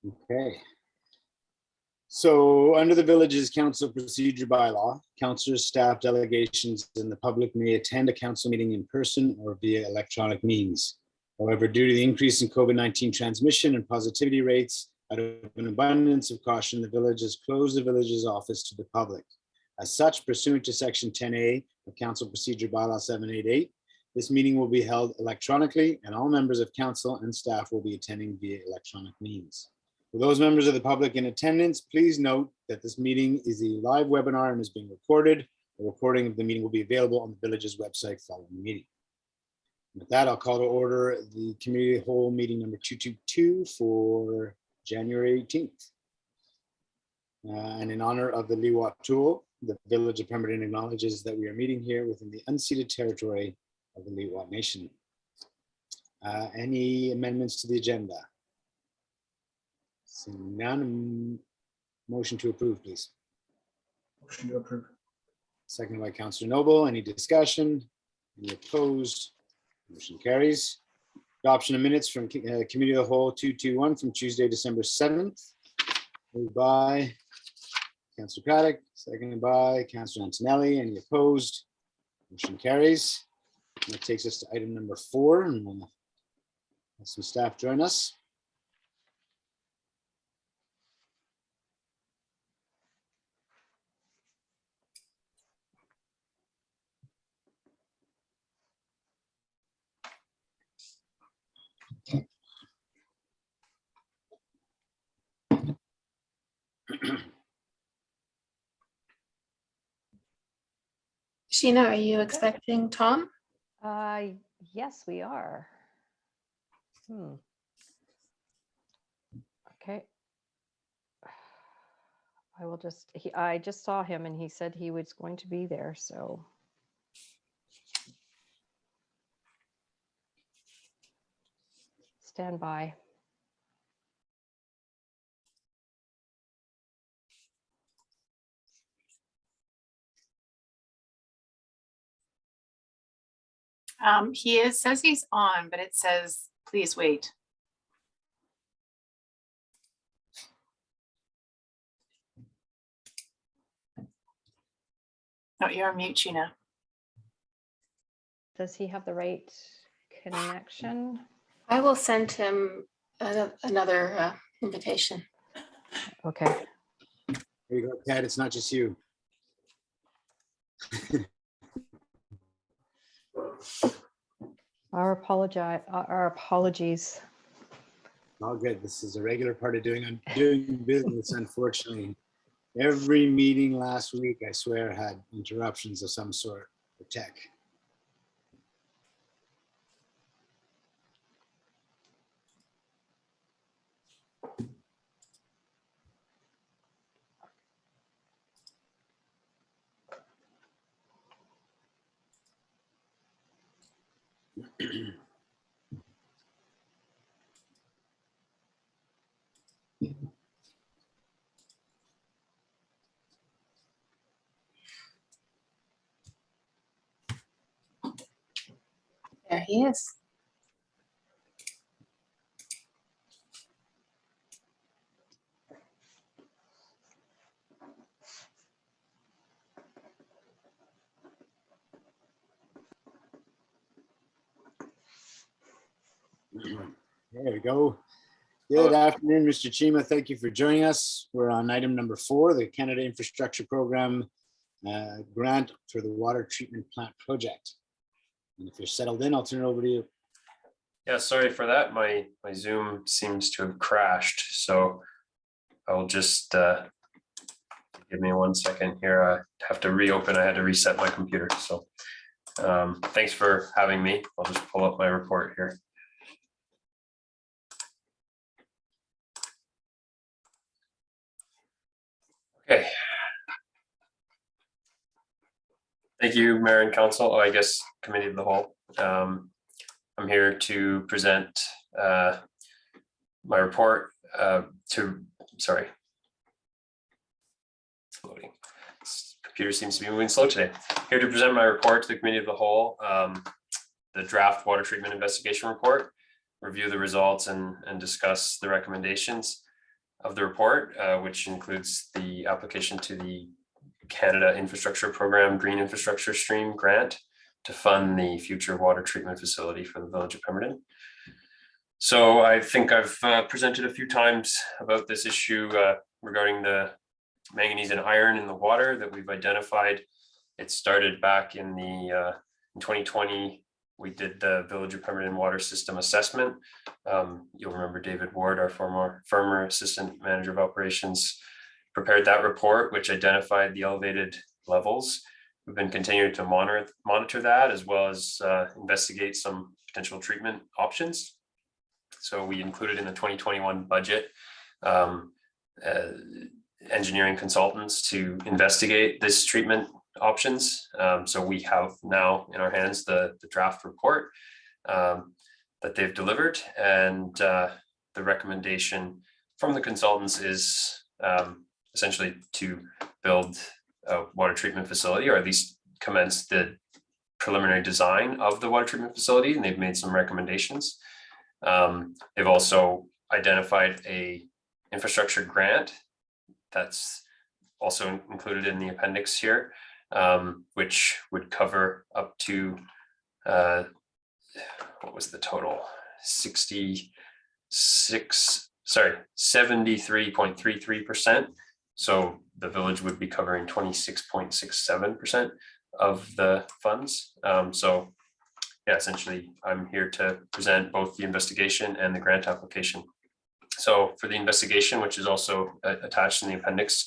Okay. So under the village's council procedure bylaw, councillors, staff, delegations, and the public may attend a council meeting in person or via electronic means. However, due to the increase in COVID-19 transmission and positivity rates, out of an abundance of caution, the village has closed the village's office to the public. As such, pursuant to Section 10A of Council Procedure Bylaw 788, this meeting will be held electronically, and all members of council and staff will be attending via electronic means. For those members of the public in attendance, please note that this meeting is a live webinar and is being recorded. A recording of the meeting will be available on the village's website following the meeting. With that, I'll call to order the committee of the whole meeting number 222 for January 18th. And in honor of the Lil'wat the village of Pemberton acknowledges that we are meeting here within the unceded territory of the Lil'wat Nation. Any amendments to the agenda? Seeing none, motion to approve, please. Motion to approve. Seconded by Councillor Noble. Any discussion? Any opposed? Motion carries. Adoption of minutes from Committee of the Whole 221 from Tuesday, December 7th. Moved by Councillor Craddock, seconded by Councillor Antonelli. Any opposed? Motion carries. And that takes us to item number 4. And we'll have some staff join us. Sheena, are you expecting Tom? Yes, we are. Okay. I will just, I just saw him and he said he was going to be there, so. Stand by. Says he's on, but it says, please wait. No, you're on mute, Sheena. Does he have the right connection? I will send him another invitation. Okay. There you go, Ted. It's not just you. Our apologies. All good. This is a regular part of doing business, unfortunately. Every meeting last week, I swear, had interruptions of some sort for tech. There he is. There we go. Good afternoon, Mr. Chima. Thank you for joining us. We're on item number 4, the Canada Infrastructure Program grant for the water treatment plant project. And if you're settled in, I'll turn it over to you. Yeah, sorry for that. My Zoom seems to have crashed, so I'll just give me 1 second here. I have to reopen. I had to reset my computer. So thanks for having me. I'll just pull up my report here. Okay. Thank you, Mayor and Council. I guess Committee of the Whole. I'm here to present my report sorry. It's loading. This computer seems to be moving slow today. Here to present my report to the Committee of the Whole, the draft water treatment investigation report, review the results and discuss the recommendations. of the report, which includes the application to the Canada Infrastructure Program Green Infrastructure Stream Grant to fund the future water treatment facility for the village of Pemberton. So I think I've presented a few times about this issue regarding the manganese and iron in the water that we've identified. It started back in 2020. We did the Village of Pemberton Water System Assessment. You'll remember David Ward, our former Assistant Manager of Operations, prepared that report, which identified the elevated levels. We've been continuing to monitor that, as well as investigate some potential treatment options. So we included in the 2021 budget engineering consultants to investigate this treatment options. So we have now in our hands the draft report that they've delivered, and the recommendation from the consultants is essentially to build a water treatment facility, or at least commence the preliminary design of the water treatment facility, and they've made some recommendations. They've also identified a infrastructure grant that's also included in the appendix here, which would cover up to, what was the total? 73.33%. So the village would be covering 26.67% of the funds. So yeah, essentially I'm here to present both the investigation and the grant application. So for the investigation, which is also attached in the appendix,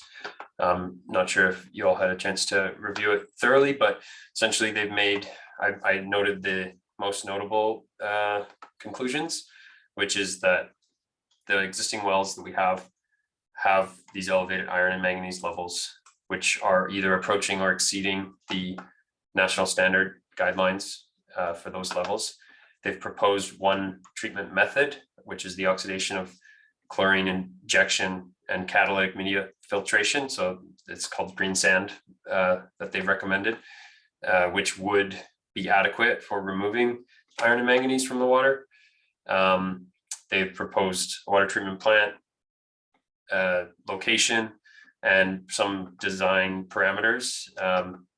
not sure if you all had a chance to review it thoroughly, but essentially they've made, I noted the most notable conclusions, which is that the existing wells that we have these elevated iron and manganese levels, which are either approaching or exceeding the national standard guidelines for those levels. They've proposed one treatment method, which is the oxidation of chlorine injection and catalytic media filtration. So it's called green sand that they've recommended, which would be adequate for removing iron and manganese from the water. They've proposed a water treatment plant location and some design parameters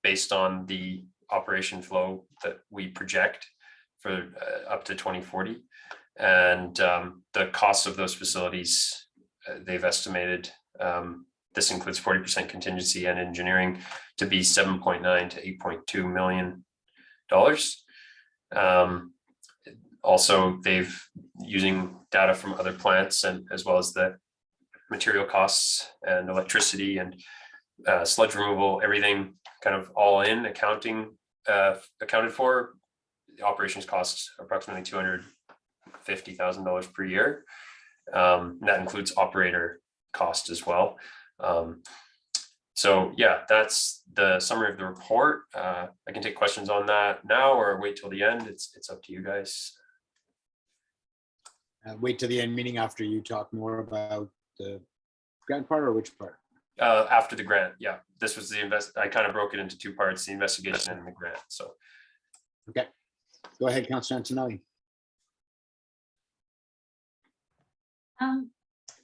based on the operation flow that we project for up to 2040. And the costs of those facilities, they've estimated, this includes 40% contingency and engineering, to be $7.9 to $8.2 million. Also, they've using data from other plants and as well as the material costs and electricity and sludge removal, everything kind of all in accounted for. The operations costs approximately $250,000 per year. That includes operator cost as well. So yeah, that's the summary of the report. I can take questions on that now or wait till the end. It's up to you guys. Wait till the end, meeting after you talk more about the grant part, or which part? After the grant, yeah. This was the I kind of broke it into two parts, the investigation and the grant. So Okay, go ahead, Councilor Antonelli.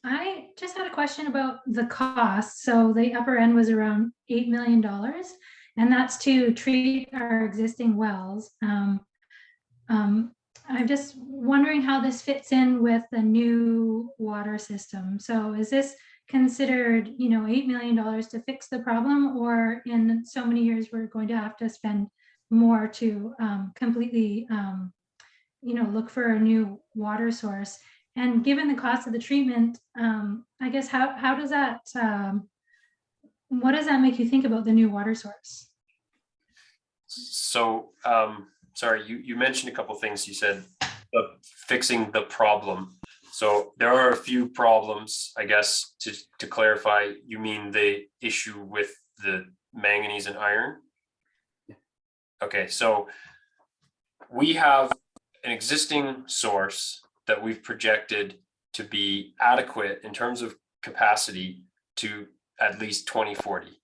I just had a question about the cost. So the upper end was around $8 million, and that's to treat our existing wells. I'm just wondering how this fits in with the new water system. So is this considered, $8 million to fix the problem, or in so many years we're going to have to spend more to completely, look for a new water source? And given the cost of the treatment, I guess how does that, what does that make you think about the new water source? So, sorry, you mentioned a couple things. You said fixing the problem. So there are a few problems, I guess, to clarify. You mean the issue with the manganese and iron? Okay, so we have an existing source that we've projected to be adequate in terms of capacity to at least 2040.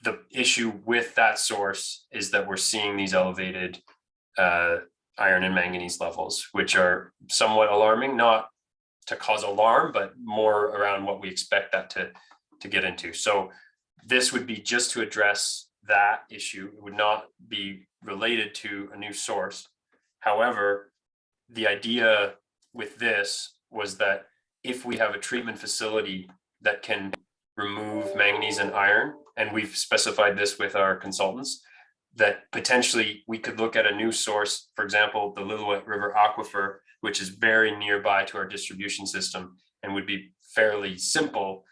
The issue with that source is that we're seeing these elevated iron and manganese levels, which are somewhat alarming, not to cause alarm, but more around what we expect that to get into. So this would be just to address that issue. It would not be related to a new source. However, the idea with this was that if we have a treatment facility that can remove manganese and iron, and we've specified this with our consultants, that potentially we could look at a new source, for example, the Lillooet River Aquifer, which is very nearby to our distribution system and would be fairly simple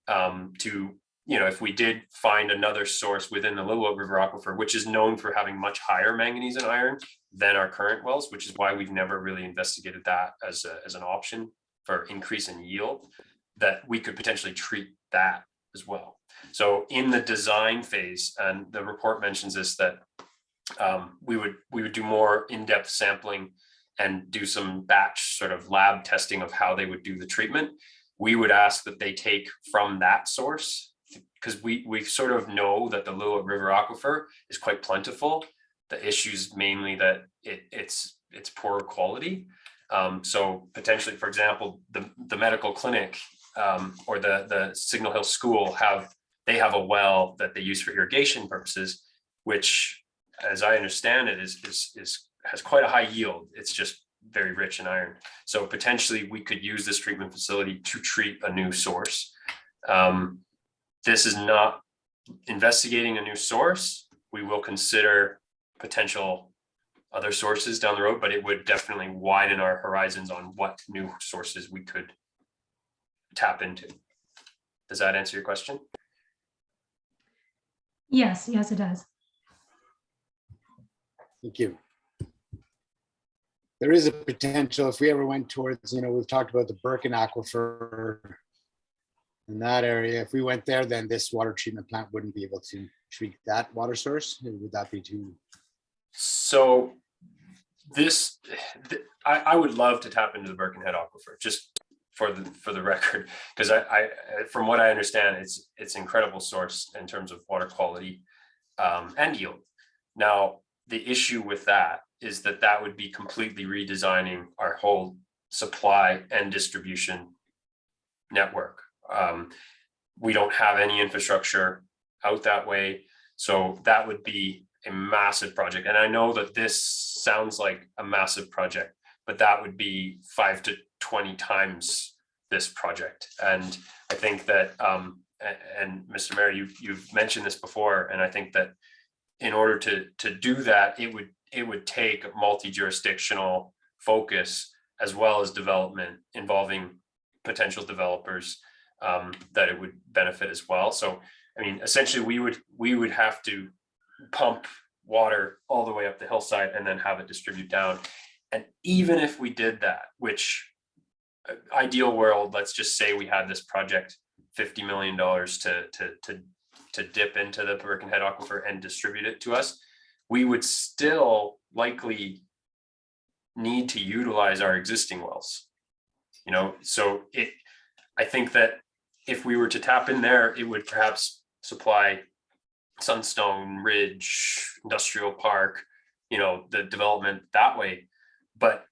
to, if we did find another source within the Lillooet River Aquifer, which is known for having much higher manganese and iron than our current wells, which is why we've never really investigated that as an option for increase in yield, that we could potentially treat that as well. So in the design phase, and the report mentions this, that we would do more in-depth sampling and do some batch sort of lab testing of how they would do the treatment. We would ask that they take from that source, because we sort of know that the Lillooet River Aquifer is quite plentiful. The issue is mainly that it's poor quality. So potentially, for example, the medical clinic or the Signal Hill School have a well that they use for irrigation purposes, which, as I understand it, has quite a high yield. It's just very rich in iron. So potentially we could use this treatment facility to treat a new source. This is not investigating a new source. We will consider potential other sources down the road, but it would definitely widen our horizons on what new sources we could tap into. Does that answer your question? Yes, it does. Thank you. There is a potential if we ever went towards, we've talked about the Birken Aquifer in that area. If we went there, then this water treatment plant wouldn't be able to treat that water source. Would that be too? So I would love to tap into the Birkenhead Aquifer, just for the record, because I from what I understand, it's incredible source in terms of water quality and yield. Now, the issue with that is that would be completely redesigning our whole supply and distribution network. We don't have any infrastructure out that way, so that would be a massive project. And I know that this sounds like a massive project, but that would be 5 to 20 times this project. And I think that, and Mr. Mayor, you've mentioned this before, and I think that in order to do that, it would take a multi-jurisdictional focus as well as development involving potential developers that it would benefit as well. So, I mean, essentially we would have to pump water all the way up the hillside and then have it distribute down. And even if we did that, which ideal world, let's just say we had this project, $50 million to dip into the Birkenhead Aquifer and distribute it to us, we would still likely need to utilize our existing wells. So I think that if we were to tap in there, it would perhaps supply Sunstone Ridge Industrial Park, the development that way. But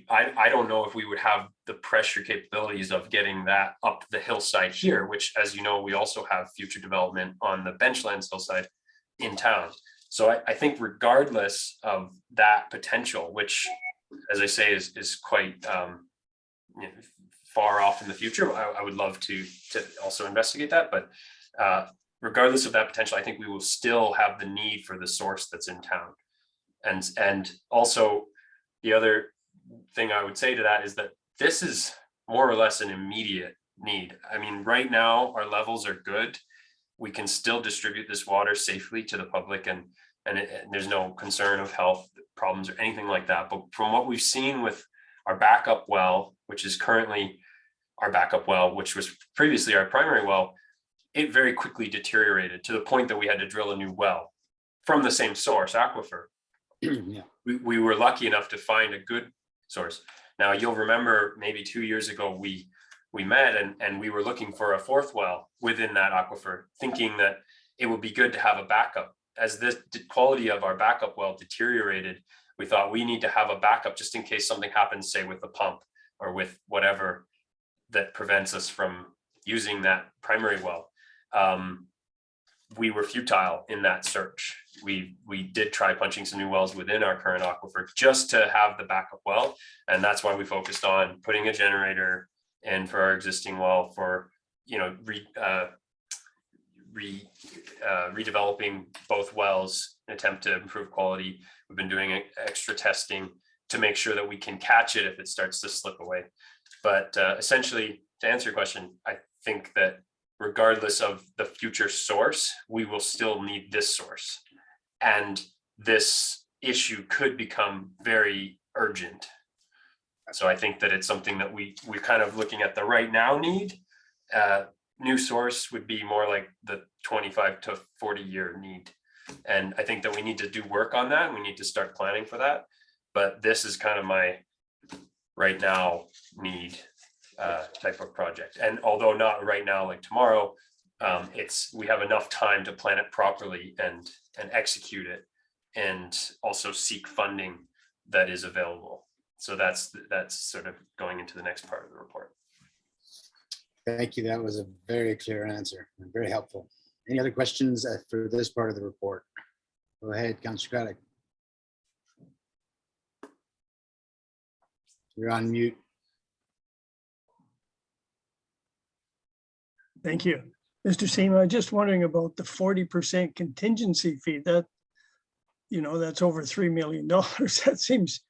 I don't know if we would have the pressure capabilities of getting that up the hillside here, which, as you know, we also have future development on the Benchlands hillside in town. So I think regardless of that potential, which, as I say, is quite far off in the future, I would love to also investigate that. But regardless of that potential, I think we will still have the need for the source that's in town. And also, the other thing I would say to that is that this is more or less an immediate need. I mean, right now our levels are good. We can still distribute this water safely to the public, and there's no concern of health problems or anything like that. But from what we've seen with our backup well, which is currently our backup well, which was previously our primary well, it very quickly deteriorated to the point that we had to drill a new well from the same source, aquifer. Yeah. We were lucky enough to find a good source. Now, you'll remember maybe 2 years ago, we met and we were looking for a fourth well within that aquifer, thinking that it would be good to have a backup. As the quality of our backup well deteriorated, we thought we need to have a backup just in case something happens, say with the pump or with whatever. that prevents us from using that primary well. We were futile in that search. We did try punching some new wells within our current aquifer just to have the backup well. And that's why we focused on putting a generator in for our existing well for, you know, redeveloping both wells in an attempt to improve quality. We've been doing extra testing to make sure that we can catch it if it starts to slip away. But essentially, to answer your question, I think that regardless of the future source, we will still need this source. And this issue could become very urgent. So I think that it's something that we're kind of looking at the right now need. New source would be more like the 25 to 40 year need. And I think that we need to do work on that. We need to start planning for that. But this is kind of my right now need type of project. And although not right now, like tomorrow, we have enough time to plan it properly and execute it, and also seek funding that is available. So that's sort of going into the next part of the report. Thank you. That was a very clear answer and very helpful. Any other questions for this part of the report? Go ahead, Councillor Craddock. You're on mute. Thank you. Mr. Seema, I'm just wondering about the 40% contingency fee. That, you know, that's over $3 million. That seems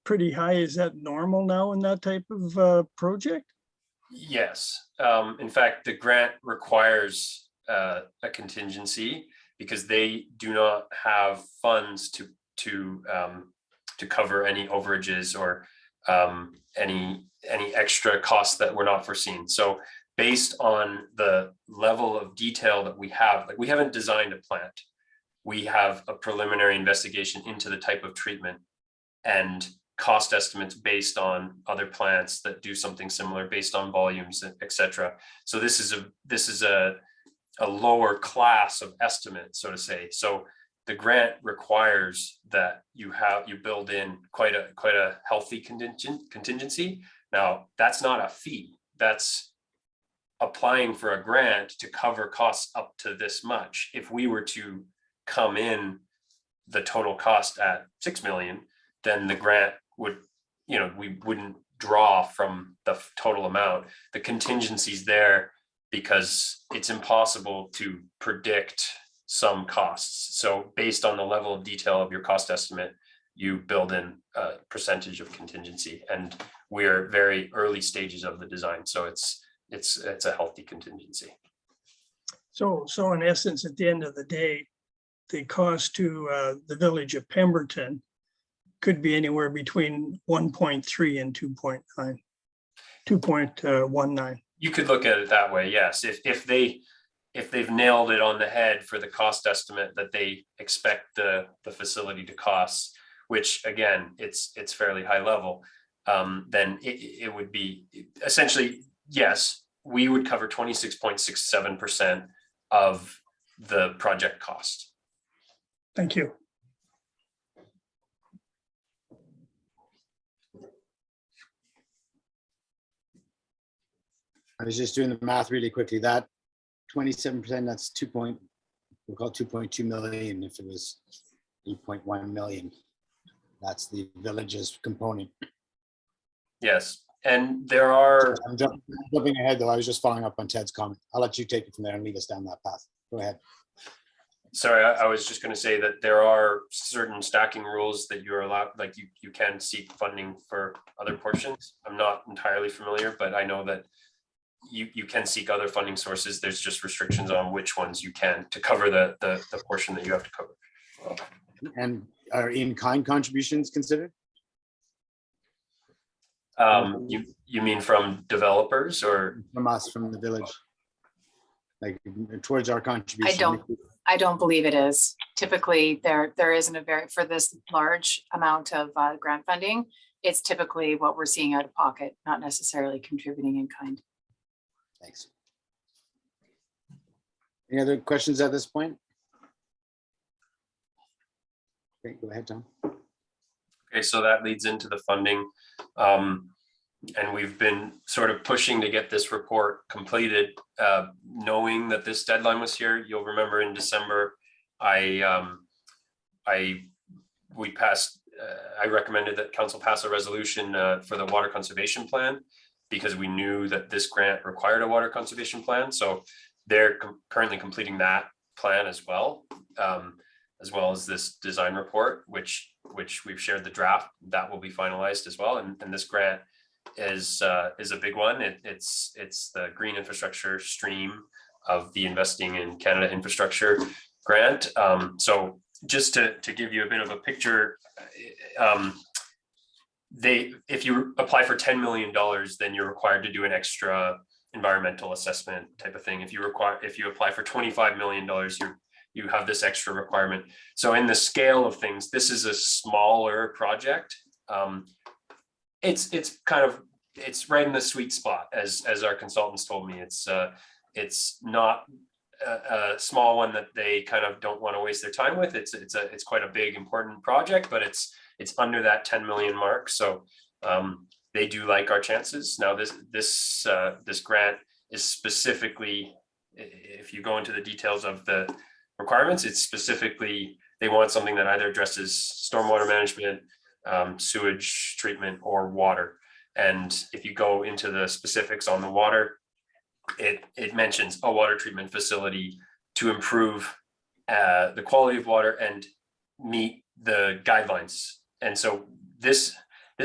pretty high. Is that normal now in that type of project? Yes. In fact, the grant requires a contingency because they do not have funds to cover any overages or any extra costs that were not foreseen. So based on the level of detail that we have, like we haven't designed a plant. We have a preliminary investigation into the type of treatment and cost estimates based on other plants that do something similar based on volumes, et cetera. So this is a lower class of estimate, so to say. So the grant requires that you build in quite a healthy contingency. Now, that's not a fee. That's applying for a grant to cover costs up to this much. If we were to come in the total cost at 6 million, then the grant would, you know, we wouldn't draw from the total amount. The contingency's there because it's impossible to predict some costs. So based on the level of detail of your cost estimate, you build in a percentage of contingency, and we're very early stages of the design. So it's a healthy contingency. So in essence, at the end of the day, the cost to the village of Pemberton could be anywhere between 1.3 and 2.19. You could look at it that way, yes. If they've nailed it on the head for the cost estimate that they expect the facility to cost, which again, it's fairly high level, then it would be essentially, yes, we would cover 26.67% of the project cost. Thank you. I was just doing the math really quickly. That 27%, that's we'll call 2.2 million if it was 8.1 million. That's the village's component. Yes, and there are. I'm jumping ahead though. I was just following up on Ted's comment. I'll let you take it from there and lead us down that path. Go ahead. Sorry, I was just going to say that there are certain stacking rules that you're allowed, like you can seek funding for other portions. I'm not entirely familiar, but I know that you can seek other funding sources. There's just restrictions on which ones you can to cover the portion that you have to cover. And are in-kind contributions considered? You mean from developers or? From us, from the village? Like towards our contribution? I don't believe it is. Typically, there isn't for this large amount of grant funding, it's typically what we're seeing out of pocket, not necessarily contributing in kind. Thanks. Any other questions at this point? Okay, go ahead, Tom. Okay, so that leads into the funding. and we've been sort of pushing to get this report completed, knowing that this deadline was here. You'll remember in December, I recommended that council pass a resolution for the water conservation plan, because we knew that this grant required a water conservation plan. So they're currently completing that plan as well as this design report, which we've shared the draft. That will be finalized as well. And this grant is a big one. It's the green infrastructure stream of the Investing in Canada Infrastructure grant. So just to give you a bit of a picture, if you apply for $10 million, then you're required to do an extra environmental assessment type of thing. If you apply for $25 million, you have this extra requirement. So in the scale of things, this is a smaller project. It's right in the sweet spot, as our consultants told me. It's not a small one that they kind of don't want to waste their time with. It's quite a big, important project, but it's under that 10 million mark. So they do like our chances. Now this grant is specifically, if you go into the details of the requirements, it's specifically, they want something that either addresses stormwater management, sewage treatment, or water. And if you go into the specifics on the water, it mentions a water treatment facility to improve the quality of water and meet the guidelines. And so this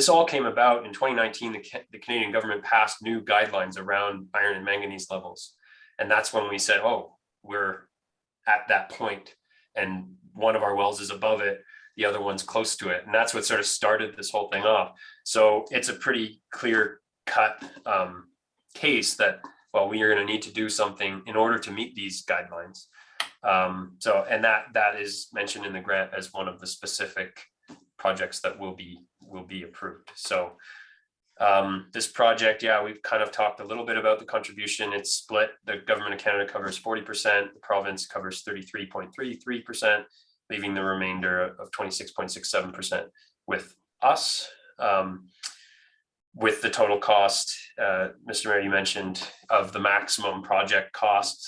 all came about in 2019. The Canadian government passed new guidelines around iron and manganese levels. And that's when we said, oh, we're at that point, and one of our wells is above it, the other one's close to it. And that's what sort of started this whole thing off. So it's a pretty clear cut case that, well, we are going to need to do something in order to meet these guidelines. And that is mentioned in the grant as one of the specific projects that will be approved. So this project, yeah, we've kind of talked a little bit about the contribution. It's split. The government of Canada covers 40%, the province covers 33.33%, leaving the remainder of 26.67% with us. With the total cost, Mr. Mayor, you mentioned, of the maximum project cost,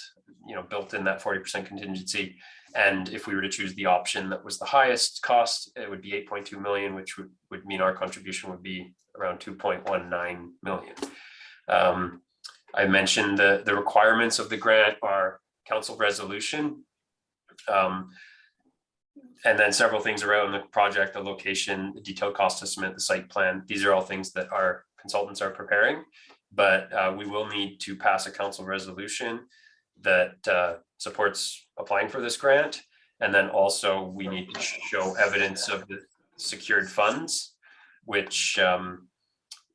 built in that 40% contingency. And if we were to choose the option that was the highest cost, it would be 8.2 million, which would mean our contribution would be around 2.19 million. I mentioned the requirements of the grant are council resolution, and then several things around the project, the location, the detailed cost estimate, the site plan. These are all things that our consultants are preparing, but we will need to pass a council resolution that supports applying for this grant. And then also we need to show evidence of the secured funds, which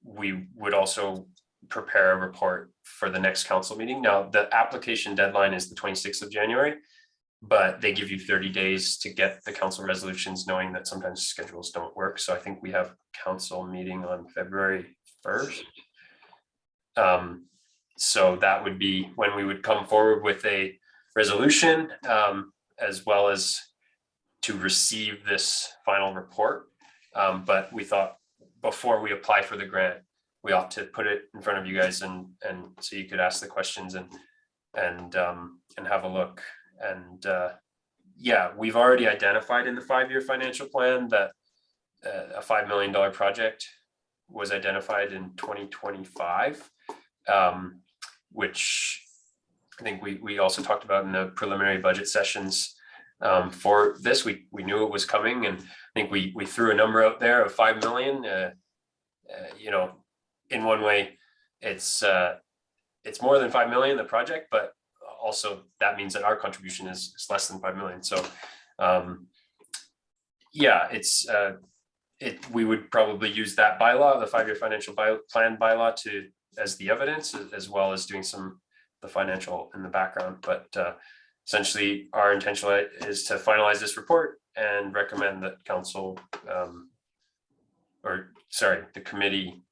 we would also prepare a report for the next council meeting. Now, the application deadline is the 26th of January, but they give you 30 days to get the council resolutions, knowing that sometimes schedules don't work. So I think we have council meeting on February 1st. So that would be when we would come forward with a resolution, as well as to receive this final report. But we thought before we apply for the grant, we ought to put it in front of you guys, and so you could ask the questions and have a look. And yeah, we've already identified in the 5-year financial plan that a $5 million project was identified in 2025, which I think we also talked about in the preliminary budget sessions. For this, we knew it was coming, and I think we threw a number out there of 5 million. In one way, it's more than 5 million, the project, but also that means that our contribution is less than 5 million. So yeah, we would probably use that bylaw, the 5-year financial plan bylaw, as the evidence, as well as doing the financial in the background. But essentially our intention is to finalize this report and recommend that the committee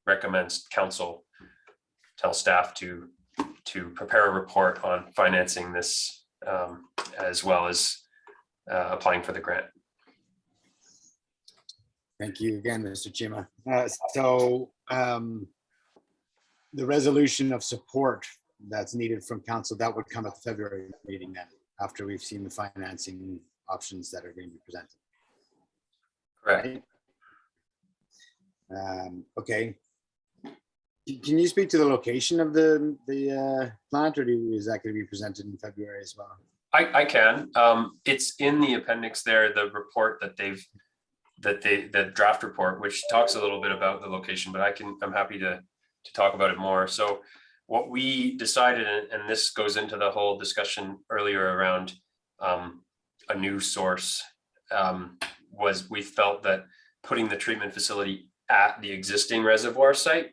recommends council tell staff to prepare a report on financing this, as well as applying for the grant. Thank you again, Mr. Chima. The resolution of support that's needed from council, that would come at the February meeting then, after we've seen the financing options that are going to be presented. Correct. Okay. Can you speak to the location of the plant, or is that going to be presented in February as well? I can. It's in the appendix there, the report that the draft report, which talks a little bit about the location, but I'm happy to talk about it more. So what we decided, and this goes into the whole discussion earlier around a new source, was we felt that putting the treatment facility at the existing reservoir site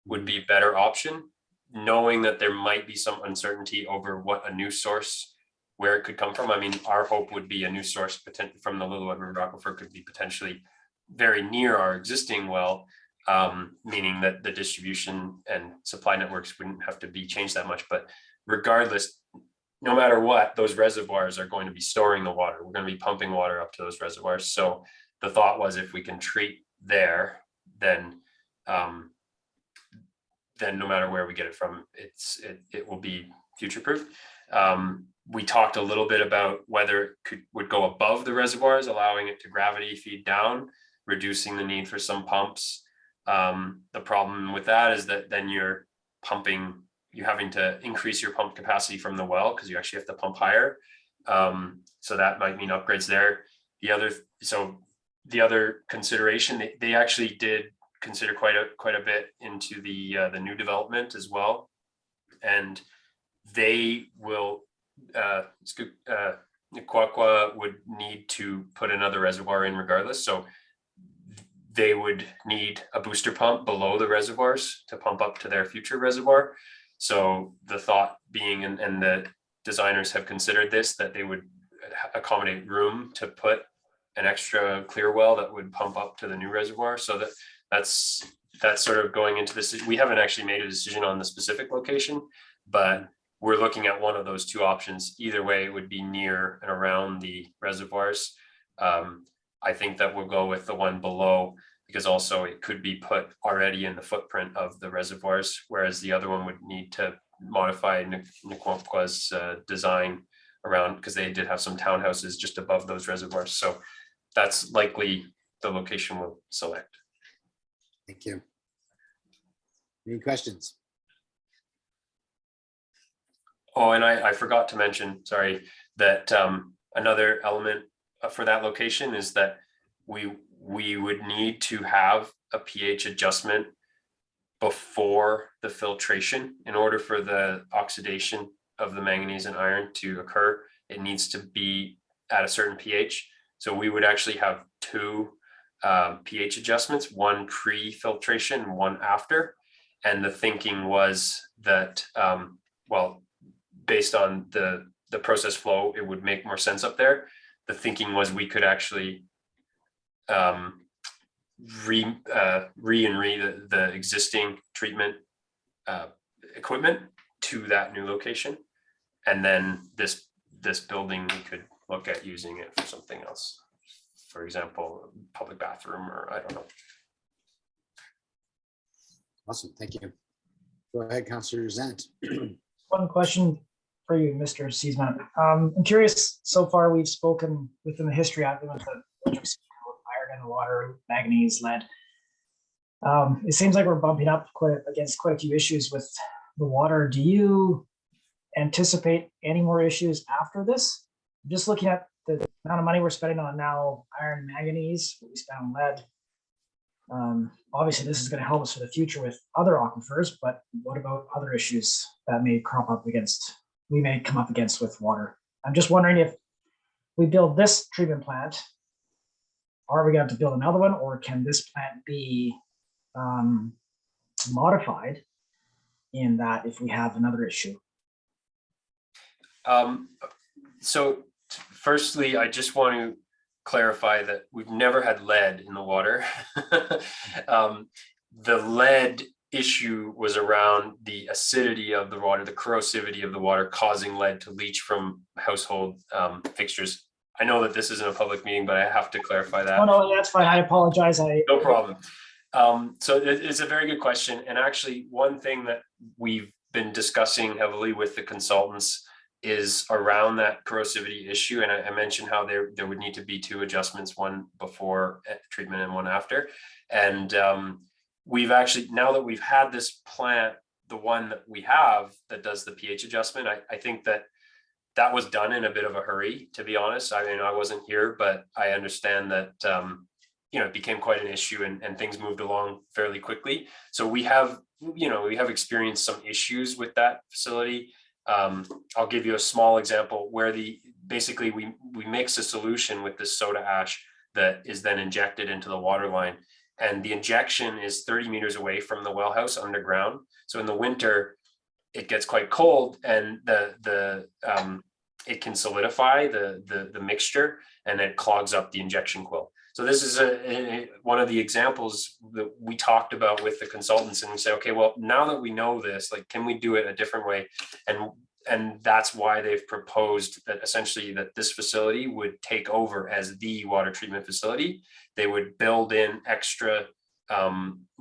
would be a better option, knowing that there might be some uncertainty over what a new source, where it could come from. I mean, our hope would be a new source potentially from the Lillooet River Aquifer could be potentially very near our existing well, meaning that the distribution and supply networks wouldn't have to be changed that much. But regardless, no matter what, those reservoirs are going to be storing the water. We're going to be pumping water up to those reservoirs. So the thought was, if we can treat there, then no matter where we get it from, it will be future-proof. We talked a little bit about whether it would go above the reservoirs, allowing it to gravity feed down, reducing the need for some pumps. The problem with that is that then you're having to increase your pump capacity from the well, because you actually have to pump higher. So that might mean upgrades there. The other consideration, they actually did consider quite a bit into the new development as well, and they will Niquaqua would need to put another reservoir in regardless, so they would need a booster pump below the reservoirs to pump up to their future reservoir. So the thought being, and the designers have considered this, that they would accommodate room to put an extra clear well that would pump up to the new reservoir. So that's sort of going into this. We haven't actually made a decision on the specific location, but we're looking at one of those two options. Either way, it would be near and around the reservoirs. I think that we'll go with the one below, because also it could be put already in the footprint of the reservoirs, whereas the other one would need to modify Niquaqua's design around, because they did have some townhouses just above those reservoirs. So that's likely the location we'll select. Thank you. Any questions? Oh, and I forgot to mention, sorry, that another element for that location is that we would need to have a pH adjustment before the filtration. In order for the oxidation of the manganese and iron to occur, it needs to be at a certain pH. So we would actually have two pH adjustments, one pre-filtration and one after. And the thinking was that, well, based on the process flow, it would make more sense up there. The thinking was we could actually the existing treatment equipment to that new location, and then this building we could look at using it for something else, for example, public bathroom, or I don't know. Awesome, thank you. Go ahead, Councillor Zant. One question for you, Mr. Seesman. I'm curious, so far we've spoken within the history of the iron in the water, manganese, lead. It seems like we're bumping up against quite a few issues with the water. Do you anticipate any more issues after this? Just looking at the amount of money we're spending on now, iron, manganese, what we spend on lead. Obviously, this is going to help us for the future with other aquifers, but what about other issues that may we may come up against with water? I'm just wondering, if we build this treatment plant, are we going to have to build another one, or can this plant be modified in that if we have another issue? So firstly, I just want to clarify that we've never had lead in the water. The lead issue was around the acidity of the water, the corrosivity of the water, causing lead to leach from household fixtures. I know that this isn't a public meeting, but I have to clarify that. Oh, no, that's fine. I apologize. No problem. So it's a very good question. And actually, one thing that we've been discussing heavily with the consultants is around that corrosivity issue. And I mentioned how there would need to be 2 adjustments, one before treatment and one after. And we've actually, now that we've had this plant, the one that we have that does the pH adjustment, I think that was done in a bit of a hurry, to be honest. I mean, I wasn't here, but I understand that, it became quite an issue and things moved along fairly quickly. So we have experienced some issues with that facility. I'll give you a small example where basically we mix a solution with this soda ash that is then injected into the water line. And the injection is 30 meters away from the well house underground. So in the winter, it gets quite cold and it can solidify the mixture and it clogs up the injection quill. So this is one of the examples that we talked about with the consultants, and we say, okay, well, now that we know this, like, can we do it a different way? And that's why they've proposed that essentially that this facility would take over as the water treatment facility. They would build in extra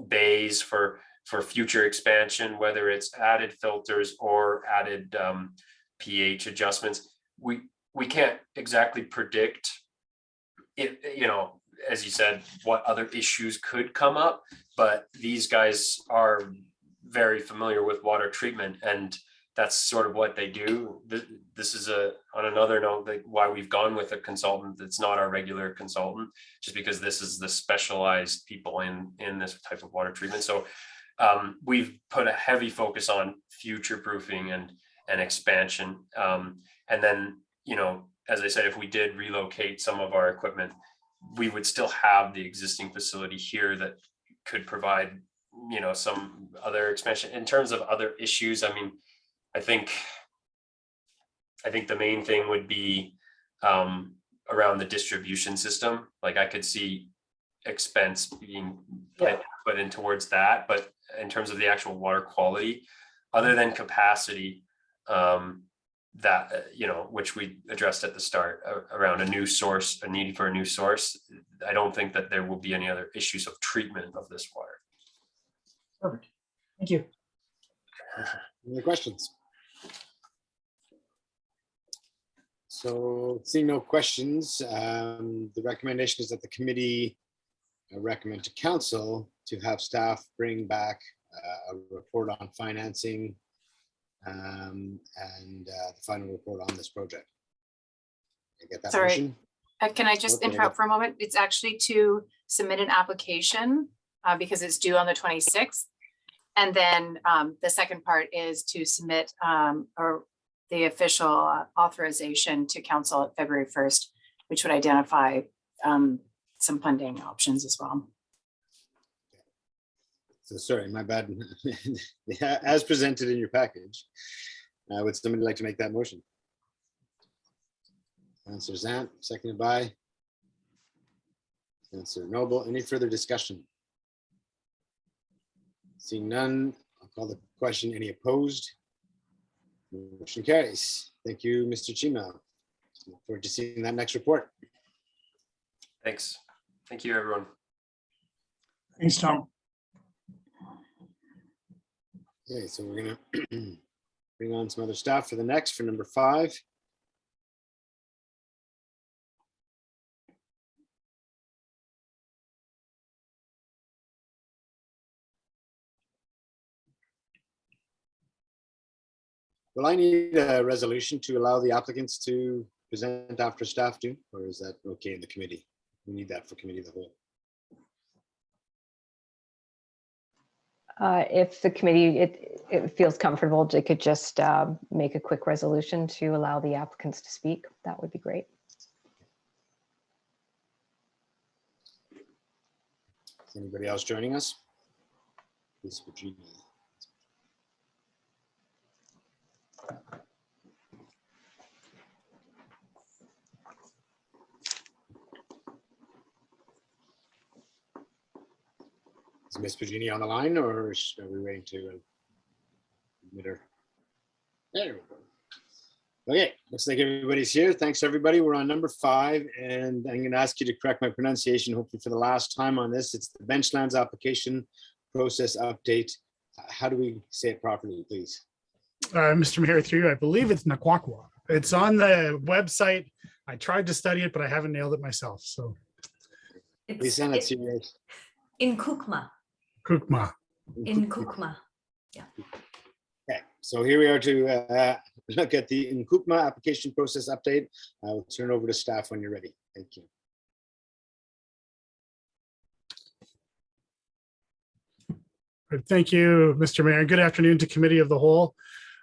bays for future expansion, whether it's added filters or added pH adjustments. We can't exactly predict it, as you said, what other issues could come up, but these guys are very familiar with water treatment, and that's sort of what they do. This is on another note, like why we've gone with a consultant that's not our regular consultant, just because this is the specialized people in this type of water treatment. So we've put a heavy focus on future proofing and expansion. And then, as I said, if we did relocate some of our equipment, we would still have the existing facility here that could provide, some other expansion. In terms of other issues, I mean, I think the main thing would be around the distribution system. Like, I could see expense being put in towards that, but in terms of the actual water quality, other than capacity, that which we addressed at the start around a need for a new source, I don't think that there will be any other issues of treatment of this water. Perfect. Thank you. Any questions? So seeing no questions, the recommendation is that the committee recommend to council to have staff bring back a report on financing and the final report on this project. I get that Sorry. motion? Can I just Okay. interrupt for a moment? It's actually to submit an application because it's due on the 26th. And then the second part is to submit the official authorization to council at February 1st, which would identify some funding options as well. So sorry, my bad. As presented in your package, would somebody like to make that motion? Councillor Zant, seconded by Councillor Noble. Any further discussion? Seeing none, I'll call the question. Any opposed? Motion carries. Thank you, Mr. Chima. Look forward to seeing that next report. Thanks. Thank you, everyone. Thanks, Tom. Okay, so we're gonna bring on some other staff for the next, for number 5. Will I need a resolution to allow the applicants to present after staff do, or is that okay in the committee? We need that for committee of the whole. If the committee, it feels comfortable, they could just make a quick resolution to allow the applicants to speak. That would be great. Is anybody else joining us? Ms. Virginia. Is Miss Virginia on the line, or are we waiting to admit her? There we go. Okay, looks like everybody's here. Thanks, everybody. We're on number 5, and I'm going to ask you to correct my pronunciation, hopefully for the last time on this. It's the Benchlands application process update. How do we say it properly, please? Mr. Mayor, through you, I believe it's Naquaqua. It's on the website. I tried to study it, but I haven't nailed it myself. So Please send it to you. In Kukma, Kukma. in Kukma. Okay, so here we are to look at the Nkukma application process update. I will turn it over to staff when you're ready. Thank you. Thank you, Mr. Mayor. Good afternoon to Committee of the Whole.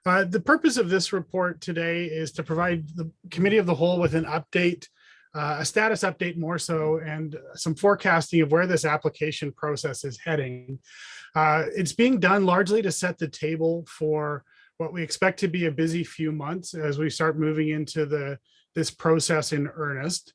The purpose of this report today is to provide the Committee of the Whole with an update, a status update more so, and some forecasting of where this application process is heading. It's being done largely to set the table for what we expect to be a busy few months as we start moving into this process in earnest.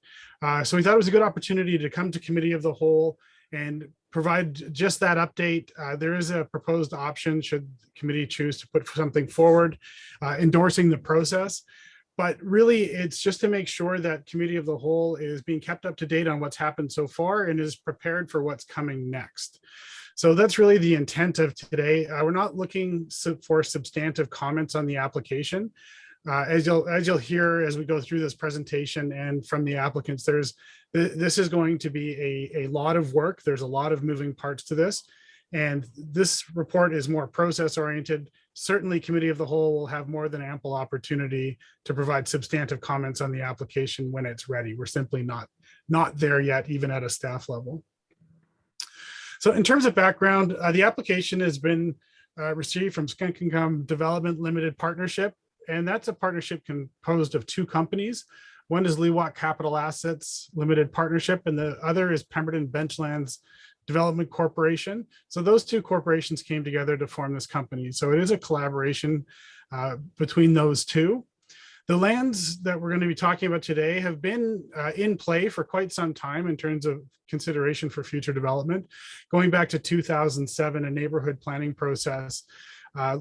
So we thought it was a good opportunity to come to Committee of the Whole and provide just that update. There is a proposed option should the committee choose to put something forward endorsing the process. But really, it's just to make sure that Committee of the Whole is being kept up to date on what's happened so far and is prepared for what's coming next. So that's really the intent of today. We're not looking for substantive comments on the application. As you'll hear as we go through this presentation and from the applicants, this is going to be a lot of work. There's a lot of moving parts to this. And this report is more process oriented. Certainly Committee of the Whole will have more than ample opportunity to provide substantive comments on the application when it's ready. We're simply not there yet, even at a staff level. So in terms of background, the application has been received from Skunkingham Development Limited Partnership, and that's a partnership composed of 2 companies. One is Leewat Capital Assets Limited Partnership, and the other is Pemberton Benchlands Development Corporation. So those 2 corporations came together to form this company. So it is a collaboration between those 2. The lands that we're going to be talking about today have been in play for quite some time in terms of consideration for future development. Going back to 2007, a neighborhood planning process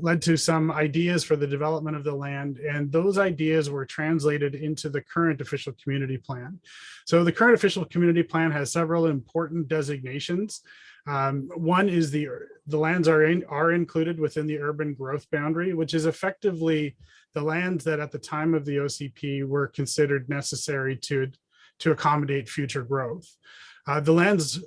led to some ideas for the development of the land, and those ideas were translated into the current official community plan. So the current official community plan has several important designations. One is the lands are included within the urban growth boundary, which is effectively the lands that at the time of the OCP were considered necessary to accommodate future growth. The lands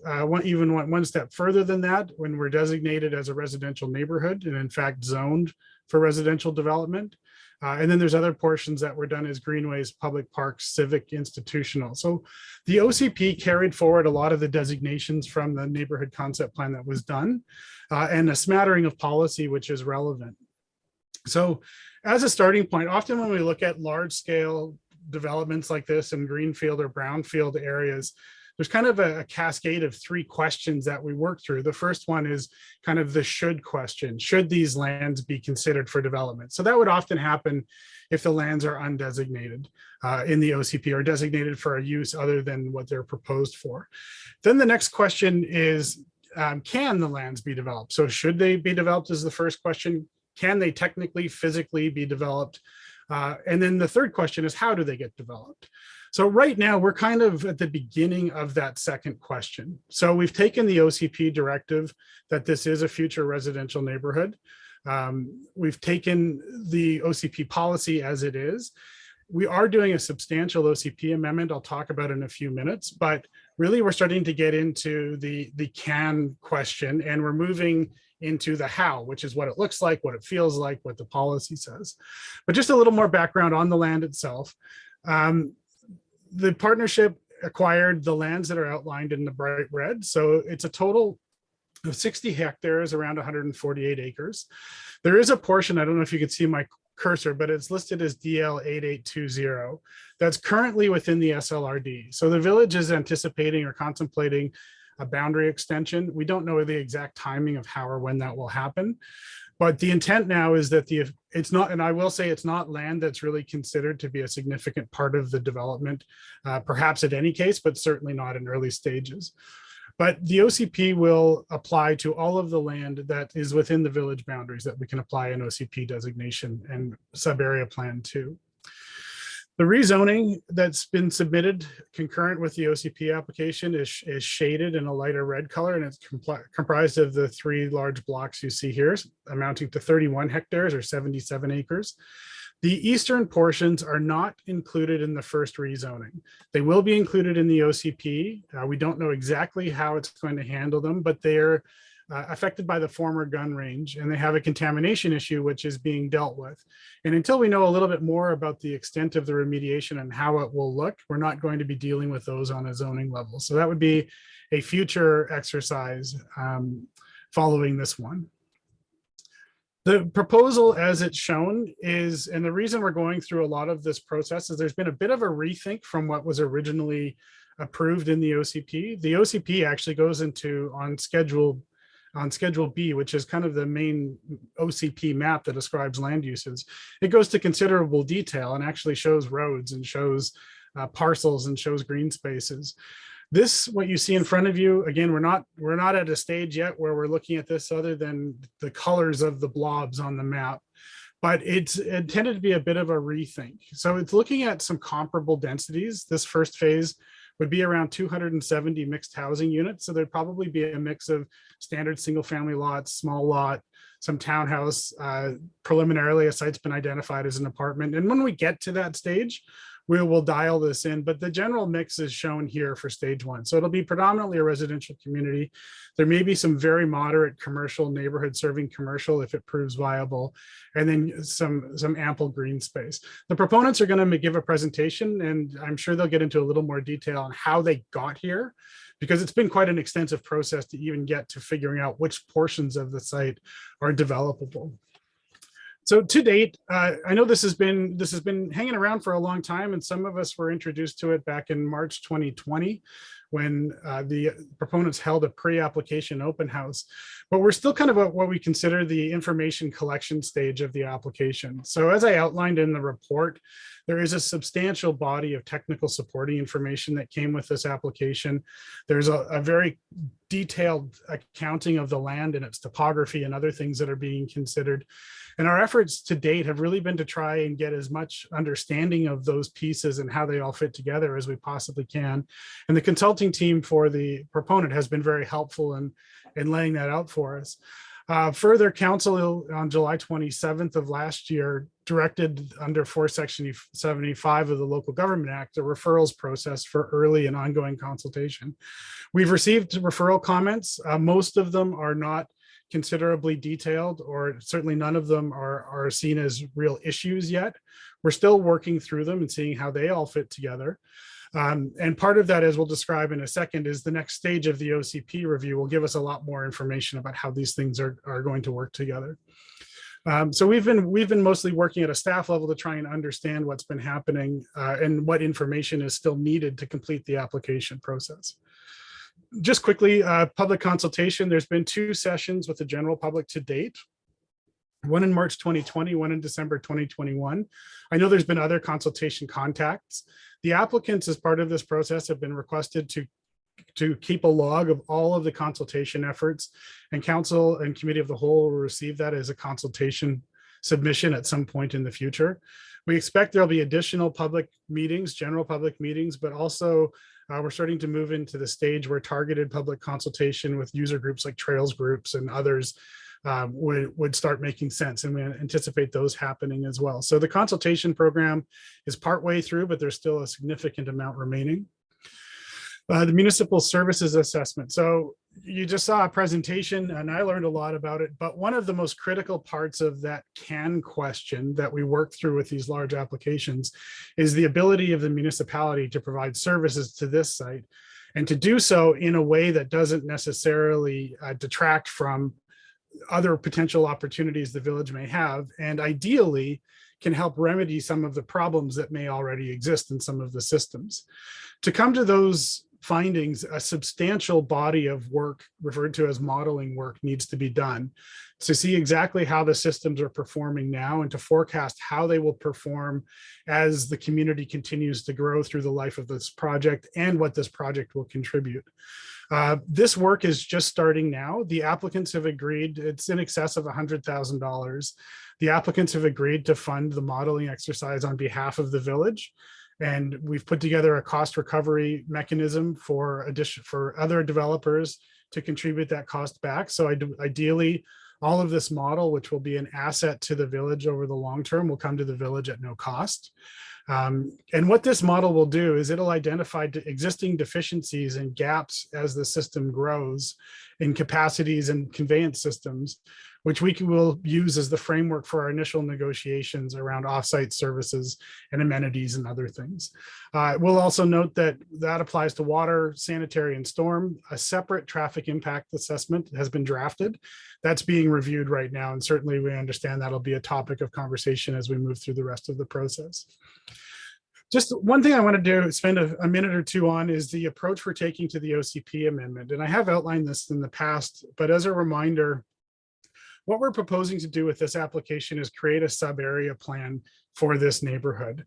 even went one step further than that when we're designated as a residential neighborhood and in fact zoned for residential development. And then there's other portions that were done as greenways, public parks, civic, institutional. So the OCP carried forward a lot of the designations from the neighborhood concept plan that was done and a smattering of policy which is relevant. So as a starting point, often when we look at large scale developments like this in greenfield or brownfield areas, there's kind of a cascade of 3 questions that we work through. The first one is kind of the should question. Should these lands be considered for development? So that would often happen if the lands are undesignated in the OCP or designated for a use other than what they're proposed for. Then the next question is, can the lands be developed? So should they be developed is the first question. Can they technically, physically be developed? And then the third question is, how do they get developed? So right now we're kind of at the beginning of that second question. So we've taken the OCP directive that this is a future residential neighborhood. We've taken the OCP policy as it is. We are doing a substantial OCP amendment I'll talk about in a few minutes, but really we're starting to get into the can question, and we're moving into the how, which is what it looks like, what it feels like, what the policy says. But just a little more background on the land itself. The partnership acquired the lands that are outlined in the bright red. So it's a total of 60 hectares, around 148 acres. There is a portion, I don't know if you can see my cursor, but it's listed as DL 8820. That's currently within the SLRD. So the village is anticipating or contemplating a boundary extension. We don't know the exact timing of how or when that will happen. But the intent now is that it's not, and I will say it's not land that's really considered to be a significant part of the development, perhaps at any case, but certainly not in early stages. But the OCP will apply to all of the land that is within the village boundaries that we can apply an OCP designation and sub-area plan to. The rezoning that's been submitted concurrent with the OCP application is shaded in a lighter red color, and it's comprised of the 3 large blocks you see here, amounting to 31 hectares or 77 acres. The eastern portions are not included in the first rezoning. They will be included in the OCP. We don't know exactly how it's going to handle them, but they're affected by the former gun range, and they have a contamination issue which is being dealt with. And until we know a little bit more about the extent of the remediation and how it will look, we're not going to be dealing with those on a zoning level. So that would be a future exercise following this one. The proposal as it's shown is, and the reason we're going through a lot of this process is there's been a bit of a rethink from what was originally approved in the OCP. The OCP actually goes into on Schedule B, which is kind of the main OCP map that describes land uses. It goes to considerable detail and actually shows roads and shows parcels and shows green spaces. This, what you see in front of you, again, we're not at a stage yet where we're looking at this other than the colors of the blobs on the map, but it's intended to be a bit of a rethink. So it's looking at some comparable densities. This first phase would be around 270 mixed housing units. So there'd probably be a mix of standard single family lots, small lot, some townhouse. Preliminarily, a site's been identified as an apartment. And when we get to that stage, we will dial this in, but the general mix is shown here for stage 1. So it'll be predominantly a residential community. There may be some very moderate commercial neighborhood serving commercial if it proves viable, and then some ample green space. The proponents are going to give a presentation, and I'm sure they'll get into a little more detail on how they got here, because it's been quite an extensive process to even get to figuring out which portions of the site are developable. So to date, I know this has been hanging around for a long time, and some of us were introduced to it back in March 2020 when the proponents held a pre-application open house. But we're still kind of at what we consider the information collection stage of the application. So as I outlined in the report, there is a substantial body of technical supporting information that came with this application. There's a very detailed accounting of the land and its topography and other things that are being considered. And our efforts to date have really been to try and get as much understanding of those pieces and how they all fit together as we possibly can. And the consulting team for the proponent has been very helpful in laying that out for us. Further, council on July 27th of last year directed under Section 75 of the Local Government Act a referrals process for early and ongoing consultation. We've received referral comments. Most of them are not considerably detailed, or certainly none of them are seen as real issues yet. We're still working through them and seeing how they all fit together. And part of that, as we'll describe in a second, is the next stage of the OCP review will give us a lot more information about how these things are going to work together. So we've been mostly working at a staff level to try and understand what's been happening and what information is still needed to complete the application process. Just quickly, public consultation. There's been 2 sessions with the general public to date. One in March 2020, one in December 2021. I know there's been other consultation contacts. The applicants, as part of this process, have been requested to keep a log of all of the consultation efforts, and council and committee of the whole will receive that as a consultation submission at some point in the future. We expect there'll be additional public meetings, general public meetings, but also we're starting to move into the stage where targeted public consultation with user groups like Trails Groups and others would start making sense, and we anticipate those happening as well. So the consultation program is partway through, but there's still a significant amount remaining. The municipal services assessment. So you just saw a presentation and I learned a lot about it, but one of the most critical parts of that CAN question that we work through with these large applications is the ability of the municipality to provide services to this site, and to do so in a way that doesn't necessarily detract from other potential opportunities the village may have, and ideally can help remedy some of the problems that may already exist in some of the systems. To come to those findings, a substantial body of work referred to as modeling work needs to be done to see exactly how the systems are performing now and to forecast how they will perform as the community continues to grow through the life of this project and what this project will contribute. This work is just starting now. The applicants have agreed, it's in excess of $100,000. The applicants have agreed to fund the modeling exercise on behalf of the village. And we've put together a cost recovery mechanism for other developers to contribute that cost back. So ideally, all of this model, which will be an asset to the village over the long term, will come to the village at no cost. And what this model will do is it'll identify existing deficiencies and gaps as the system grows in capacities and conveyance systems, which will use as the framework for our initial negotiations around offsite services and amenities and other things. We'll also note that that applies to water, sanitary, and storm. A separate traffic impact assessment has been drafted. That's being reviewed right now, and certainly we understand that'll be a topic of conversation as we move through the rest of the process. Just one thing I want to spend a minute or two on is the approach we're taking to the OCP amendment. And I have outlined this in the past, but as a reminder, what we're proposing to do with this application is create a sub-area plan for this neighborhood.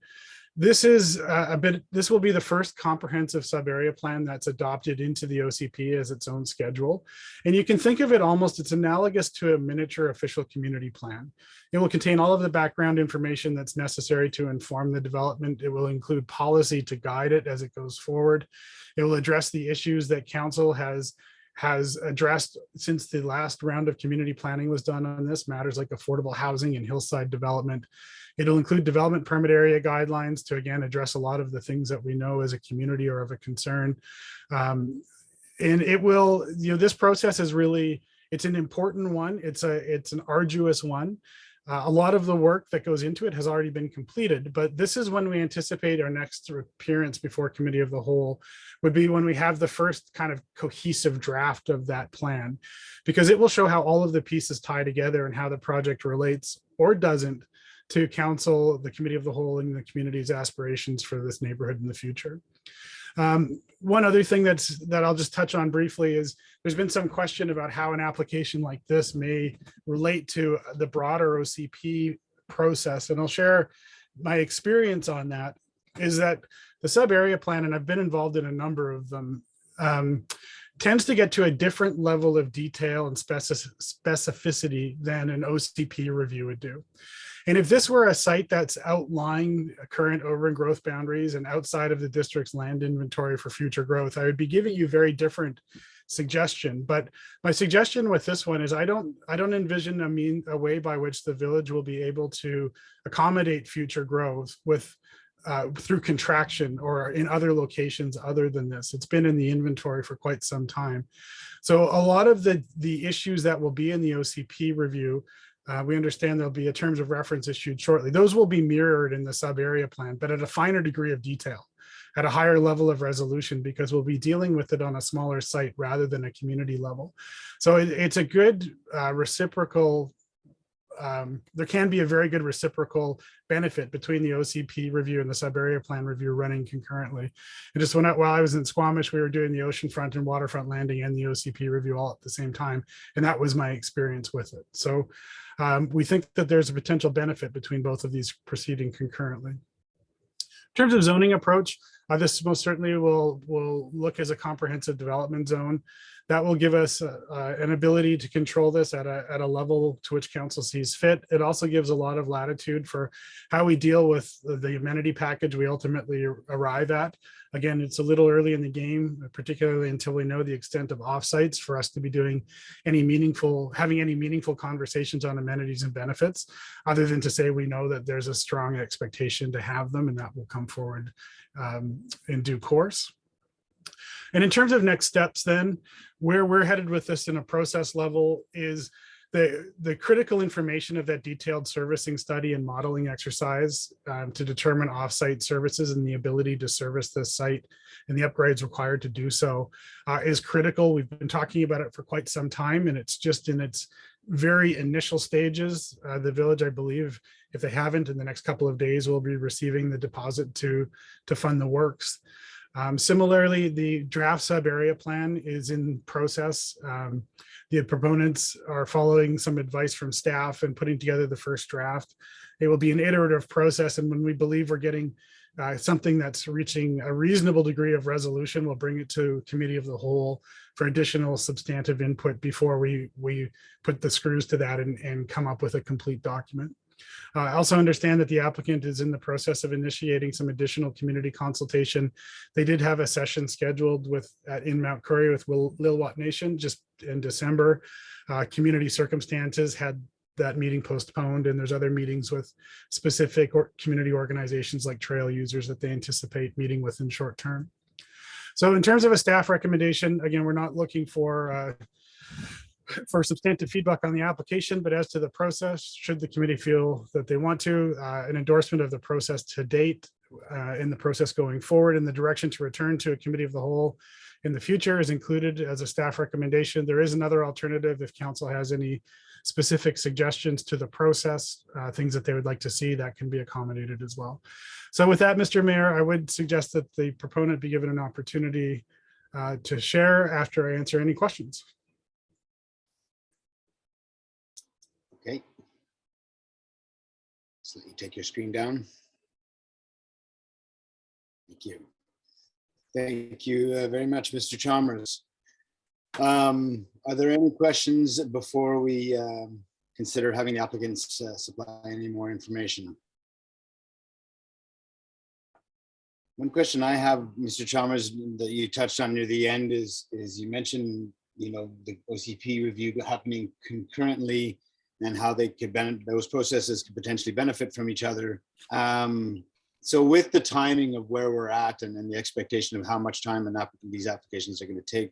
This will be the first comprehensive sub-area plan that's adopted into the OCP as its own schedule. And you can think of it almost, it's analogous to a miniature official community plan. It will contain all of the background information that's necessary to inform the development. It will include policy to guide it as it goes forward. It will address the issues that council has addressed since the last round of community planning was done on this, matters like affordable housing and hillside development. It'll include development permit area guidelines to, again, address a lot of the things that we know as a community or of a concern. And it will, this process is really, it's an important one. It's an arduous one. A lot of the work that goes into it has already been completed, but this is when we anticipate our next appearance before Committee of the Whole would be when we have the first kind of cohesive draft of that plan, because it will show how all of the pieces tie together and how the project relates or doesn't to council, the Committee of the Whole, and the community's aspirations for this neighborhood in the future. One other thing that I'll just touch on briefly is there's been some question about how an application like this may relate to the broader OCP process. And I'll share my experience on that, is that the sub-area plan, and I've been involved in a number of them, tends to get to a different level of detail and specificity than an OCP review would do. And if this were a site that's outlying current over and growth boundaries and outside of the district's land inventory for future growth, I would be giving you very different suggestion. But my suggestion with this one is I don't envision a way by which the village will be able to accommodate future growth with through contraction or in other locations other than this. It's been in the inventory for quite some time. So a lot of the issues that will be in the OCP review, we understand there'll be a terms of reference issued shortly. Those will be mirrored in the sub-area plan, but at a finer degree of detail, at a higher level of resolution, because we'll be dealing with it on a smaller site rather than a community level. So it's a good reciprocal, there can be a very good reciprocal benefit between the OCP review and the sub-area plan review running concurrently. And just while I was in Squamish, we were doing the oceanfront and waterfront landing and the OCP review all at the same time. And that was my experience with it. So we think that there's a potential benefit between both of these proceeding concurrently. In terms of zoning approach, this most certainly will look as a comprehensive development zone. That will give us an ability to control this at a level to which council sees fit. It also gives a lot of latitude for how we deal with the amenity package we ultimately arrive at. Again, it's a little early in the game, particularly until we know the extent of offsites for us to be doing having any meaningful conversations on amenities and benefits, other than to say we know that there's a strong expectation to have them, and that will come forward in due course. And in terms of next steps, then, where we're headed with this in a process level is the critical information of that detailed servicing study and modeling exercise to determine offsite services and the ability to service this site and the upgrades required to do so is critical. We've been talking about it for quite some time, and it's just in its very initial stages. The village, I believe, if they haven't, in the next couple of days, will be receiving the deposit to fund the works. Similarly, the draft sub area plan is in process. The proponents are following some advice from staff and putting together the first draft. It will be an iterative process, and when we believe we're getting something that's reaching a reasonable degree of resolution, we'll bring it to committee of the whole for additional substantive input before we put the screws to that and come up with a complete document. I also understand that the applicant is in the process of initiating some additional community consultation. They did have a session scheduled in Mount Currie with Lilwat Nation just in December. Community circumstances had that meeting postponed, and there's other meetings with specific community organizations like trail users that they anticipate meeting with in short term. So in terms of a staff recommendation, again, we're not looking for substantive feedback on the application, but as to the process, should the committee feel that they want to, an endorsement of the process to date in the process going forward, and the direction to return to a committee of the whole in the future is included as a staff recommendation. There is another alternative if council has any specific suggestions to the process, things that they would like to see, that can be accommodated as well. So with that, Mr. Mayor, I would suggest that the proponent be given an opportunity to share after I answer any questions. Okay. So you take your screen down. Thank you. Thank you very much, Mr. Chalmers. Are there any questions before we consider having the applicants supply any more information? One question I have, Mr. Chalmers, that you touched on near the end is you mentioned, the OCP review happening concurrently and how they could those processes could potentially benefit from each other. So with the timing of where we're at and the expectation of how much time these applications are going to take,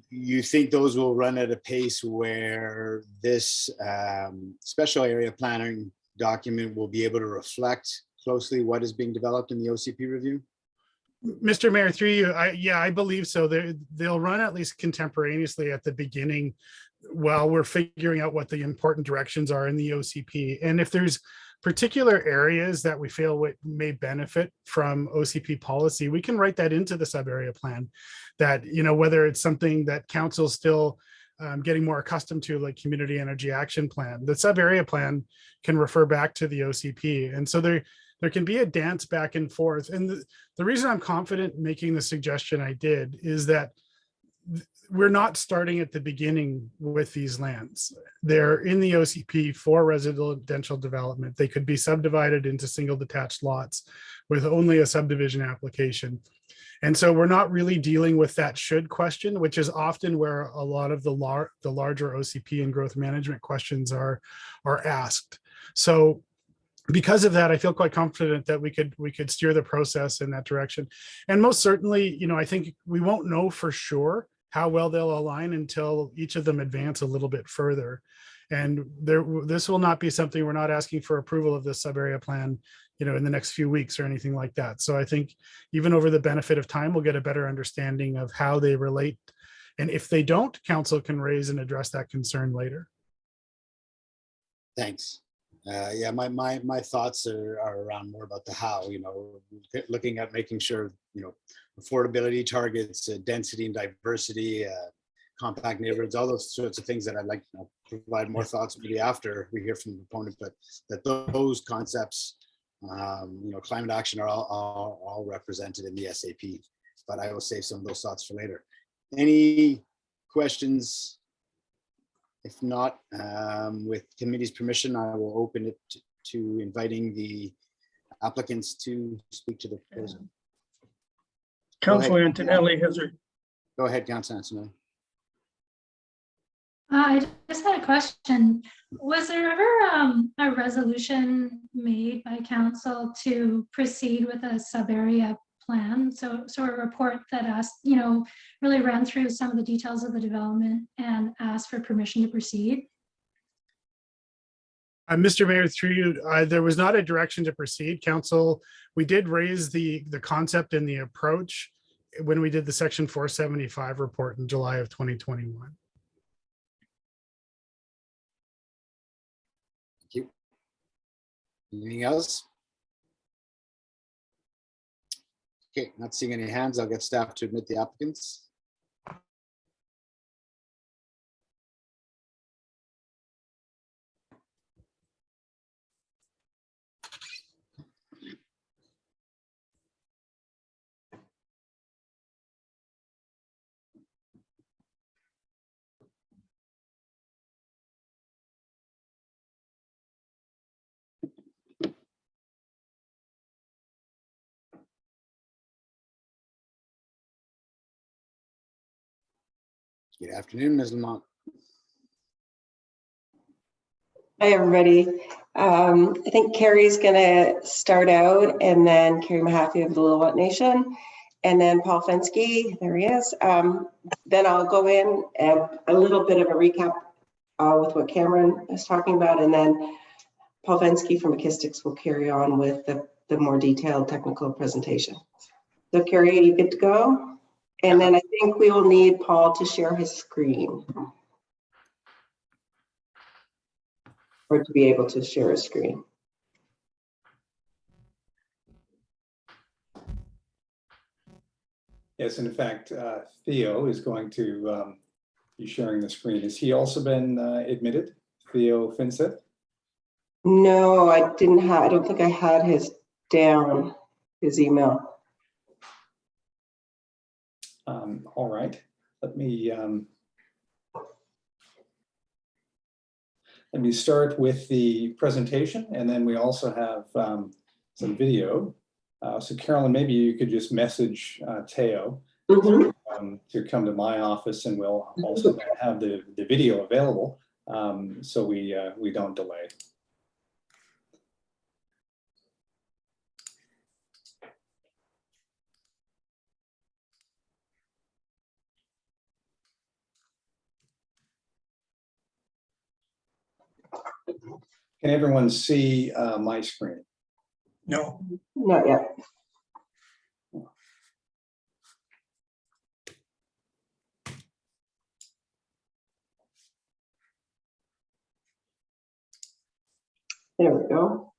you think those will run at a pace where this special area planning document will be able to reflect closely what is being developed in the OCP review? Mr. Mayor, through you, I believe so. They'll run at least contemporaneously at the beginning while we're figuring out what the important directions are in the OCP. And if there's particular areas that we feel may benefit from OCP policy, we can write that into the sub area plan. That, whether it's something that council's still getting more accustomed to, like community energy action plan, the sub area plan can refer back to the OCP. And so there can be a dance back and forth. And the reason I'm confident making the suggestion I did is that we're not starting at the beginning with these lands. They're in the OCP for residential development. They could be subdivided into single detached lots with only a subdivision application. And so we're not really dealing with that should question, which is often where a lot of the larger OCP and growth management questions are asked. So because of that, I feel quite confident that we could steer the process in that direction. And most certainly, I think we won't know for sure how well they'll align until each of them advance a little bit further. And this will not be something, we're not asking for approval of this sub area plan, in the next few weeks or anything like that. So I think even over the benefit of time, we'll get a better understanding of how they relate. And if they don't, council can raise and address that concern later. Thanks. Yeah, my thoughts are around more about the how, looking at making sure, affordability targets, density and diversity, compact neighborhoods, all those sorts of things that I'd like to provide more thoughts maybe after we hear from the opponent, but that those concepts, climate action are all represented in the SAP, but I will save some of those thoughts for later. Any questions? If not, with committee's permission, I will open it to inviting the applicants to speak to the proposal. Councilor Antonelli has her. Go ahead, Councilor Antonelli. I just had a question. Was there ever a resolution made by council to proceed with a sub-area plan? So a report that asked, really ran through some of the details of the development and asked for permission to proceed? Mr. Mayor, through you, there was not a direction to proceed. Council, we did raise the concept and the approach when we did the Section 475 report in July of 2021. Thank you. Anything else? Okay, not seeing any hands. I'll get staff to admit the applicants. Good afternoon, Ms. Lamont. Hi, everybody. I think Carrie's going to start out, and then Carrie Mahaffey of the Lillooet Nation, and then Paul Fenske, there he is. Then I'll go in and a little bit of a recap with what Cameron is talking about, and then Paul Fenske from Acoustics will carry on with the more detailed technical presentation. So Carrie, are you good to go? And then I think we will need Paul to share his screen. Or to be able to share a screen. Yes, and in fact, Theo is going to be sharing the screen. Has he also been admitted, Theo Finseth? No, I don't think I had his email. All right, let me start with the presentation, and then we also have some video. So Carolyn, maybe you could just message Theo to come to my office, and we'll also have the video available so we don't delay. Can everyone see my screen? No. Not yet. There we go.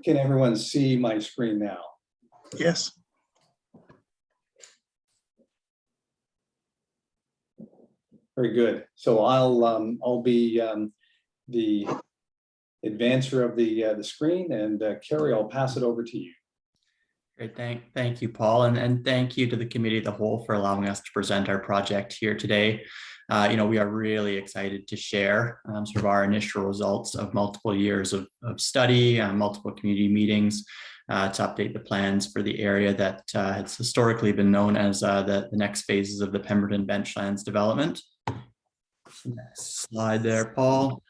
Can everyone see my screen now? Yes. Very good. So I'll be the advancer of the screen, and Carrie, I'll pass it over to you. Great, thank you, Paul, and thank you to the committee of the whole for allowing us to present our project here today. We are really excited to share sort of our initial results of multiple years of study, multiple community meetings to update the plans for the area that has historically been known as the next phases of the Pemberton Benchlands development. Next slide there, Paul.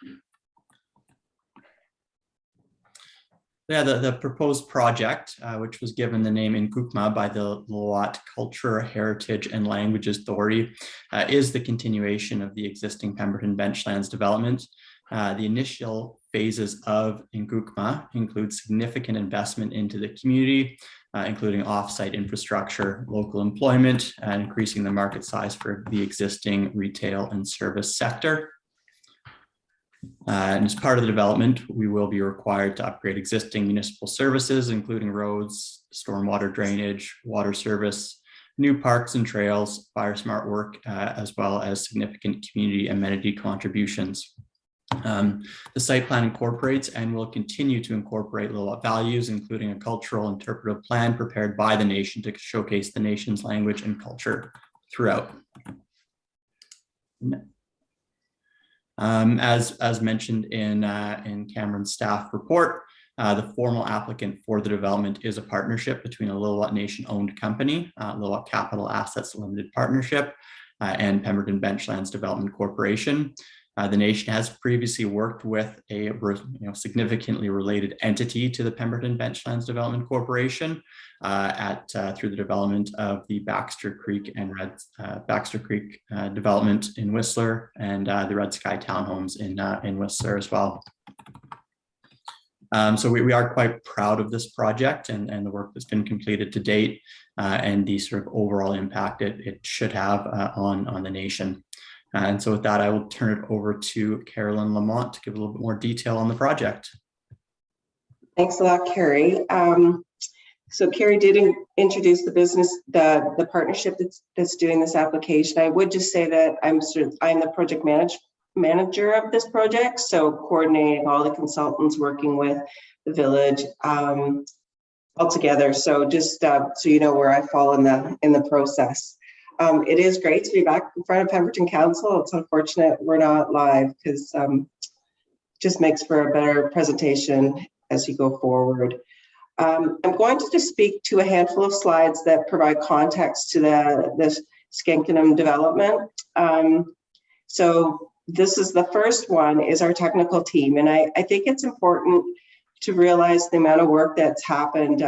Yeah, the proposed project, which was given the name Nkukma by the Lillooet Culture, Heritage and Languages Authority, is the continuation of the existing Pemberton Benchlands development. The initial phases of Nkukma include significant investment into the community, including off-site infrastructure, local employment, and increasing the market size for the existing retail and service sector. And as part of the development, we will be required to upgrade existing municipal services, including roads, stormwater drainage, water service, new parks and trails, fire smart work, as well as significant community amenity contributions. The site plan incorporates and will continue to incorporate Lillooet values, including a cultural interpretive plan prepared by the nation to showcase the nation's language and culture throughout. As mentioned in Cameron's staff report, the formal applicant for the development is a partnership between a Lillooet Nation-owned company, Lillooet Capital Assets Limited Partnership, and Pemberton Benchlands Development Corporation. The nation has previously worked with a significantly related entity to the Pemberton Benchlands Development Corporation through the development of the Baxter Creek and Baxter Creek development in Whistler, and the Red Sky Townhomes in Whistler as well. So we are quite proud of this project and the work that's been completed to date, and the sort of overall impact it should have on the nation. And so with that, I will turn it over to Carolyn Lamont to give a little bit more detail on the project. Thanks a lot, Carrie. So Carrie did introduce the business, the partnership that's doing this application. I would just say that I'm the project manager of this project, so coordinating all the consultants, working with the village all together. So just so you know where I fall in the process. It is great to be back in front of Pemberton Council. It's unfortunate we're not live because just makes for a better presentation as you go forward. I'm going to just speak to a handful of slides that provide context to the Skankinum development. So this is the first one, is our technical team. And I think it's important to realize the amount of work that's happened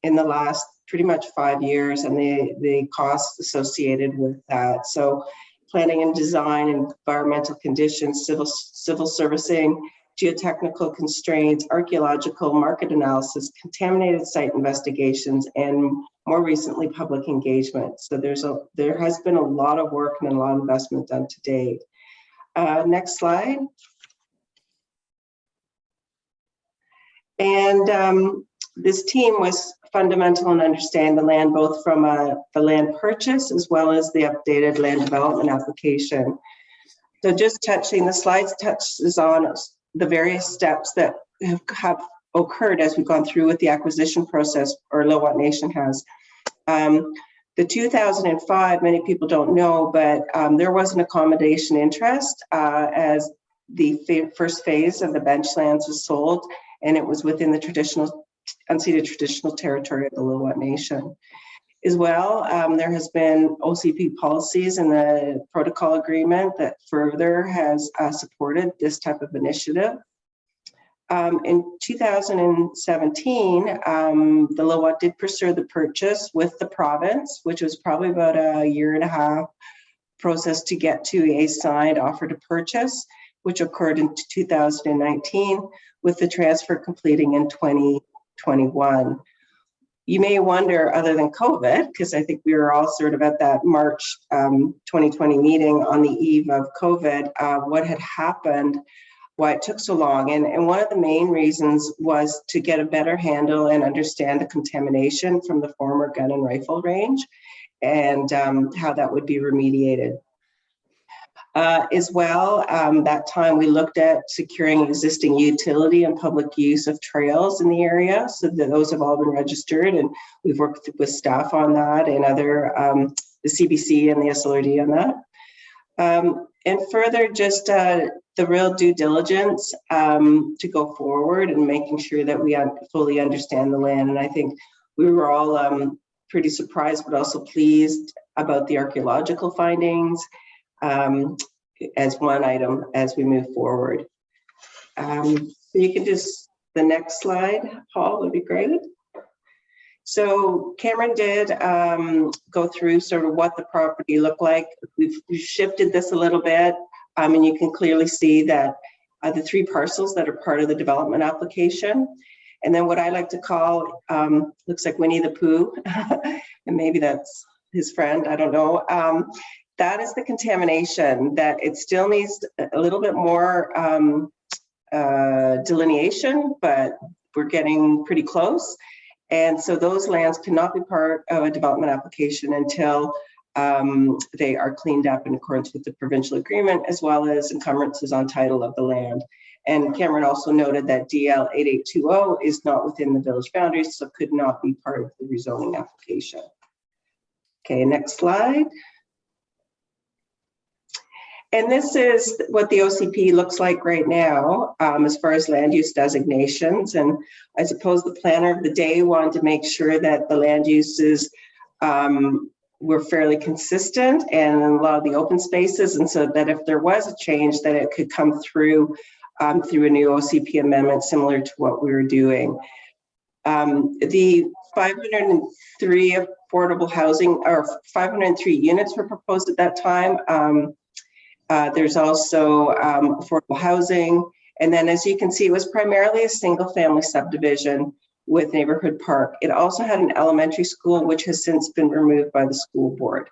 in the last pretty much 5 years and the costs associated with that. So planning and design, environmental conditions, civil servicing, geotechnical constraints, archaeological, market analysis, contaminated site investigations, and more recently, public engagement. So there has been a lot of work and a lot of investment done to date. Next slide. And this team was fundamental in understanding the land, both from the land purchase as well as the updated land development application. So just touching, the slides touches on the various steps that have occurred as we've gone through with the acquisition process, or Lil'wat Nation has. The 2005, many people don't know, but there was an accommodation interest as the first phase of the benchlands was sold, and it was within the unceded traditional territory of the Lil'wat Nation. As well, there has been OCP policies in the protocol agreement that further has supported this type of initiative. In 2017, the Lil'wat did pursue the purchase with the province, which was probably about a 1.5 year process to get to a signed offer to purchase, which occurred in 2019, with the transfer completing in 2021. You may wonder, other than COVID, because I think we were all sort of at that March 2020 meeting on the eve of COVID, what had happened, why it took so long. And one of the main reasons was to get a better handle and understand the contamination from the former gun and rifle range and how that would be remediated. As well, that time we looked at securing existing utility and public use of trails in the area, so that those have all been registered, and we've worked with staff on that and other, the CBC and the SLRD on that. And further, just the real due diligence to go forward and making sure that we fully understand the land. And I think we were all pretty surprised, but also pleased about the archaeological findings as one item as we move forward. So you can just, the next slide, Paul, would be great. So Cameron did go through sort of what the property looked like. We've shifted this a little bit, and you can clearly see that the 3 parcels that are part of the development application. And then what I like to call, looks like Winnie the Pooh, and maybe that's his friend, I don't know. That is the contamination, that it still needs a little bit more delineation, but we're getting pretty close. And so those lands cannot be part of a development application until they are cleaned up in accordance with the provincial agreement, as well as encumbrances on title of the land. And Cameron also noted that DL 8820 is not within the village boundaries, so could not be part of the rezoning application. Okay, next slide. And this is what the OCP looks like right now, as far as land use designations. And I suppose the planner of the day wanted to make sure that the land uses were fairly consistent and a lot of the open spaces. And so that if there was a change, that it could come through through a new OCP amendment, similar to what we were doing. The 503 affordable housing, or 503 units were proposed at that time. There's also affordable housing. And then as you can see, it was primarily a single family subdivision with neighborhood park. It also had an elementary school, which has since been removed by the school board.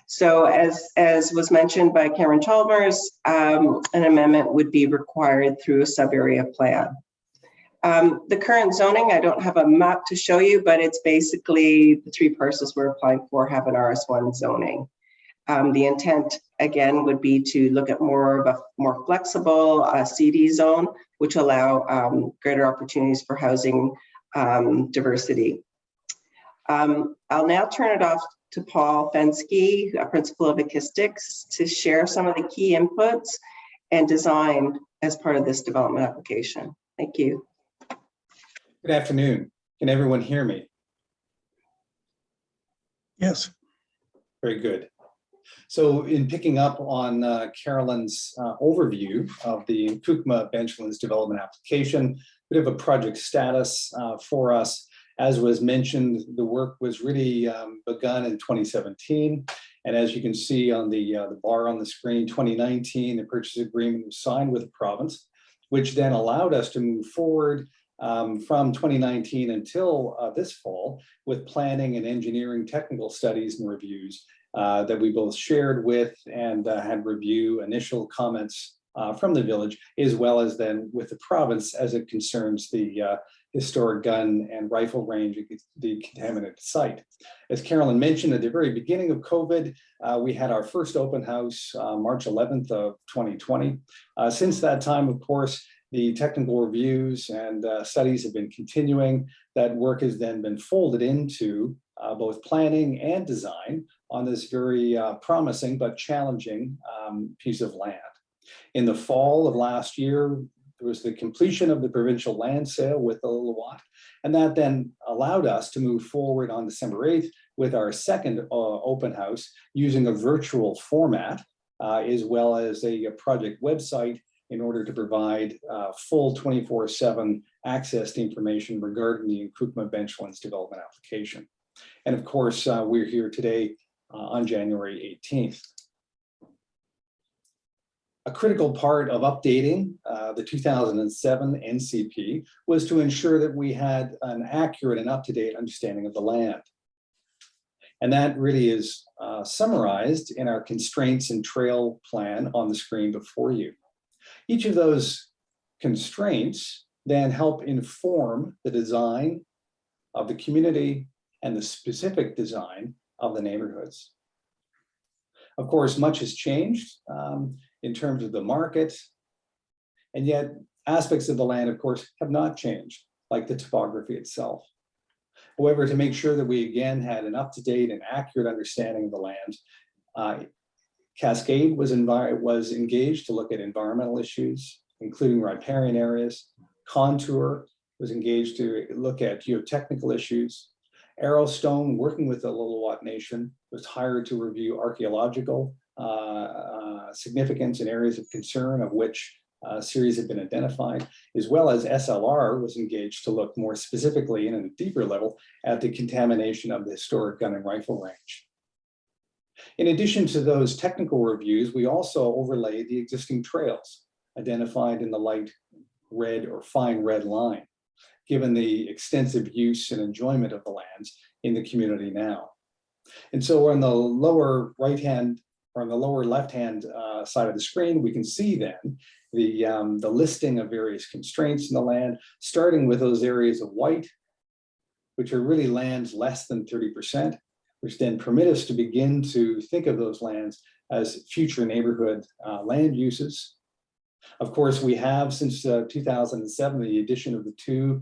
So as was mentioned by Cameron Chalmers, an amendment would be required through a sub-area plan. The current zoning, I don't have a map to show you, but it's basically the 3 parcels we're applying for have an RS1 zoning. The intent, again, would be to look at more of a more flexible CD zone, which allow greater opportunities for housing diversity. I'll now turn it off to Paul Fenske, a principal of Acoustics, to share some of the key inputs and design as part of this development application. Thank you. Good afternoon. Can everyone hear me? Yes. Very good. So in picking up on Carolyn's overview of the Kukma Benchlands development application, bit of a project status for us. As was mentioned, the work was really begun in 2017. And as you can see on the bar on the screen, 2019, the purchase agreement was signed with the province, which then allowed us to move forward from 2019 until this fall with planning and engineering technical studies and reviews that we both shared with and had review initial comments from the village, as well as then with the province as it concerns the historic gun and rifle range at the contaminated site. As Carolyn mentioned, at the very beginning of COVID, we had our first open house March 11th of 2020. Since that time, of course, the technical reviews and studies have been continuing. That work has then been folded into both planning and design on this very promising but challenging piece of land. In the fall of last year, there was the completion of the provincial land sale with the Lillooet, and that then allowed us to move forward on December 8th with our second open house using a virtual format, as well as a project website in order to provide full 24/7 access to information regarding the Kukma Benchlands development application. And of course, we're here today on January 18th. A critical part of updating the 2007 NCP was to ensure that we had an accurate and up-to-date understanding of the land. And that really is summarized in our constraints and trail plan on the screen before you. Each of those constraints then help inform the design of the community and the specific design of the neighborhoods. Of course, much has changed in terms of the market, and yet aspects of the land, of course, have not changed, like the topography itself. However, to make sure that we again had an up-to-date and accurate understanding of the land, Cascade was engaged to look at environmental issues, including riparian areas. Contour was engaged to look at geotechnical issues. Arrowstone, working with the Lillooet Nation, was hired to review archaeological significance in areas of concern, of which a series have been identified, as well as SLR was engaged to look more specifically and at a deeper level at the contamination of the historic gun and rifle range. In addition to those technical reviews, we also overlaid the existing trails identified in the light red or fine red line, given the extensive use and enjoyment of the lands in the community now. And so on the lower right-hand or on the lower left-hand side of the screen, we can see then the listing of various constraints in the land, starting with those areas of white, which are really lands less than 30%, which then permit us to begin to think of those lands as future neighborhood land uses. Of course, we have since 2007, the addition of the 2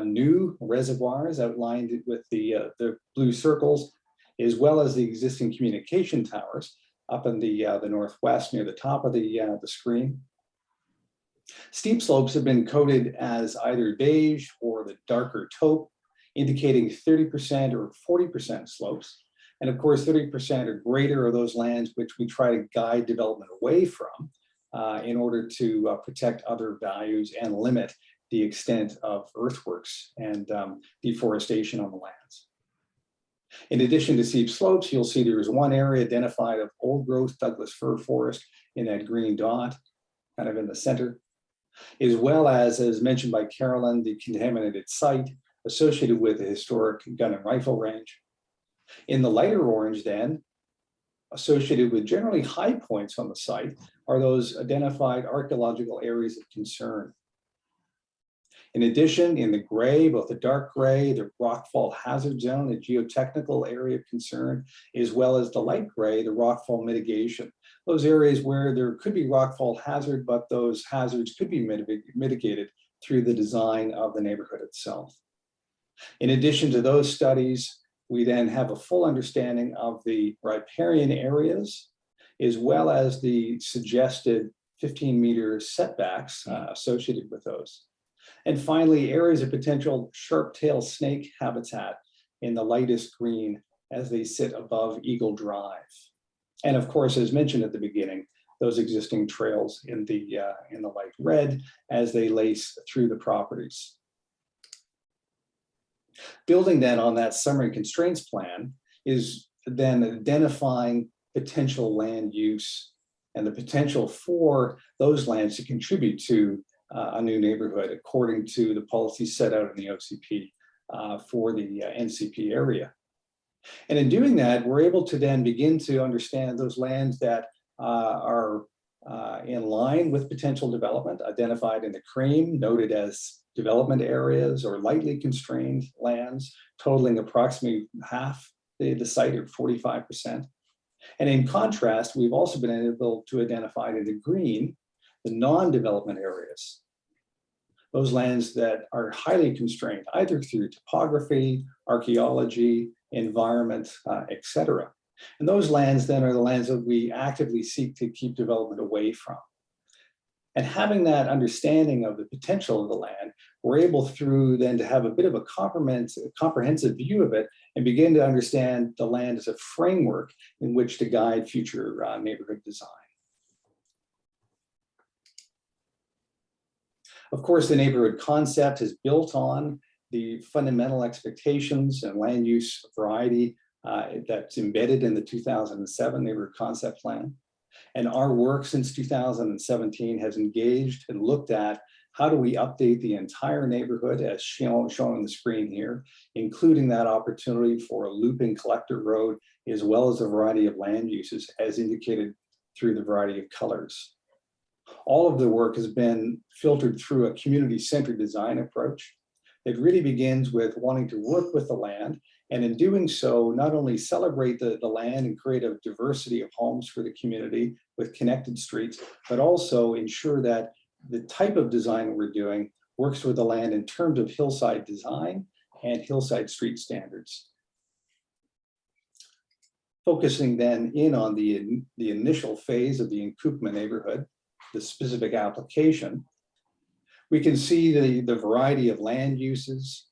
new reservoirs outlined with the blue circles, as well as the existing communication towers up in the northwest near the top of the screen. Steep slopes have been coded as either beige or the darker taupe, indicating 30% or 40% slopes. And of course, 30% or greater are those lands which we try to guide development away from in order to protect other values and limit the extent of earthworks and deforestation on the lands. In addition to steep slopes, you'll see there is one area identified of old growth Douglas fir forest in that green dot, kind of in the center, as well as mentioned by Carolyn, the contaminated site associated with the historic gun and rifle range. In the lighter orange then, associated with generally high points on the site, are those identified archaeological areas of concern. In addition, in the gray, both the dark gray, the rockfall hazard zone, the geotechnical area of concern, as well as the light gray, the rockfall mitigation. Those areas where there could be rockfall hazard, but those hazards could be mitigated through the design of the neighborhood itself. In addition to those studies, we then have a full understanding of the riparian areas, as well as the suggested 15-meter setbacks associated with those. And finally, areas of potential sharp-tailed snake habitat in the lightest green as they sit above Eagle Drive. And of course, as mentioned at the beginning, those existing trails in the light red as they lace through the properties. Building then on that summary constraints plan is then identifying potential land use and the potential for those lands to contribute to a new neighborhood according to the policies set out in the OCP for the NCP area. And in doing that, we're able to then begin to understand those lands that are in line with potential development, identified in the cream, noted as development areas or lightly constrained lands, totaling approximately half the site, or 45%. And in contrast, we've also been able to identify in the green the non-development areas, those lands that are highly constrained, either through topography, archaeology, environment, et cetera. And those lands then are the lands that we actively seek to keep development away from. And having that understanding of the potential of the land, we're able through then to have a bit of a comprehensive view of it and begin to understand the land as a framework in which to guide future neighborhood design. Of course, the neighborhood concept is built on the fundamental expectations and land use variety that's embedded in the 2007 neighborhood concept plan. And our work since 2017 has engaged and looked at how do we update the entire neighborhood as shown on the screen here, including that opportunity for a looping collector road, as well as a variety of land uses as indicated through the variety of colors. All of the work has been filtered through a community-centered design approach that really begins with wanting to work with the land, and in doing so, not only celebrate the land and create a diversity of homes for the community with connected streets, but also ensure that the type of design we're doing works with the land in terms of hillside design and hillside street standards. Focusing then in on the initial phase of the Nkukuma neighborhood, the specific application, we can see the variety of land uses,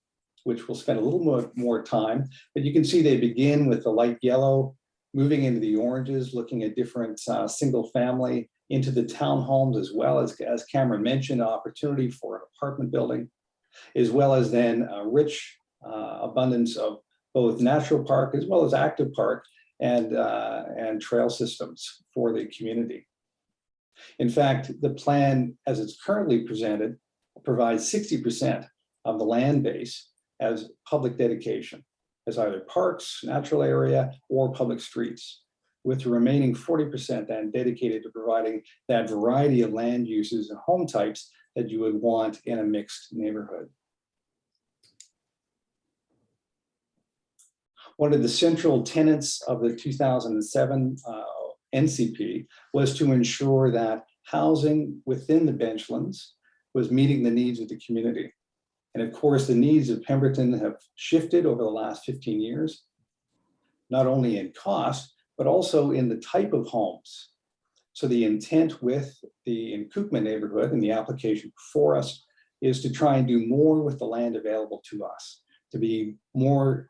which we'll spend a little more time, but you can see they begin with the light yellow, moving into the oranges, looking at different single family, into the townhomes, as well as Cameron mentioned, opportunity for an apartment building, as well as then a rich abundance of both natural park as well as active park and trail systems for the community. In fact, the plan as it's currently presented provides 60% of the land base as public dedication, as either parks, natural area, or public streets, with the remaining 40% then dedicated to providing that variety of land uses and home types that you would want in a mixed neighborhood. One of the central tenets of the 2007 NCP was to ensure that housing within the benchlands was meeting the needs of the community. And of course, the needs of Pemberton have shifted over the last 15 years, not only in cost, but also in the type of homes. So the intent with the Nkukuma neighborhood and the application for us is to try and do more with the land available to us, to be more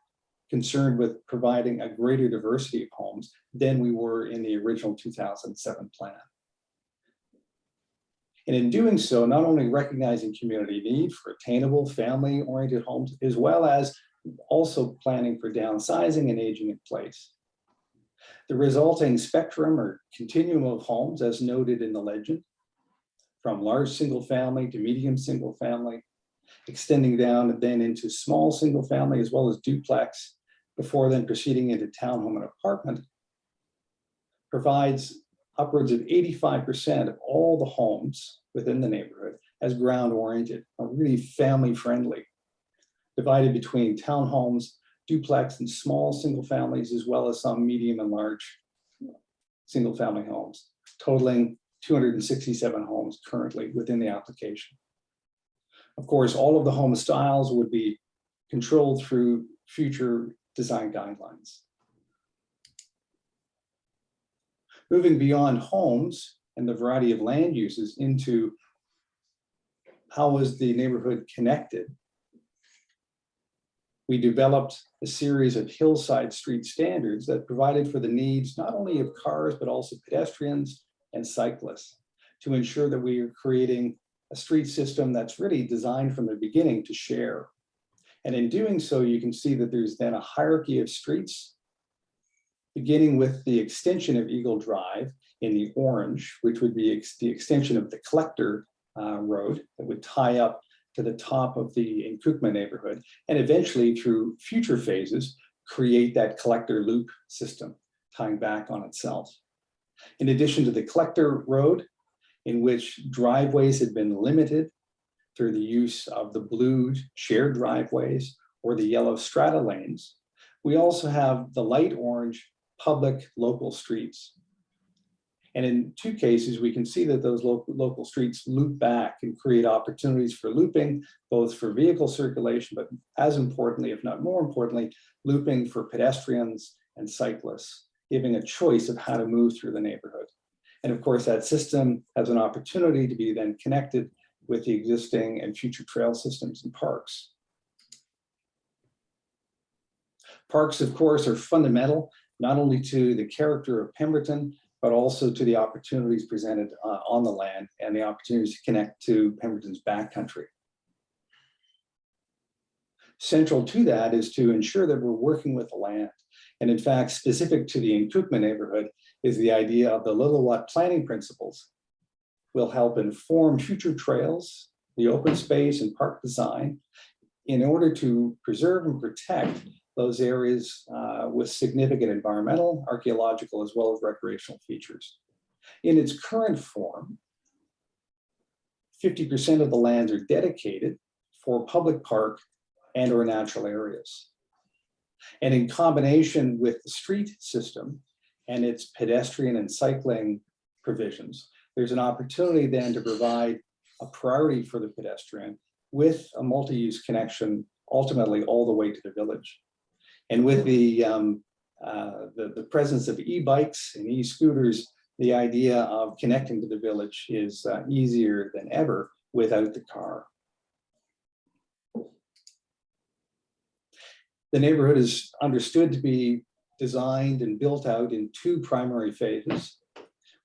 concerned with providing a greater diversity of homes than we were in the original 2007 plan. And in doing so, not only recognizing community need for attainable family-oriented homes, as well as also planning for downsizing and aging in place. The resulting spectrum or continuum of homes, as noted in the legend, from large single family to medium single family, extending down and then into small single family as well as duplex, before then proceeding into townhome and apartment, provides upwards of 85% of all the homes within the neighborhood as ground oriented, or really family friendly, divided between townhomes, duplex and small single families, as well as some medium and large single family homes, totaling 267 homes currently within the application. Of course, all of the home styles would be controlled through future design guidelines. Moving beyond homes and the variety of land uses into how was the neighborhood connected, we developed a series of hillside street standards that provided for the needs not only of cars, but also pedestrians and cyclists, to ensure that we are creating a street system that's really designed from the beginning to share. And in doing so, you can see that there's then a hierarchy of streets, beginning with the extension of Eagle Drive in the orange, which would be the extension of the collector road that would tie up to the top of the Nkukma neighborhood, and eventually through future phases, create that collector loop system, tying back on itself. In addition to the collector road, in which driveways had been limited through the use of the blue shared driveways or the yellow strata lanes, we also have the light orange public local streets. And in two cases, we can see that those local streets loop back and create opportunities for looping, both for vehicle circulation, but as importantly, if not more importantly, looping for pedestrians and cyclists, giving a choice of how to move through the neighborhood. And of course, that system has an opportunity to be then connected with the existing and future trail systems and parks. Parks, of course, are fundamental, not only to the character of Pemberton, but also to the opportunities presented on the land and the opportunities to connect to Pemberton's backcountry. Central to that is to ensure that we're working with the land. And in fact, specific to the Nkukma neighborhood is the idea of the Lillooet planning principles will help inform future trails, the open space and park design in order to preserve and protect those areas with significant environmental, archaeological, as well as recreational features. In its current form, 50% of the lands are dedicated for public park and or natural areas. And in combination with the street system and its pedestrian and cycling provisions, there's an opportunity then to provide a priority for the pedestrian with a multi-use connection, ultimately all the way to the village. And with the presence of e-bikes and e-scooters, the idea of connecting to the village is easier than ever without the car. The neighborhood is understood to be designed and built out in two primary phases,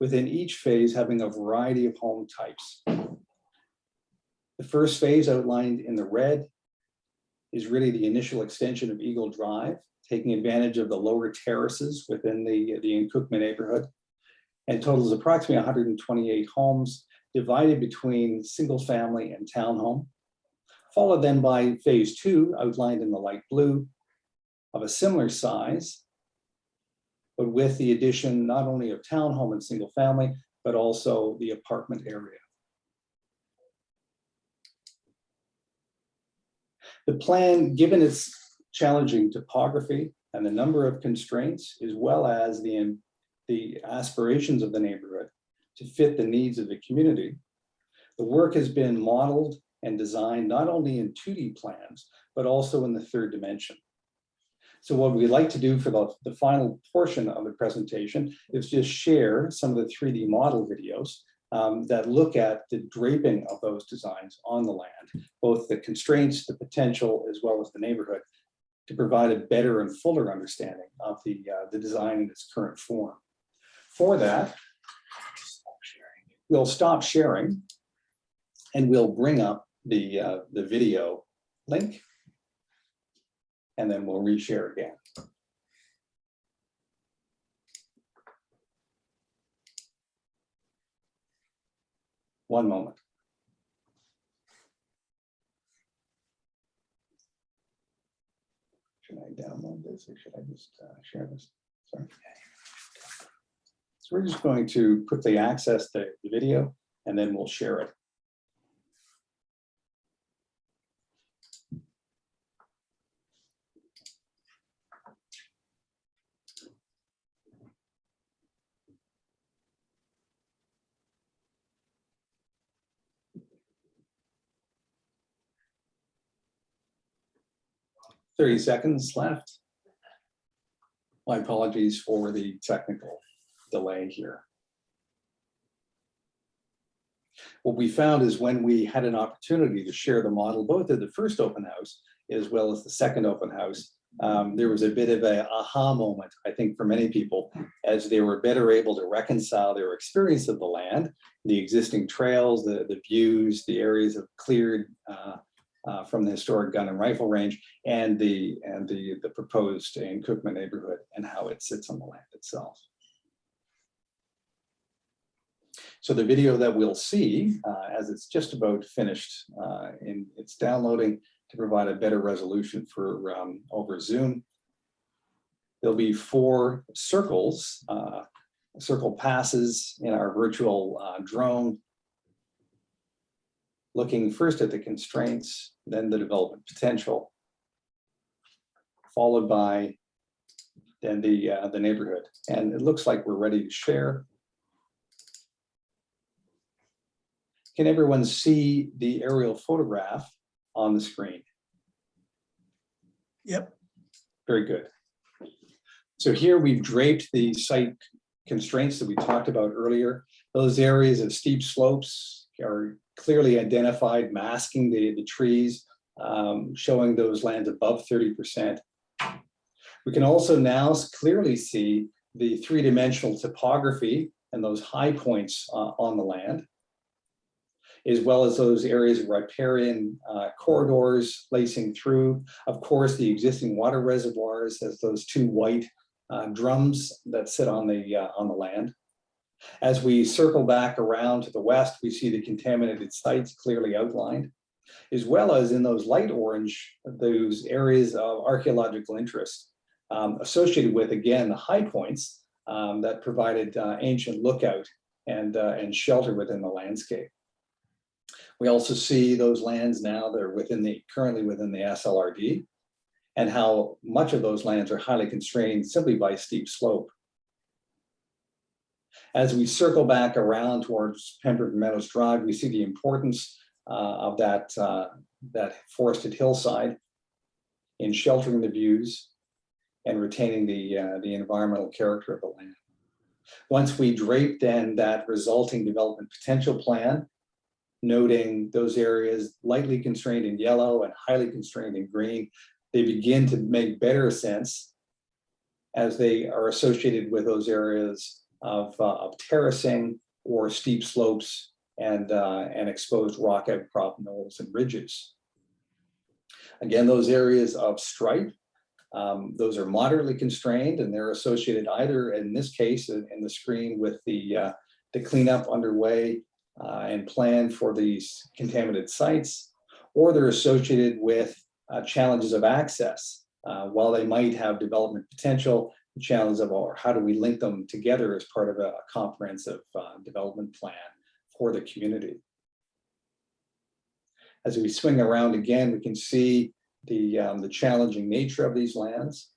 within each phase having a variety of home types. The first phase, outlined in the red, is really the initial extension of Eagle Drive, taking advantage of the lower terraces within the Nkukma neighborhood, and totals approximately 128 homes divided between single family and townhome, followed then by phase 2, outlined in the light blue, of a similar size, but with the addition not only of townhome and single family, but also the apartment area. The plan, given its challenging topography and the number of constraints, as well as the aspirations of the neighborhood to fit the needs of the community, the work has been modeled and designed not only in 2D plans, but also in the third dimension. So what we'd like to do for the final portion of the presentation is just share some of the 3D model videos that look at the draping of those designs on the land, both the constraints, the potential, as well as the neighborhood, to provide a better and fuller understanding of the design in its current form. For that, we'll stop sharing and we'll bring up the video link, and then we'll reshare again. One moment. Should I download this or should I just share this? Sorry. So we're just going to quickly access the video and then we'll share it. 30 seconds left. My apologies for the technical delay here. What we found is when we had an opportunity to share the model, both at the first open house as well as the second open house, there was a bit of a aha moment, I think, for many people, as they were better able to reconcile their experience of the land, the existing trails, the views, the areas of cleared from the historic gun and rifle range, and the proposed Cookma neighborhood and how it sits on the land itself. So the video that we'll see, as it's just about finished, it's downloading to provide a better resolution for over Zoom. There'll be 4 circles, circle passes in our virtual drone, looking first at the constraints, then the development potential, followed by then the neighborhood. And it looks like we're ready to share. Can everyone see the aerial photograph on the screen? Yep. Very good. So here we've draped the site constraints that we talked about earlier. Those areas of steep slopes are clearly identified, masking the trees, showing those lands above 30%. We can also now clearly see the 3-dimensional topography and those high points on the land, as well as those areas of riparian corridors lacing through. Of course, the existing water reservoirs as those 2 white drums that sit on the land. As we circle back around to the west, we see the contaminated sites clearly outlined, as well as in those light orange, those areas of archaeological interest associated with, again, the high points that provided ancient lookout and shelter within the landscape. We also see those lands now that are currently within the SLRD, and how much of those lands are highly constrained simply by steep slope. As we circle back around towards Pembroke Meadows Drive, we see the importance of that forested hillside in sheltering the views and retaining the environmental character of the land. Once we drape then that resulting development potential plan, noting those areas lightly constrained in yellow and highly constrained in green, they begin to make better sense as they are associated with those areas of terracing or steep slopes and exposed rock outcrop knolls and ridges. Again, those areas of stripe, those are moderately constrained, and they're associated either, in this case, in the screen, with the cleanup underway and plan for these contaminated sites, or they're associated with challenges of access. While they might have development potential, the challenge of how do we link them together as part of a comprehensive development plan for the community. As we swing around again, we can see the challenging nature of these lands,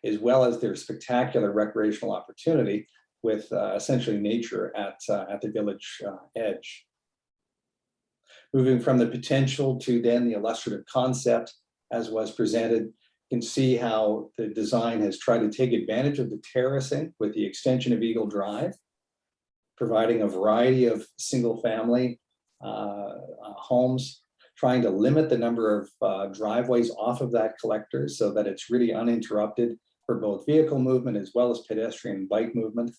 as well as their spectacular recreational opportunity with essentially nature at the village edge. Moving from the potential to then the illustrative concept as was presented, you can see how the design has tried to take advantage of the terracing with the extension of Eagle Drive, providing a variety of single-family homes, trying to limit the number of driveways off of that collector so that it's really uninterrupted for both vehicle movement as well as pedestrian and bike movement.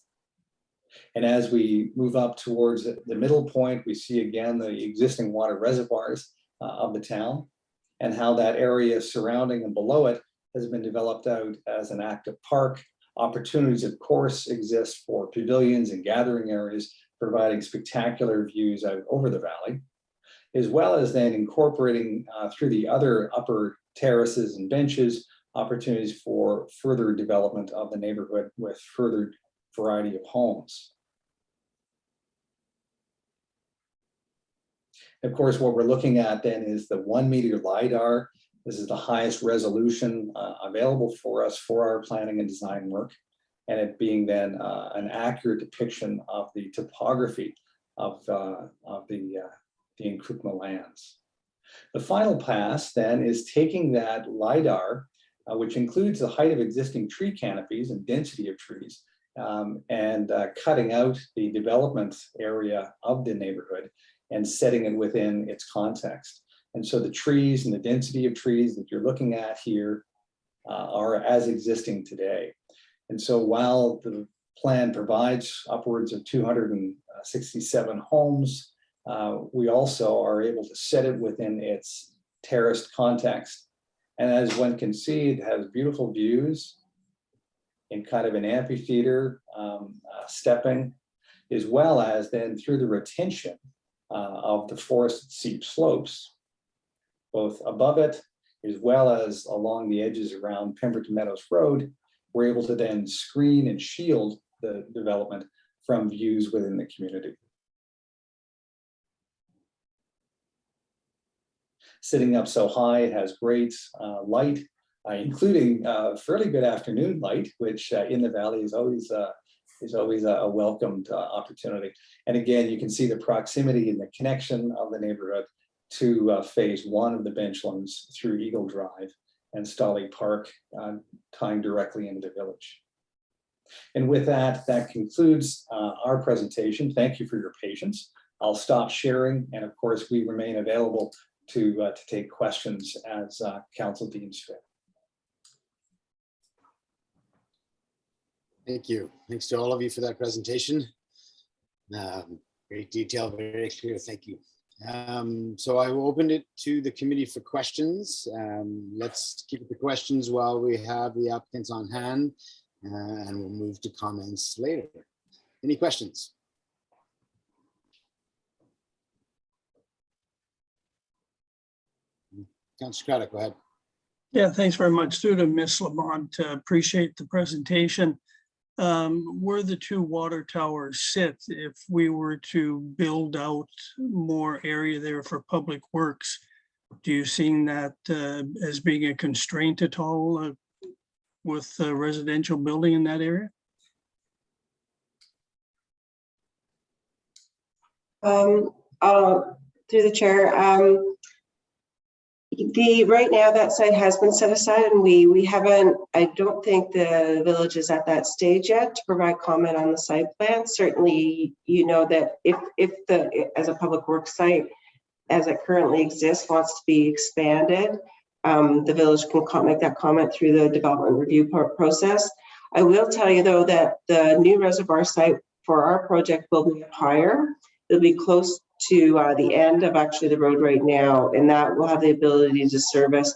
And as we move up towards the middle point, we see again the existing water reservoirs of the town and how that area surrounding and below it has been developed out as an active park. Opportunities, of course, exist for pavilions and gathering areas, providing spectacular views out over the valley, as well as then incorporating through the other upper terraces and benches, opportunities for further development of the neighborhood with further variety of homes. Of course, what we're looking at then is the 1 meter LiDAR. This is the highest resolution available for us for our planning and design work, and it being then an accurate depiction of the topography of the Nkukma lands. The final pass then is taking that LiDAR, which includes the height of existing tree canopies and density of trees, and cutting out the development area of the neighborhood and setting it within its context. And so the trees and the density of trees that you're looking at here are as existing today. And so while the plan provides upwards of 267 homes, we also are able to set it within its terraced context. And as one can see, it has beautiful views in kind of an amphitheater stepping, as well as then through the retention of the forested steep slopes, both above it, as well as along the edges around Pemberton Meadows Road. We're able to then screen and shield the development from views within the community. Sitting up so high, it has great light, including fairly good afternoon light, which in the valley is always a welcomed opportunity. And again, you can see the proximity and the connection of the neighborhood to phase one of the Benchlands through Eagle Drive and Stolly Park, tying directly into the village. And with that, that concludes our presentation. Thank you for your patience. I'll stop sharing, and of course, we remain available to take questions as council deems fit. Thank you. Thanks to all of you for that presentation. Great detail, very clear. Thank you. So I will open it to the committee for questions. Let's keep the questions while we have the applicants on hand, and we'll move to comments later. Any questions? Councilor Craddock, go ahead. Yeah, thanks very much. Through to Ms. Lamont, appreciate the presentation. Where the two water towers sit, if we were to build out more area there for public works, do you see that as being a constraint at all with residential building in that area? Through the chair, right now that site has been set aside, and we haven't, I don't think the village is at that stage yet to provide comment on the site plan. Certainly, you know that if as a public works site, as it currently exists, wants to be expanded, the village can make that comment through the development review process. I will tell you though that the new reservoir site for our project will be higher. It'll be close to the end of actually the road right now, and that will have the ability to service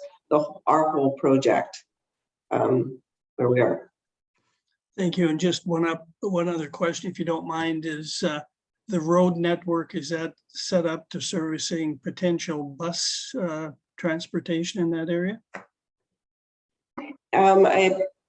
our whole project where we are. Thank you. And just one other question, if you don't mind, is the road network, is that set up to servicing potential bus transportation in that area?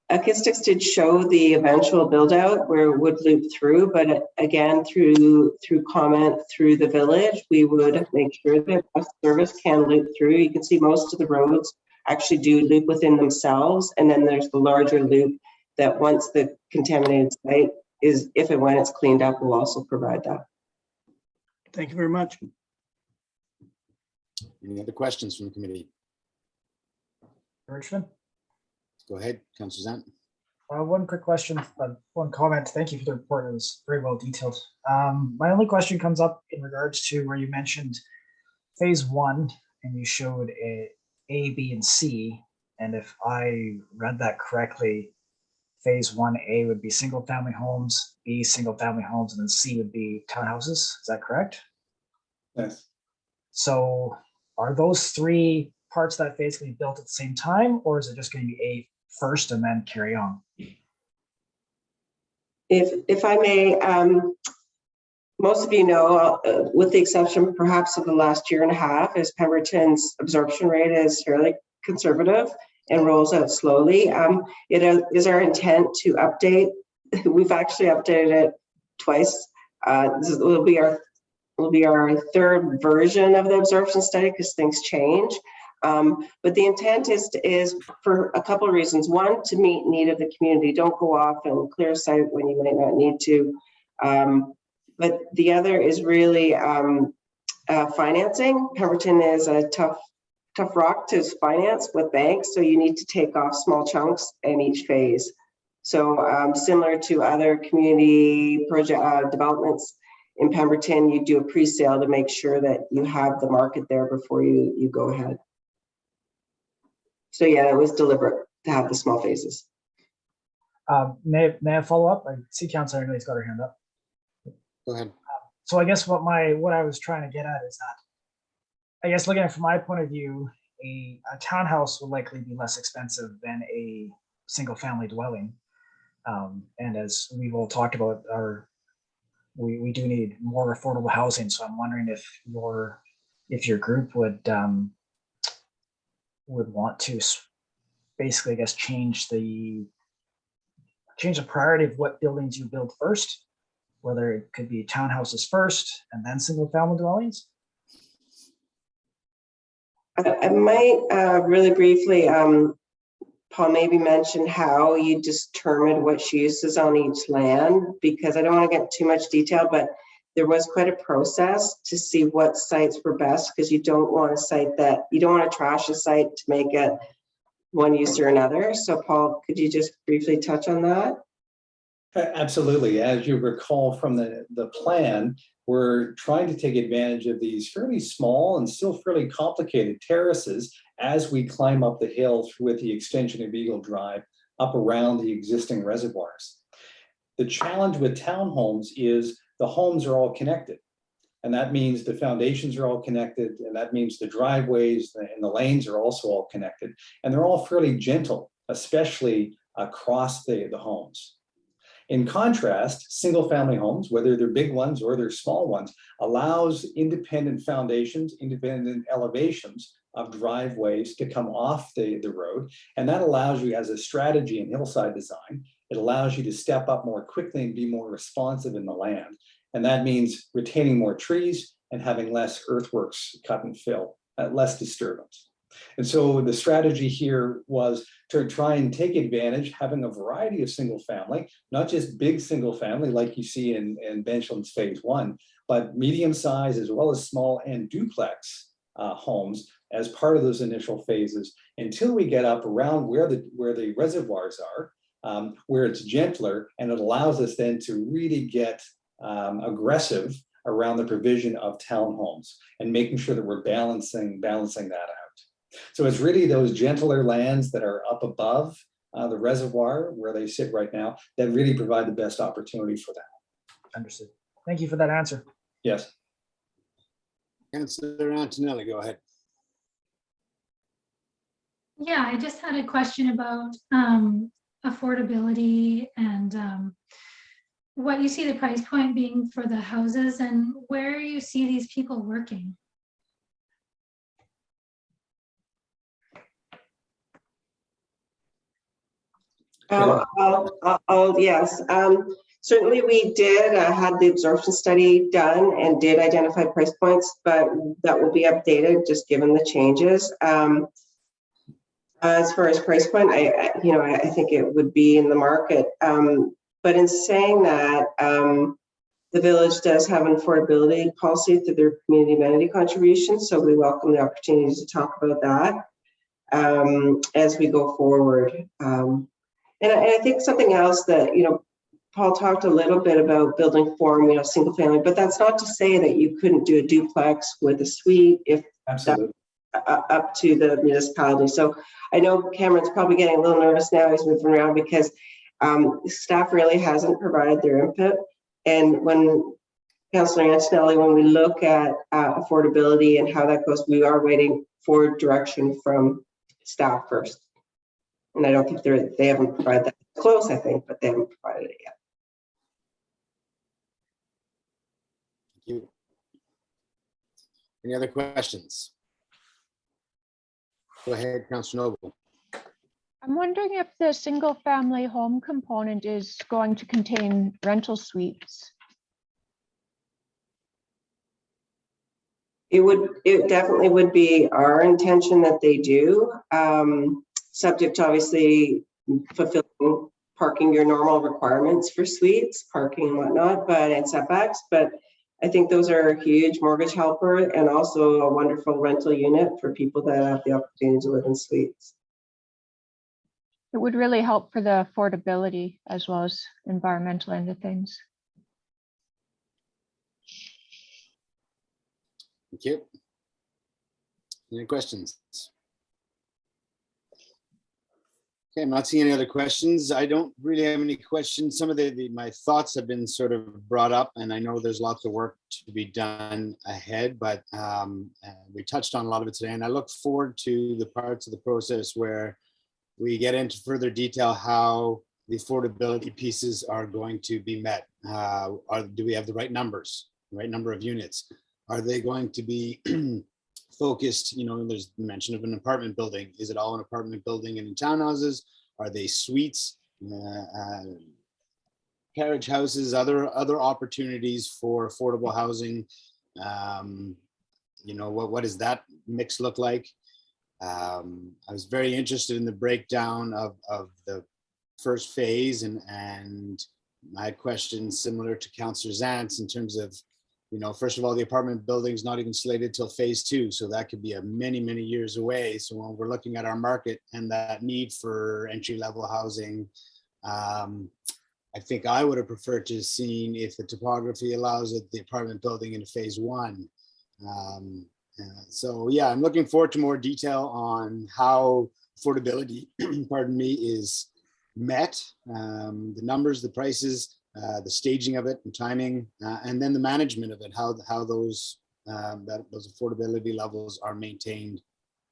Acoustics did show the eventual build out where it would loop through, but again, through comment through the village, we would make sure that bus service can loop through. You can see most of the roads actually do loop within themselves, and then there's the larger loop that once the contaminated site is, if and when it's cleaned up, will also provide that. Thank you very much. Any other questions from the committee? Richmond? Go ahead, Councilor Zant. One quick question, one comment. Thank you for the report. It was very well detailed. My only question comes up in regards to where you mentioned phase one and you showed A, B, and C. And if I read that correctly, phase 1A would be single family homes, B single family homes, and then C would be townhouses. Is that correct? Yes. So are those three parts of that phase going to be built at the same time, or is it just going to be A first and then carry on? If I may, most of you know, with the exception perhaps of the last year and a half, is Pemberton's absorption rate is fairly conservative and rolls out slowly. It is our intent to update. We've actually updated it twice. This will be our third version of the absorption study because things change. But the intent is for a couple of reasons. One, to meet need of the community. Don't go off and clear a site when you might not need to. But the other is really financing. Pemberton is a tough rock to finance with banks, so you need to take off small chunks in each phase. So similar to other community project developments in Pemberton, you do a pre-sale to make sure that you have the market there before you go ahead. So yeah, it was deliberate to have the small phases. May I follow up? I see Councilor Emily's got her hand up. Go ahead. So I guess what I was trying to get at is that, I guess looking at it from my point of view, a townhouse will likely be less expensive than a single family dwelling. And as we've all talked about, we do need more affordable housing. So I'm wondering if your group would want to basically, I guess, change the priority of what buildings you build first, whether it could be townhouses first and then single family dwellings. I might really briefly, Paul, maybe mention how you determined which uses on each land, because I don't want to get too much detail, but there was quite a process to see what sites were best, because you don't want to trash a site to make it one use or another. So Paul, could you just briefly touch on that? Absolutely. As you recall from the plan, we're trying to take advantage of these fairly small and still fairly complicated terraces as we climb up the hill with the extension of Eagle Drive up around the existing reservoirs. The challenge with townhomes is the homes are all connected. And that means the foundations are all connected, and that means the driveways and the lanes are also all connected. And they're all fairly gentle, especially across the homes. In contrast, single family homes, whether they're big ones or they're small ones, allows independent foundations, independent elevations of driveways to come off the road. And that allows you, as a strategy in hillside design, it allows you to step up more quickly and be more responsive in the land. And that means retaining more trees and having less earthworks cut and fill, less disturbance. And so the strategy here was to try and take advantage, having a variety of single family, not just big single family like you see in Benchland's phase 1, but medium size as well as small and duplex homes as part of those initial phases, until we get up around where the reservoirs are, where it's gentler, and it allows us then to really get aggressive around the provision of townhomes and making sure that we're balancing that out. So it's really those gentler lands that are up above the reservoir where they sit right now that really provide the best opportunity for that. Understood. Thank you for that answer. Yes. Councilor Antonelli, go ahead. Yeah, I just had a question about affordability and what you see the price point being for the houses and where you see these people working. Yes. Certainly we did had the absorption study done and did identify price points, but that will be updated just given the changes. As far as price point, I think it would be in the market. But in saying that, the village does have an affordability policy through their community amenity contributions, so we welcome the opportunity to talk about that as we go forward. And I think something else that, Paul talked a little bit about building form, single family, but that's not to say that you couldn't do a duplex with a suite if Absolutely. Up to the municipality. So I know Cameron's probably getting a little nervous now. He's moving around because staff really hasn't provided their input. And when Councillor Antonelli, when we look at affordability and how that goes, we are waiting for direction from staff first. And I don't think they haven't provided that. Close, I think, but they haven't provided it yet. Thank you. Any other questions? Go ahead, Councillor Noble. I'm wondering if the single family home component is going to contain rental suites. It definitely would be our intention that they do, subject to obviously fulfilling parking your normal requirements for suites, parking and whatnot, and setbacks. But I think those are a huge mortgage helper and also a wonderful rental unit for people that have the opportunity to live in suites. It would really help for the affordability as well as environmental end of things. Thank you. Any questions? Okay, I'm not seeing any other questions. I don't really have any questions. Some of my thoughts have been sort of brought up, and I know there's lots of work to be done ahead, but we touched on a lot of it today, and I look forward to the parts of the process where we get into further detail how the affordability pieces are going to be met. Do we have the right numbers, the right number of units? Are they going to be focused, there's the mention of an apartment building. Is it all an apartment building and in townhouses? Are they suites, carriage houses, other opportunities for affordable housing? What does that mix look like? I was very interested in the breakdown of the first phase, and I had questions similar to Councillor Zantz in terms of, first of all, the apartment building is not even slated till phase 2, so that could be a many years away. So when we're looking at our market and that need for entry-level housing, I think I would have preferred to have seen, if the topography allows it, the apartment building into phase 1. So yeah, I'm looking forward to more detail on how affordability, pardon me, is met, the numbers, the prices, the staging of it and timing, and then the management of it, how those affordability levels are maintained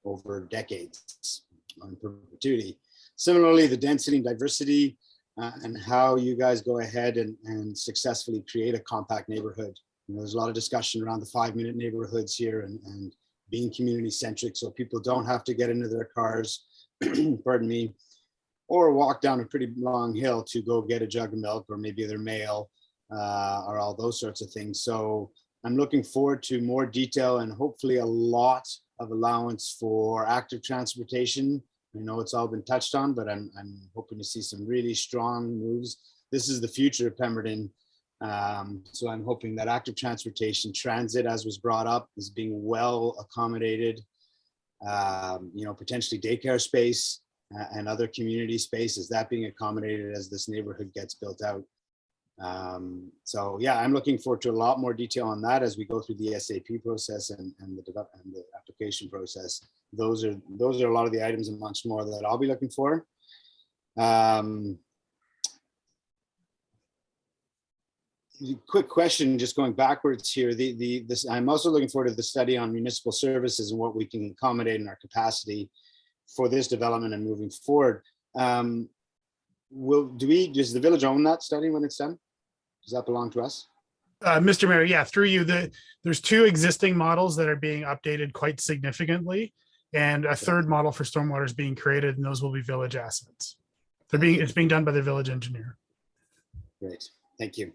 over decades on perpetuity. Similarly, the density and diversity, and how you guys go ahead and successfully create a compact neighborhood. There's a lot of discussion around the 5-minute neighborhoods here and being community centric, so people don't have to get into their cars, pardon me, or walk down a pretty long hill to go get a jug of milk or maybe their mail, or all those sorts of things. So I'm looking forward to more detail and hopefully a lot of allowance for active transportation. I know it's all been touched on, but I'm hoping to see some really strong moves. This is the future of Pemberton. So I'm hoping that active transportation, transit, as was brought up, is being well accommodated. Potentially daycare space and other community spaces, that being accommodated as this neighborhood gets built out. So yeah, I'm looking forward to a lot more detail on that as we go through the SAP process and the application process. Those are a lot of the items and much more that I'll be looking for. Quick question, just going backwards here. I'm also looking forward to the study on municipal services and what we can accommodate in our capacity for this development and moving forward. Does the village own that study when it's done? Does that belong to us? Mr. Mayor, yeah, through you, there's 2 existing models that are being updated quite significantly, and a third model for stormwater is being created, and those will be village assets. It's being done by the village engineer. Great, thank you.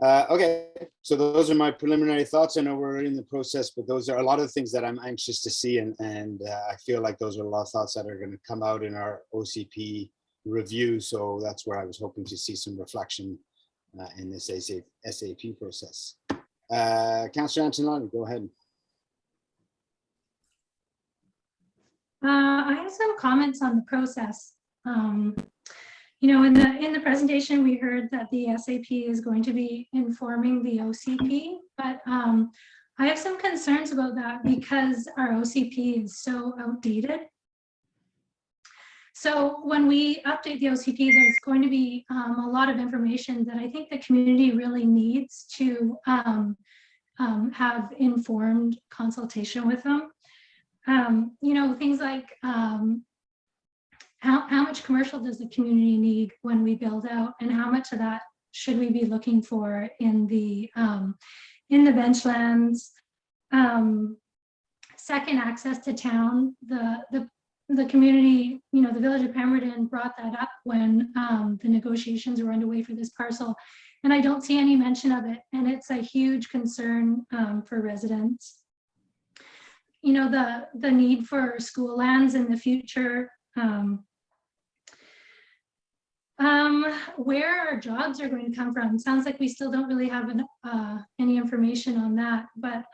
Okay, so those are my preliminary thoughts. I know we're in the process, but those are a lot of things that I'm anxious to see, and I feel like those are a lot of thoughts that are going to come out in our OCP review. So that's where I was hoping to see some reflection in this SAP process. Councillor Antonelli, go ahead. I have some comments on the process. In the presentation, we heard that the SAP is going to be informing the OCP, but I have some concerns about that because our OCP is so outdated. So when we update the OCP, there's going to be a lot of information that I think the community really needs to have informed consultation with them. Things like how much commercial does the community need when we build out, and how much of that should we be looking for in the benchlands? Second, access to town. The community, the village of Pemberton brought that up when the negotiations were underway for this parcel, and I don't see any mention of it, and it's a huge concern for residents. The need for school lands in the future. Where our jobs are going to come from. Sounds like we still don't really have any information on that, but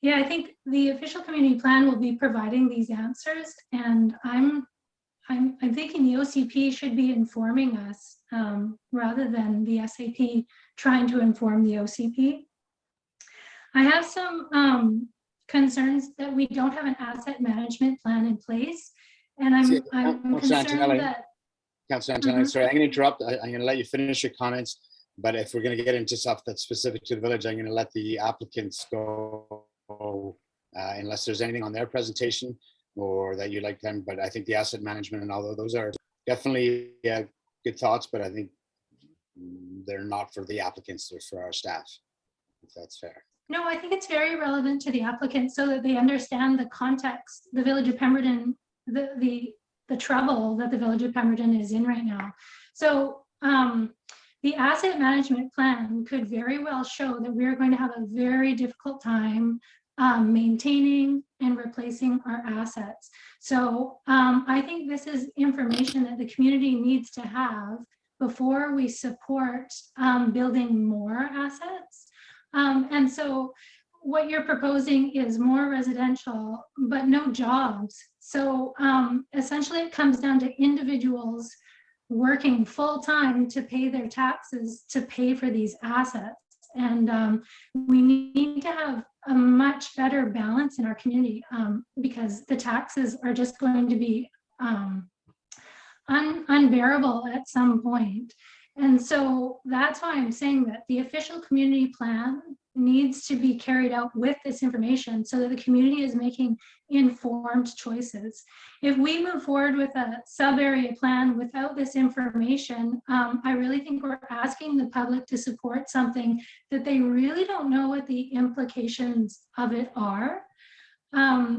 yeah, I think the official community plan will be providing these answers, and I'm thinking the OCP should be informing us rather than the SAP trying to inform the OCP. I have some concerns that we don't have an asset management plan in place, and I'm concerned that. Councilor Antonelli, sorry, I'm going to interrupt. I'm going to let you finish your comments, but if we're going to get into stuff that's specific to the village, I'm going to let the applicants go unless there's anything on their presentation or that you like them. But I think the asset management and all of those are definitely good thoughts, but I think they're not for the applicants, they're for our staff, if that's fair. No, I think it's very relevant to the applicants so that they understand the context, the village of Pemberton, the trouble that the village of Pemberton is in right now. So the asset management plan could very well show that we're going to have a very difficult time maintaining and replacing our assets. So I think this is information that the community needs to have before we support building more assets. And so what you're proposing is more residential, but no jobs. So essentially it comes down to individuals working full time to pay their taxes to pay for these assets. And we need to have a much better balance in our community because the taxes are just going to be unbearable at some point. And so that's why I'm saying that the official community plan needs to be carried out with this information so that the community is making informed choices. If we move forward with a sub-area plan without this information, I really think we're asking the public to support something that they really don't know what the implications of it are.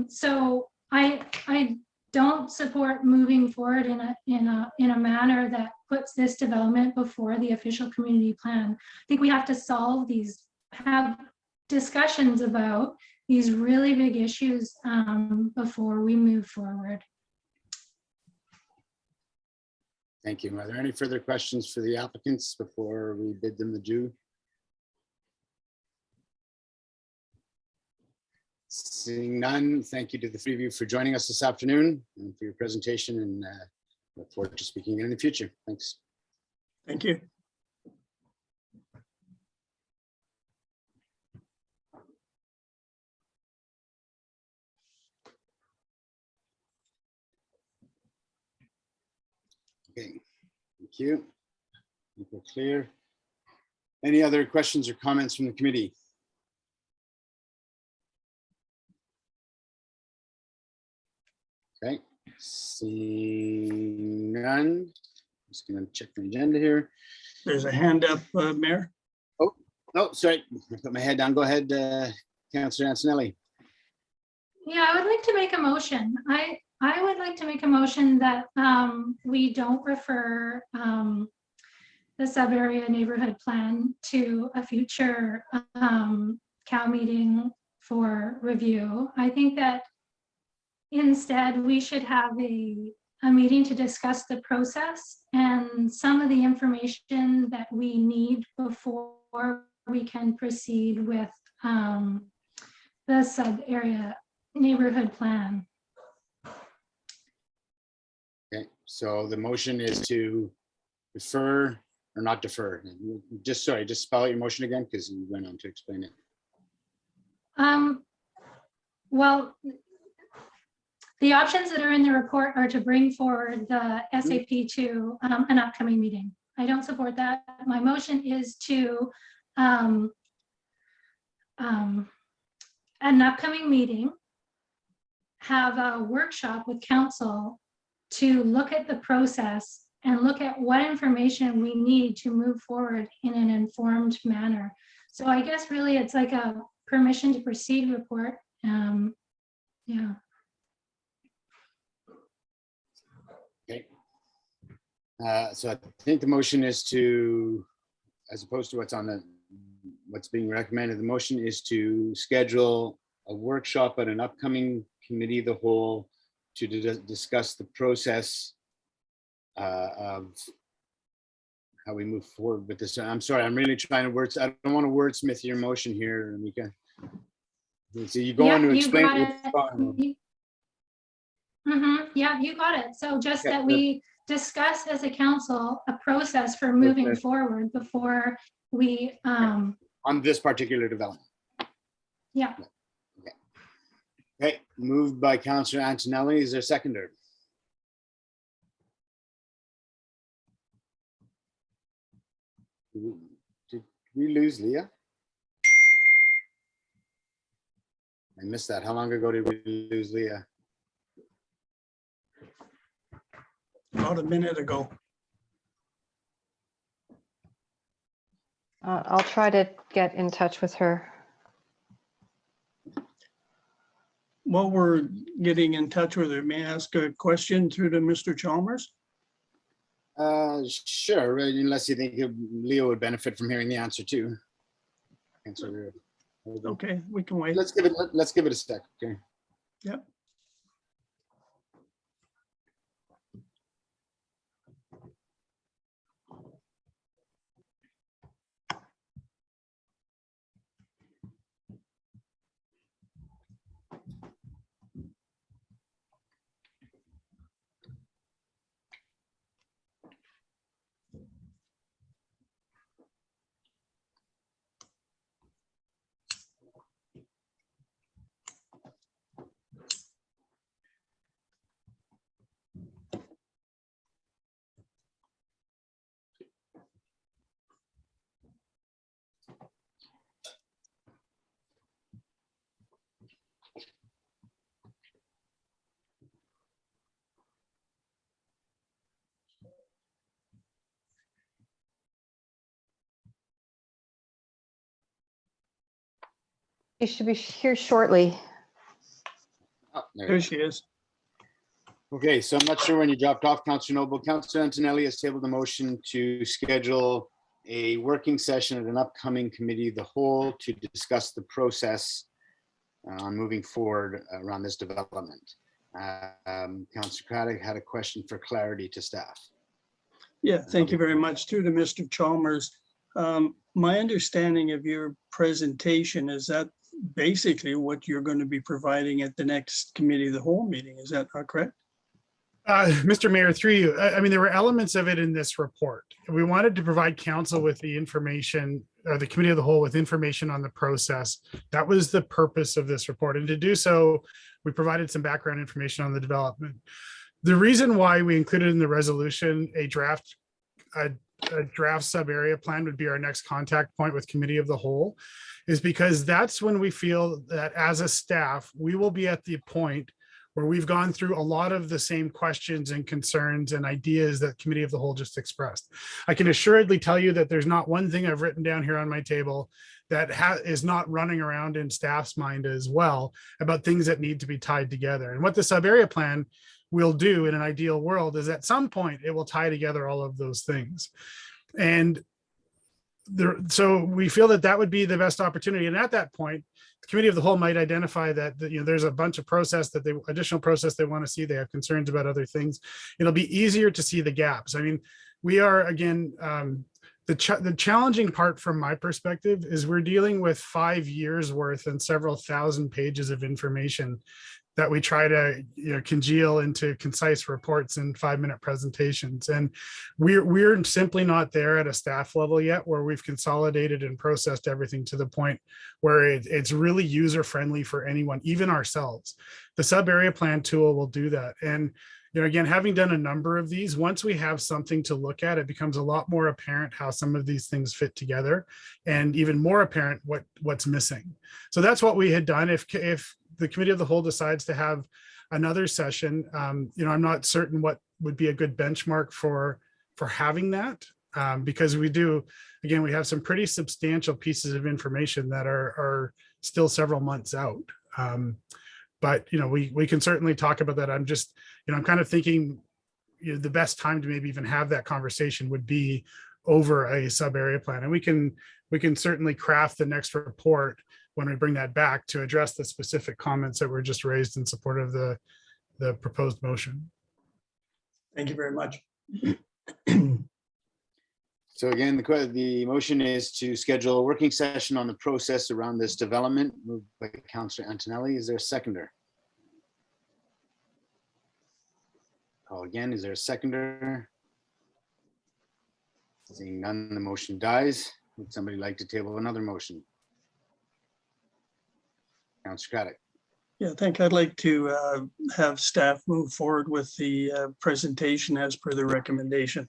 So I don't support moving forward in a manner that puts this development before the official community plan. I think we have to solve these, have discussions about these really big issues before we move forward. Thank you. Are there any further questions for the applicants before we bid them adieu? Seeing none, thank you to the three of you for joining us this afternoon and for your presentation, and look forward to speaking again in the future. Thanks. Thank you. Okay, thank you. I think we're clear. Any other questions or comments from the committee? Okay, seeing none. Just gonna check the agenda here. There's a hand up, Mayor. Oh, sorry, I put my head down. Go ahead, Councillor Antonelli. Yeah, I would like to make a motion. I would like to make a motion that we don't refer the sub-area neighborhood plan to a future COW meeting for review. I think that instead we should have a meeting to discuss the process and some of the information that we need before we can proceed with the sub-area neighborhood plan. Okay, so the motion is to defer or not defer. Just sorry, just spell out your motion again because you went on to explain it. Well, the options that are in the report are to bring forward the SAP to an upcoming meeting. I don't support that. My motion is to an upcoming meeting, have a workshop with council to look at the process and look at what information we need to move forward in an informed manner. So I guess really it's like a permission to proceed report. Yeah. Okay. So I think the motion is to, as opposed to what's being recommended, the motion is to schedule a workshop at an upcoming committee of the whole to discuss the process of how we move forward with this. I'm sorry, I'm really trying to I don't want to wordsmith your motion here, Mika. So you go Yeah, on to you explain. got what's it. going on. Yeah, you got it. So just Yeah, that we discuss as a council a process for moving forward before we, On this particular development. yeah. Okay, moved by Councillor Antonelli. Is there a seconder? Did we lose Leah? I missed that. How long ago did we lose Leah? About a minute ago. I'll try to get in touch with her. While we're getting in touch with her, may I ask a question through to Mr. Chalmers? Sure, unless you think Leo would benefit from hearing the answer too. Okay, we can wait. Let's give it a sec. Okay. Yep. She should be here shortly. Oh, There she is. Okay, so I'm not sure when you dropped off, Councillor Noble. Councillor Antonelli has tabled a motion to schedule a working session at an upcoming committee of the whole to discuss the process on moving forward around this development. Councillor Craddock had a question for clarity to staff. Yeah, thank you very much too to Mr. Chalmers. My understanding of your presentation is that basically what you're going to be providing at the next committee of the whole meeting. Is that not correct? Mr. Mayor, through you, I mean, there were elements of it in this report. We wanted to provide council with the information, or the committee of the whole with information on the process. That was the purpose of this report. And to do so, we provided some background information on the development. The reason why we included in the resolution a draft sub area plan would be our next contact point with committee of the whole, is because that's when we feel that as a staff, we will be at the point where we've gone through a lot of the same questions and concerns and ideas that committee of the whole just expressed. I can assuredly tell you that there's not one thing I've written down here on my table that is not running around in staff's mind as well about things that need to be tied together. And what the sub area plan will do in an ideal world is at some point it will tie together all of those things. And so we feel that that would be the best opportunity. And at that point, the committee of the whole might identify that there's a bunch of additional process they want to see. They have concerns about other things. It'll be easier to see the gaps. I mean, we are, again, the challenging part from my perspective is we're dealing with 5 years worth and several thousand pages of information that we try to congeal into concise reports and 5-minute presentations. And we're simply not there at a staff level yet where we've consolidated and processed everything to the point where it's really user-friendly for anyone, even ourselves. The sub area plan tool will do that. And again, having done a number of these, once we have something to look at, it becomes a lot more apparent how some of these things fit together, and even more apparent what's missing. So that's what we had done. If the committee of the whole decides to have another session, I'm not certain what would be a good benchmark for having that, because we have some pretty substantial pieces of information that are still several months out. But we can certainly talk about that. I'm just, I'm kind of thinking the best time to maybe even have that conversation would be over a sub area plan, and we can certainly craft the next report when we bring that back to address the specific comments that were just raised in support of the proposed motion. Thank you very much. So again, the motion is to schedule a working session on the process around this development, moved by Councillor Antonelli. Is there a seconder? Call again. Is there a seconder? Seeing none, the motion dies. Would somebody like to table another motion? Councillor Craddock. Yeah, I think I'd like to have staff move forward with the presentation as per the recommendation.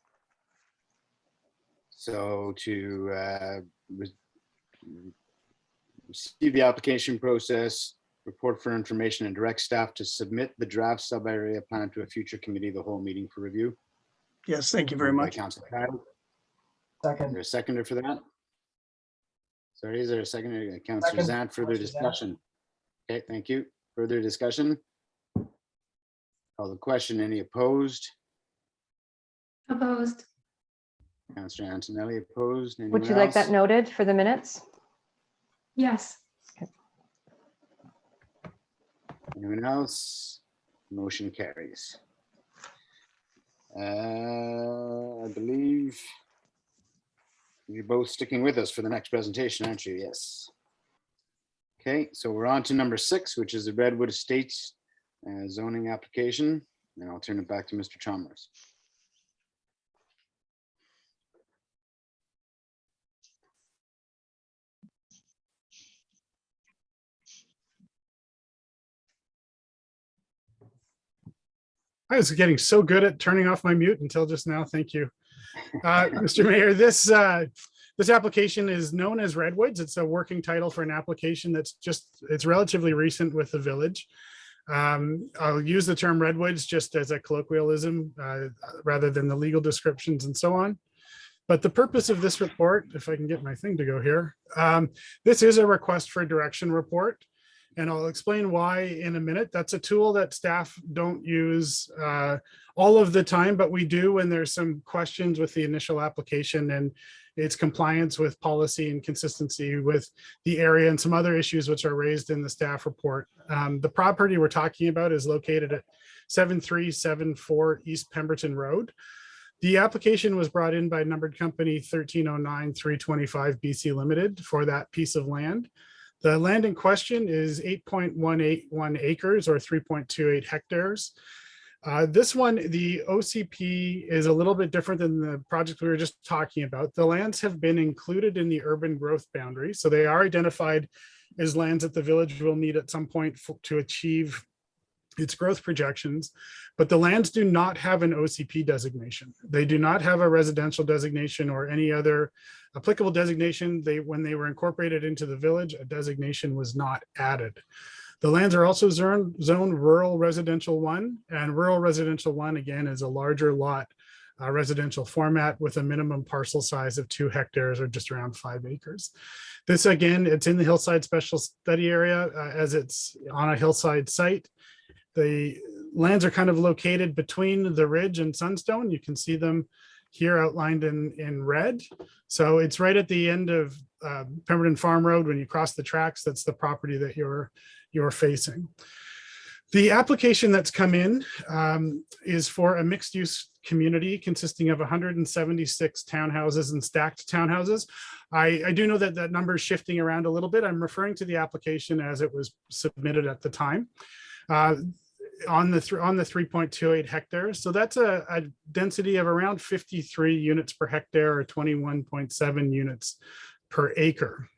So to receive the application process, report for information, and direct staff to submit the draft sub-area plan to a future committee of the whole meeting for review. Yes, thank you very Moved by much. Councillor Craddock. Is Second. there a seconder for that? Sorry, is there a seconder? Councillor Second. Zant, further Councillor Zant. discussion? Okay, thank you. Further discussion? Call the question. Any opposed? Opposed. Councillor Antonelli opposed. Would Anyone you like that else? noted for the minutes? Yes. Anyone else? Motion carries. I believe you're both sticking with us for the next presentation, aren't you? Yes. Okay, so we're on to number 6, which is the Redwood Estates zoning application. And I'll turn it back to Mr. Chalmers. I was getting so good at turning off my mute until just now. Thank you. Mr. Mayor, this application is known as Redwoods. It's a working title for an application it's relatively recent with the village. I'll use the term Redwoods just as a colloquialism rather than the legal descriptions and so on. But the purpose of this report, if I can get my thing to go here, this is a request for direction report. And I'll explain why in a minute. That's a tool that staff don't use all of the time, but we do when there's some questions with the initial application and its compliance with policy and consistency with the area and some other issues which are raised in the staff report. The property we're talking about is located at 7374 East Pemberton Road. The application was brought in by numbered company 1309 325 BC Limited for that piece of land. The land in question is 8.181 acres or 3.28 hectares. This one, the OCP is a little bit different than the project we were just talking about. The lands have been included in the urban growth boundary. So they are identified as lands that the village will need at some point to achieve its growth projections, but the lands do not have an OCP designation. They do not have a residential designation or any other applicable designation. When they were incorporated into the village, a designation was not added. The lands are also zoned rural residential 1, and rural residential 1 again is a larger lot residential format with a minimum parcel size of 2 hectares or just around 5 acres. This again, it's in the hillside special study area as it's on a hillside site. The lands are kind of located between the Ridge and Sunstone. You can see them here outlined in red. So it's right at the end of Pemberton Farm Road. When you cross the tracks, that's the property that you're facing. The application that's come in is for a mixed use community consisting of 176 townhouses and stacked townhouses. I do know that that number is shifting around a little bit. I'm referring to the application as it was submitted at the time. On the 3.28 hectares. So that's a density of around 53 units per hectare or 21.7 units per acre.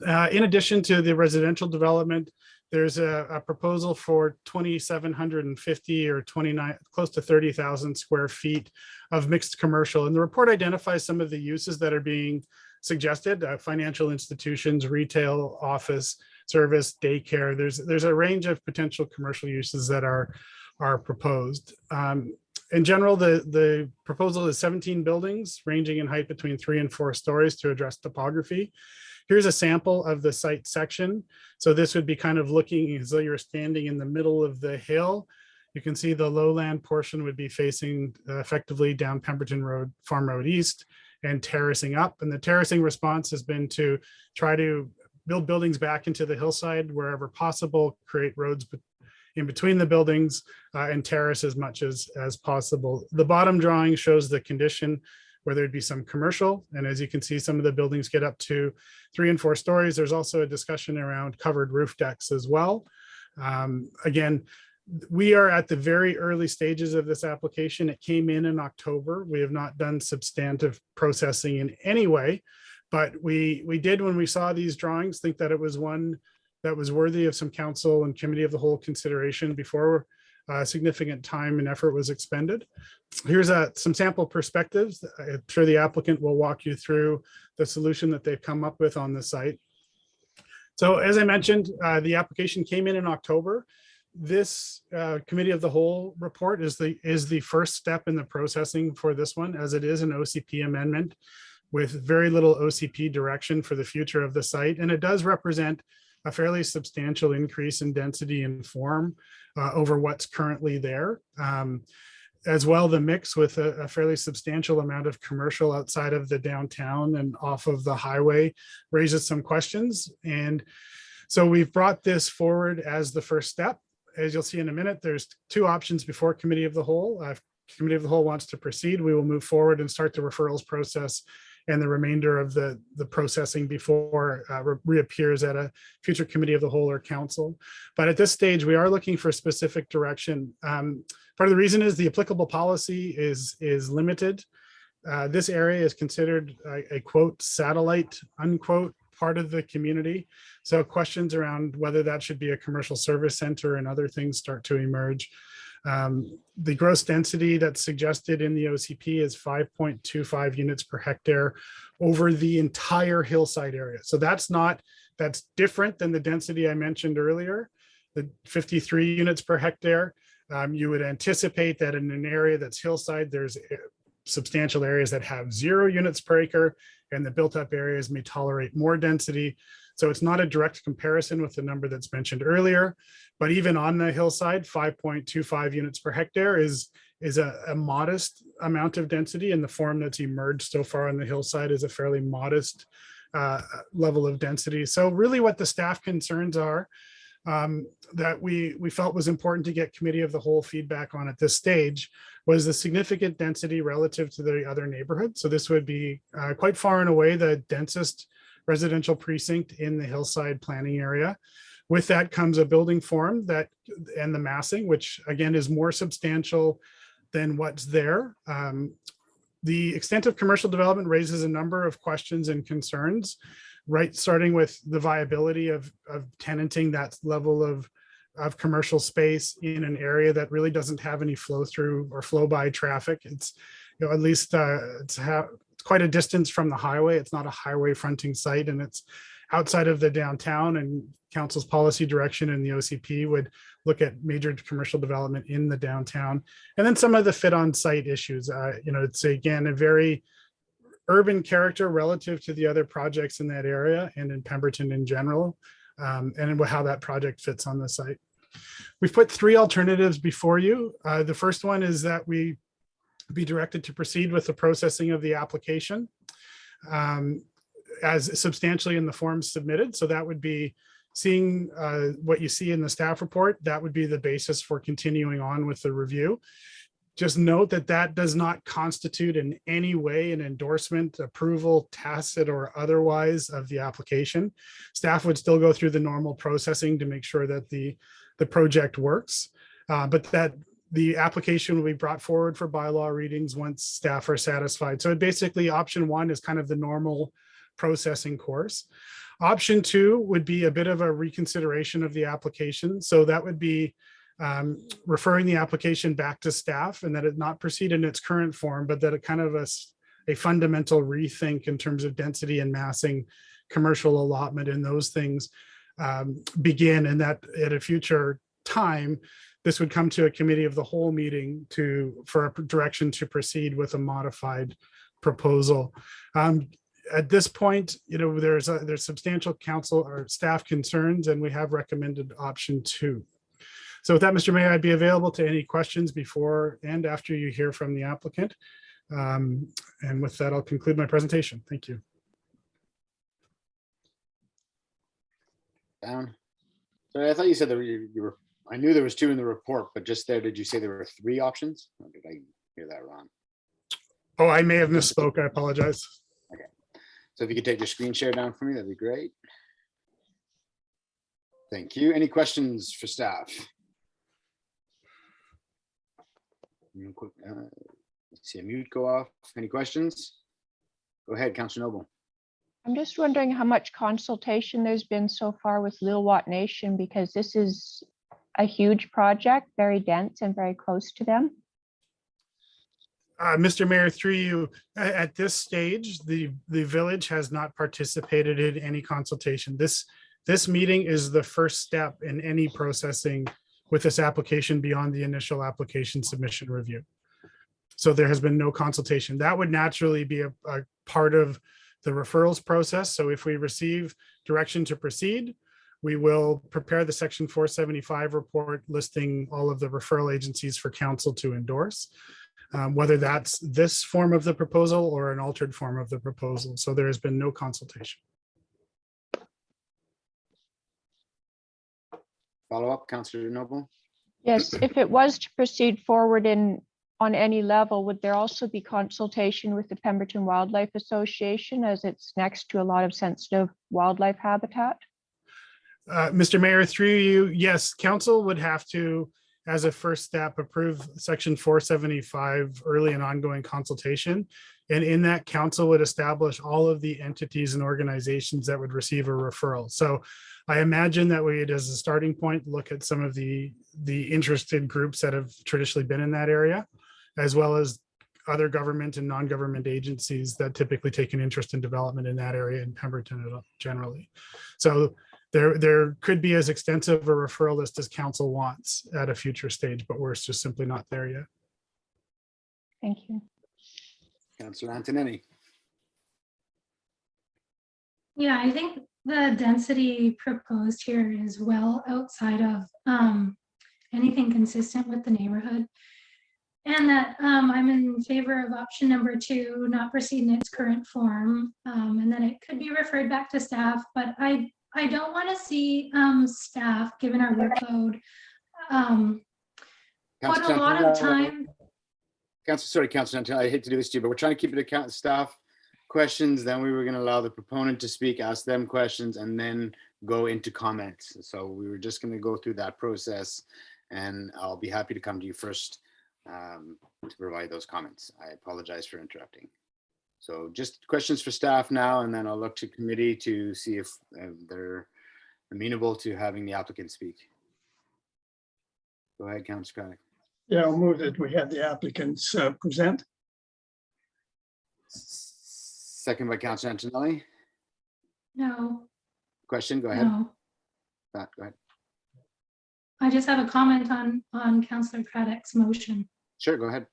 In addition to the residential development, there's a proposal for 2,750 or 29, close to 30,000 square feet of mixed commercial. And the report identifies some of the uses that are being suggested, financial institutions, retail, office, service, daycare. There's a range of potential commercial uses that are proposed. In general, the proposal is 17 buildings ranging in height between 3 and 4 stories to address topography. Here's a sample of the site section. So this would be kind of looking as though you're standing in the middle of the hill. You can see the lowland portion would be facing effectively down Pemberton Road, Farm Road East, and terracing up. And the terracing response has been to try to build buildings back into the hillside wherever possible, create roads in between the buildings and terrace as much as possible. The bottom drawing shows the condition where there'd be some commercial. And as you can see, some of the buildings get up to 3 and 4 stories. There's also a discussion around covered roof decks as well. Again, we are at the very early stages of this application. It came in October. We have not done substantive processing in any way, but we did, when we saw these drawings, think that it was one that was worthy of some council and committee of the whole consideration before significant time and effort was expended. Here's some sample perspectives. I'm sure the applicant will walk you through the solution that they've come up with on the site. So as I mentioned, the application came in October. This committee of the whole report is the first step in the processing for this one, as it is an OCP amendment with very little OCP direction for the future of the site. And it does represent a fairly substantial increase in density and form over what's currently there. As well, the mix with a fairly substantial amount of commercial outside of the downtown and off of the highway raises some questions. And so we've brought this forward as the first step. As you'll see in a minute, there's 2 options before committee of the whole. If committee of the whole wants to proceed, we will move forward and start the referrals process and the remainder of the processing before reappears at a future committee of the whole or council. But at this stage, we are looking for specific direction. Part of the reason is the applicable policy is limited. This area is considered a quote satellite unquote part of the community. So questions around whether that should be a commercial service center and other things start to emerge. The gross density that's suggested in the OCP is 5.25 units per hectare over the entire hillside area. So that's different than the density I mentioned earlier, the 53 units per hectare. You would anticipate that in an area that's hillside, there's substantial areas that have 0 units per acre, and the built up areas may tolerate more density. So it's not a direct comparison with the number that's mentioned earlier, but even on the hillside, 5.25 units per hectare is a modest amount of density, and the form that's emerged so far on the hillside is a fairly modest level of density. So really what the staff concerns are that we felt was important to get committee of the whole feedback on at this stage was the significant density relative to the other neighborhood. So this would be quite far and away the densest residential precinct in the hillside planning area. With that comes a building form and the massing, which again is more substantial than what's there. The extent of commercial development raises a number of questions and concerns, right? Starting with the viability of tenanting that level of commercial space in an area that really doesn't have any flow through or flow by traffic. It's, at least it's quite a distance from the highway. It's not a highway fronting site, and it's outside of the downtown, and council's policy direction in the OCP would look at major commercial development in the downtown. And then some of the fit on site issues, it's again, a very urban character relative to the other projects in that area and in Pemberton in general, and how that project fits on the site. We've put 3 alternatives before you. The first one is that we be directed to proceed with the processing of the application as substantially in the forms submitted. So that would be seeing what you see in the staff report. That would be the basis for continuing on with the review. Just note that that does not constitute in any way an endorsement, approval, tacit or otherwise of the application. Staff would still go through the normal processing to make sure that the project works, but that the application will be brought forward for bylaw readings once staff are satisfied. So basically option 1 is kind of the normal processing course. Option 2 would be a bit of a reconsideration of the application. So that would be referring the application back to staff, and that it not proceed in its current form, but that it kind of a fundamental rethink in terms of density and massing, commercial allotment, and those things begin, and that at a future time, this would come to a committee of the whole meeting for a direction to proceed with a modified proposal. At this point, there's substantial council or staff concerns, and we have recommended option 2. So with that, Mr. Mayor, I'd be available to any questions before and after you hear from the applicant. And with that, I'll conclude my presentation. Thank you. Down. So I thought you said that you were, I knew there was 2 in the report, but just there, did you say there were 3 options? Or did I hear that wrong? Oh, I may have misspoke. I apologize. So if you could take your screen share down for me, that'd be great. Thank you. Any questions for staff? Let's see a mute go off. Any questions? Go ahead, Councillor Noble. I'm just wondering how much consultation there's been so far with Lilwat Nation, because this is a huge project, very dense and very close to them. Mr. Mayor, through you, at this stage, the village has not participated in any consultation. This meeting is the first step in any processing with this application beyond the initial application submission review. So there has been no consultation. That would naturally be a part of the referrals process. So if we receive direction to proceed, we will prepare the Section 475 report listing all of the referral agencies for council to endorse, whether that's this form of the proposal or an altered form of the proposal. So there has been no consultation. Follow up, Councillor Noble. Yes, if it was to proceed forward on any level, would there also be consultation with the Pemberton Wildlife Association, as it's next to a lot of sensitive wildlife habitat? Mr. Mayor, through you, yes, council would have to, as a first step, approve Section 475 early and ongoing consultation. And in that, council would establish all of the entities and organizations that would receive a referral. So I imagine that we, as a starting point, look at some of the interested groups that have traditionally been in that area, as well as other government and non-government agencies that typically take an interest in development in that area in Pemberton generally. So there could be as extensive a referral list as council wants at a future stage, but we're just simply not there yet. Thank you. Councillor Antonelli. Yeah, I think the density proposed here is well outside of anything consistent with the neighborhood. And that I'm in favor of option number 2, not proceed in its current form. And then it could be referred back to staff, but I don't want to see staff, given our workload, put a lot of time. Councillor Antonelli, I hate to do this to you, but we're trying to keep it to staff questions. Then we were going to allow the proponent to speak, ask them questions, and then go into comments. So we were just going to go through that process, and I'll be happy to come to you first to provide those comments. I apologize for interrupting. So just questions for staff now, and then I'll look to committee to see if they're amenable to having the applicant speak. Go ahead, Councillor Craddock. Yeah, I'll move that we have the applicants present. Second by Councillor Antonelli. No. Question, go ahead. No. Go ahead. I just have a comment on Councillor Craddock's motion. Sure, go ahead.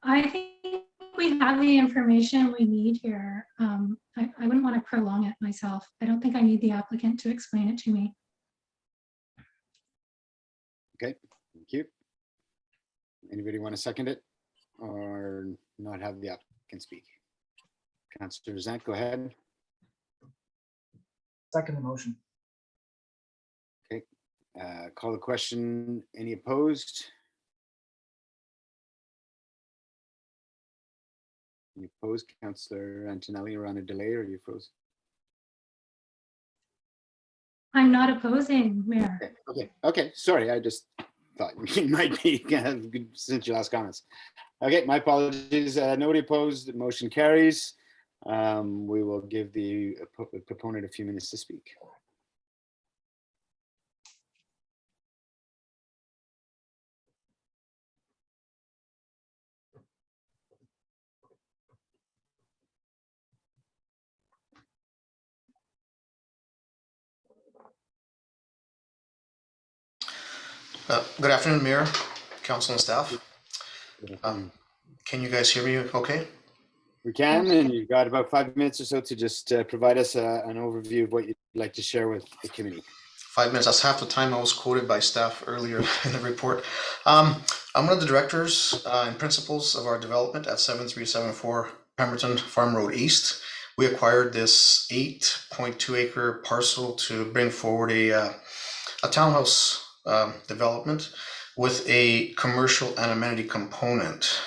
I think we have the information we need here. I wouldn't want to prolong it myself. I don't think I need the applicant to explain it to me. Okay, thank you. Anybody want to second it or not have the applicant speak? Councillor Zant, go ahead. Second the motion. Okay, call the question. Any opposed? You opposed, Councillor Antonelli, around a delay, or you froze? I'm not opposing, Mayor. Okay. Sorry, I just thought you might be since your last comments. Okay, my apologies. Nobody opposed. The motion carries. We will give the proponent a few minutes to speak. Good afternoon, Mayor, Council and staff. Can you guys hear me okay? We can, and you've got about 5 minutes or so to just provide us an overview of what you'd like to share with the committee. 5 minutes, that's half the time I was quoted by staff earlier in the report. I'm one of the directors and principals of our development at 7374 Pemberton Farm Road East. We acquired this 8.2 acre parcel to bring forward a townhouse development. with a commercial and amenity component.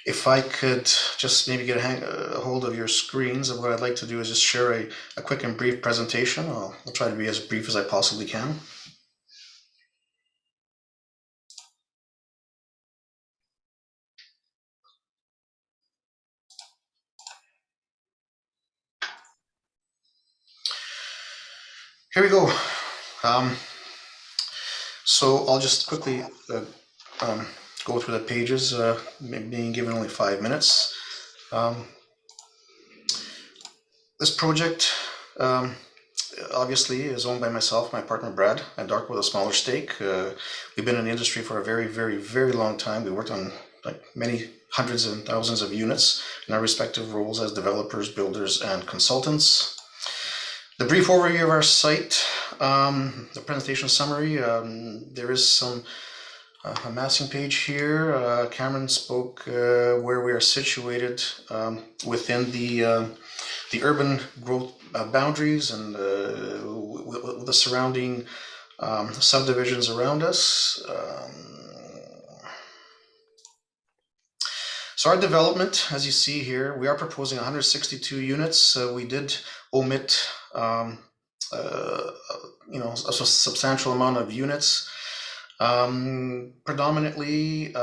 If I could just maybe get a hold of your screens, and what I'd like to do is just share a quick and brief presentation. I'll try to be as brief as I possibly can. Here we go. So I'll just quickly go through the pages, being given only 5 minutes. This project obviously is owned by myself, my partner Brad, and Dark with a smaller stake. We've been in the industry for a very, very, very long time. We worked on like many hundreds and thousands of units in our respective roles as developers, builders, and consultants. The brief overview of our site, the presentation summary, there is some a massing page here. Cameron spoke where we are situated within the urban growth boundaries and with the surrounding subdivisions around us. So our development, as you see here, we are proposing 162 units. We did omit, a substantial amount of units. Predominantly,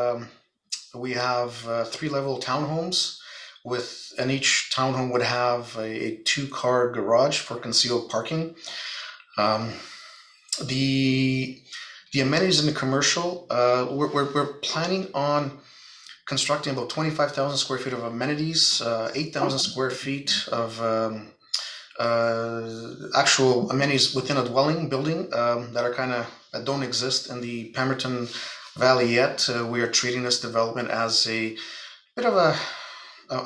we have 3-level townhomes and each townhome would have a 2-car garage for concealed parking. The amenities in the commercial, we're planning on constructing about 25,000 square feet of amenities, 8,000 square feet of actual amenities within a dwelling building that don't exist in the Pemberton Valley yet. We are treating this development as a bit of a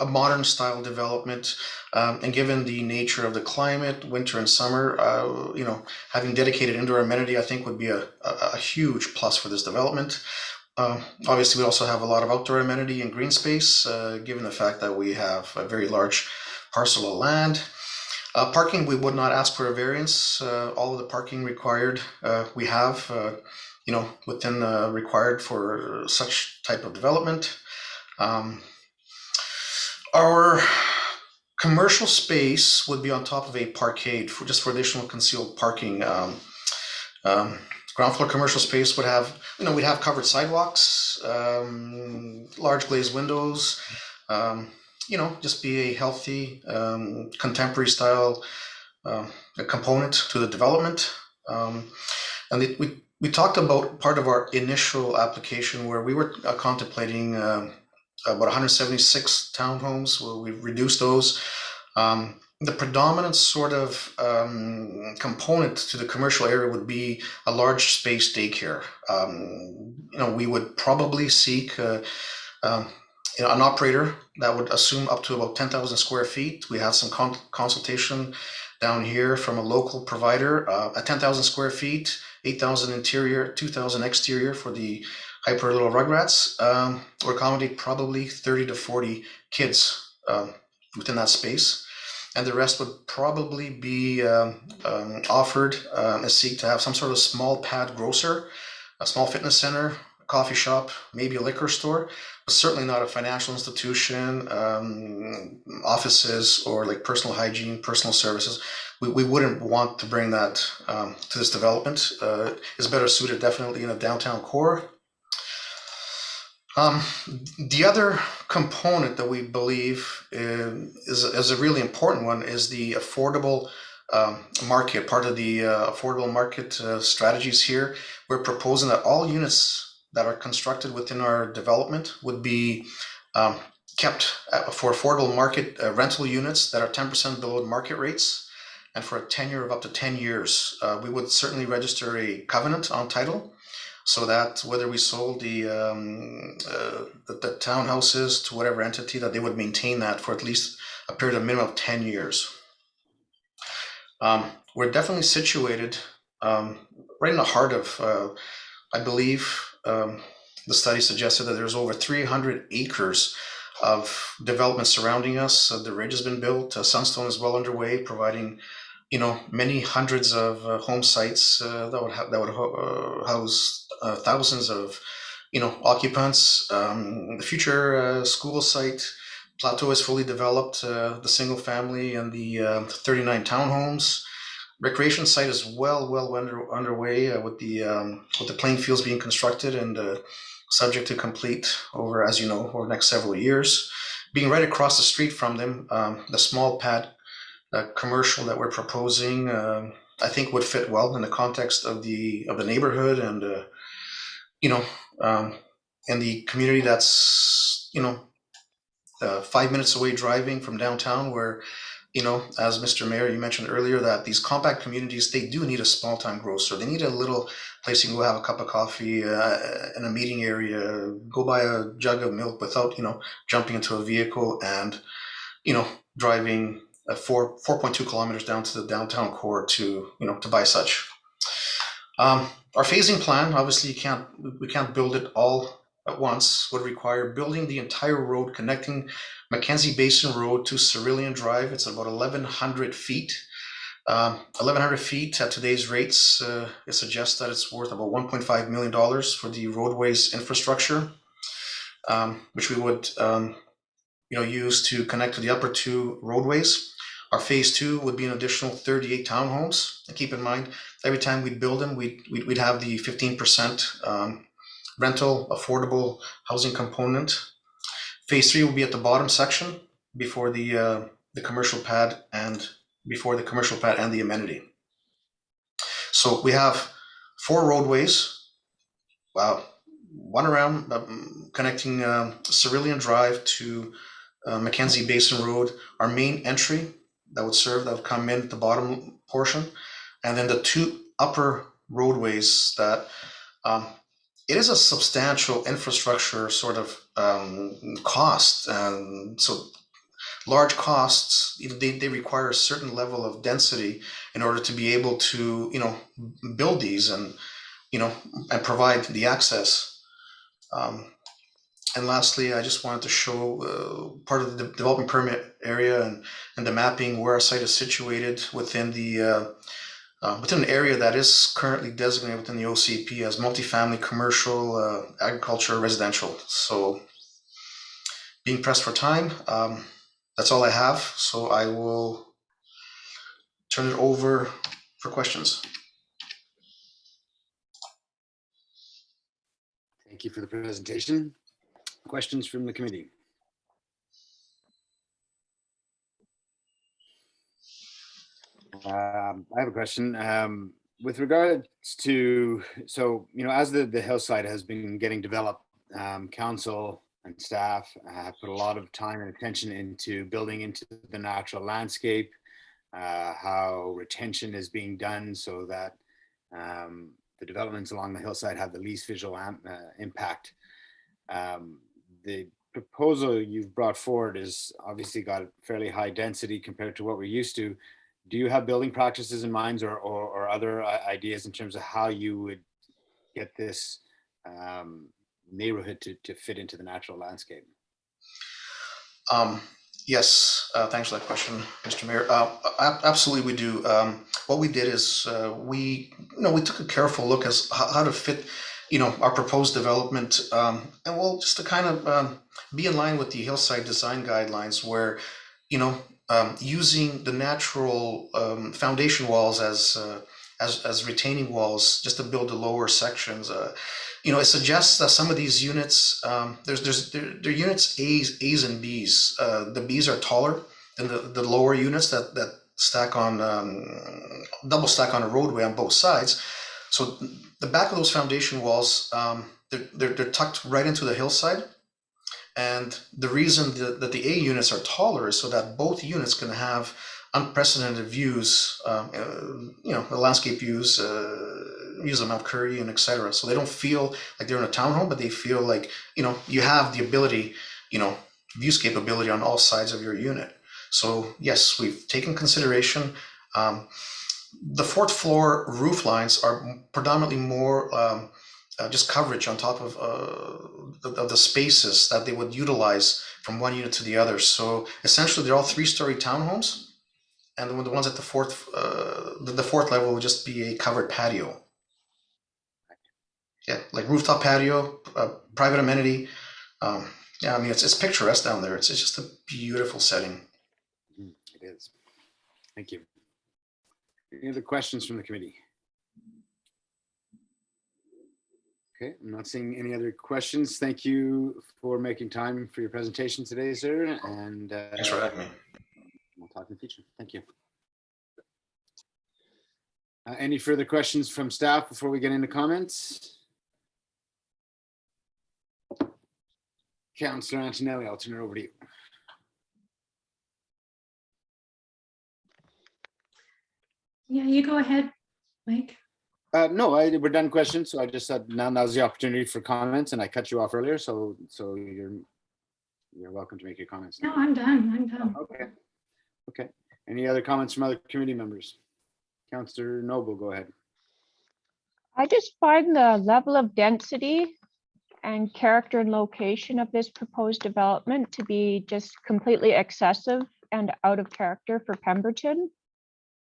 modern style development, and given the nature of the climate, winter and summer, having dedicated indoor amenity, I think would be a huge plus for this development. Obviously, we also have a lot of outdoor amenity and green space, given the fact that we have a very large parcel of land. Parking, we would not ask for a variance. All of the parking required, we have, within required for such type of development. Our commercial space would be on top of a parkade for additional concealed parking. Ground floor commercial space would have, we'd have covered sidewalks, large glazed windows, just be a healthy, contemporary style component to the development. And we talked about part of our initial application where we were contemplating about 176 townhomes. Well, we've reduced those. The predominant sort of component to the commercial area would be a large space daycare. We would probably seek an operator that would assume up to about 10,000 square feet. We have some consultation down here from a local provider at 10,000 square feet, 8,000 interior, 2,000 exterior for the Hyper Little Rugrats, or accommodate probably 30 to 40 kids within that space. And the rest would probably be offered and seek to have some sort of small pad grocer, a small fitness center, a coffee shop, maybe a liquor store, but certainly not a financial institution, offices, or like personal hygiene, personal services. We wouldn't want to bring that to this development. It's better suited definitely in a downtown core. The other component that we believe is a really important one is the affordable market. Part of the affordable market strategies here, we're proposing that all units that are constructed within our development would be kept for affordable market rental units that are 10% below market rates, and for a tenure of up to 10 years. We would certainly register a covenant on title, so that whether we sold the townhouses to whatever entity, that they would maintain that for at least a period of minimum of 10 years. We're definitely situated right in the heart of, I believe, the study suggested that there's over 300 acres of development surrounding us. The ridge has been built. Sunstone is well underway, providing many hundreds of home sites that would house thousands of occupants. The future school site plateau is fully developed, the single family and the 39 townhomes. Recreation site is well underway with the playing fields being constructed and subject to complete over the next several years. Being right across the street from them, the small pad commercial that we're proposing, I think would fit well in the context of the neighborhood and and the community that's 5 minutes away driving from downtown, where as Mr. Mayor, you mentioned earlier that these compact communities, they do need a small time grocer. They need a little place you can go have a cup of coffee in a meeting area, go buy a jug of milk without jumping into a vehicle and driving 4.2 kilometers down to the downtown core to buy such. Our phasing plan, obviously we can't build it all at once, would require building the entire road connecting Mackenzie Basin Road to Cerulean Drive. It's about 1,100 feet. 1,100 feet at today's rates, it suggests that it's worth about $1.5 million for the roadways infrastructure, which we would use to connect to the upper two roadways. Our phase 2 would be an additional 38 townhomes. And keep in mind, every time we build them, we'd have the 15% rental affordable housing component. Phase 3 will be at the bottom section before the commercial pad and the amenity. So we have 4 roadways. One around connecting Cerulean Drive to Mackenzie Basin Road. Our main entry that would come in at the bottom portion, and then the 2 upper roadways that it is a substantial infrastructure sort of cost, and so large costs, they require a certain level of density in order to be able to build these and and provide the access. And lastly, I just wanted to show part of the development permit area and the mapping where our site is situated within within an area that is currently designated within the OCP as multifamily, commercial, agriculture, residential. So being pressed for time, that's all I have. So I will turn it over for questions. Thank you for the presentation. Questions from the committee? I have a question with regards to, as the hillside has been getting developed, council and staff have put a lot of time and attention into building into the natural landscape, how retention is being done so that the developments along the hillside have the least visual impact. The proposal you've brought forward is obviously got a fairly high density compared to what we're used to. Do you have building practices in mind or other ideas in terms of how you would get this neighborhood to fit into the natural landscape? Yes, thanks for that question, Mr. Mayor. Absolutely, we do. What we did is we took a careful look as how to fit our proposed development, and just to kind of be in line with the hillside design guidelines, where using the natural foundation walls as retaining walls just to build the lower sections. It suggests that some of these units, they're units A's and B's. The B's are taller than the lower units that stack on double stack on a roadway on both sides. So the back of those foundation walls, they're tucked right into the hillside. And the reason that the A units are taller is so that both units can have unprecedented views, the landscape views, views of Mount Currie and etc. So they don't feel like they're in a townhome, but they feel like, you have the ability, viewscape ability on all sides of your unit. So yes, we've taken consideration. The 4th floor roof lines are predominantly more just coverage on top of the spaces that they would utilize from one unit to the other. So essentially, they're all 3-story townhomes, and the ones at the fourth level will just be a covered patio. Yeah, like rooftop patio, private amenity. Yeah, I mean it's picturesque down there. It's just a beautiful setting. It is. Thank you. Any other questions from the committee? Okay, I'm not seeing any other questions. Thank you for making time for your presentation today, sir. And Thanks for having me. We'll talk in the future. Thank you. Any further questions from staff before we get into comments? Councillor Antonelli, I'll turn it over to you. Yeah, you go ahead, Mike. No, we're done questions. So I just said now's the opportunity for comments, and I cut you off earlier. So you're welcome to make your comments now. No, I'm done. I'm done. Okay. Okay. Any other comments from other committee members? Councillor Noble, go ahead. I just find the level of density and character and location of this proposed development to be just completely excessive and out of character for Pemberton.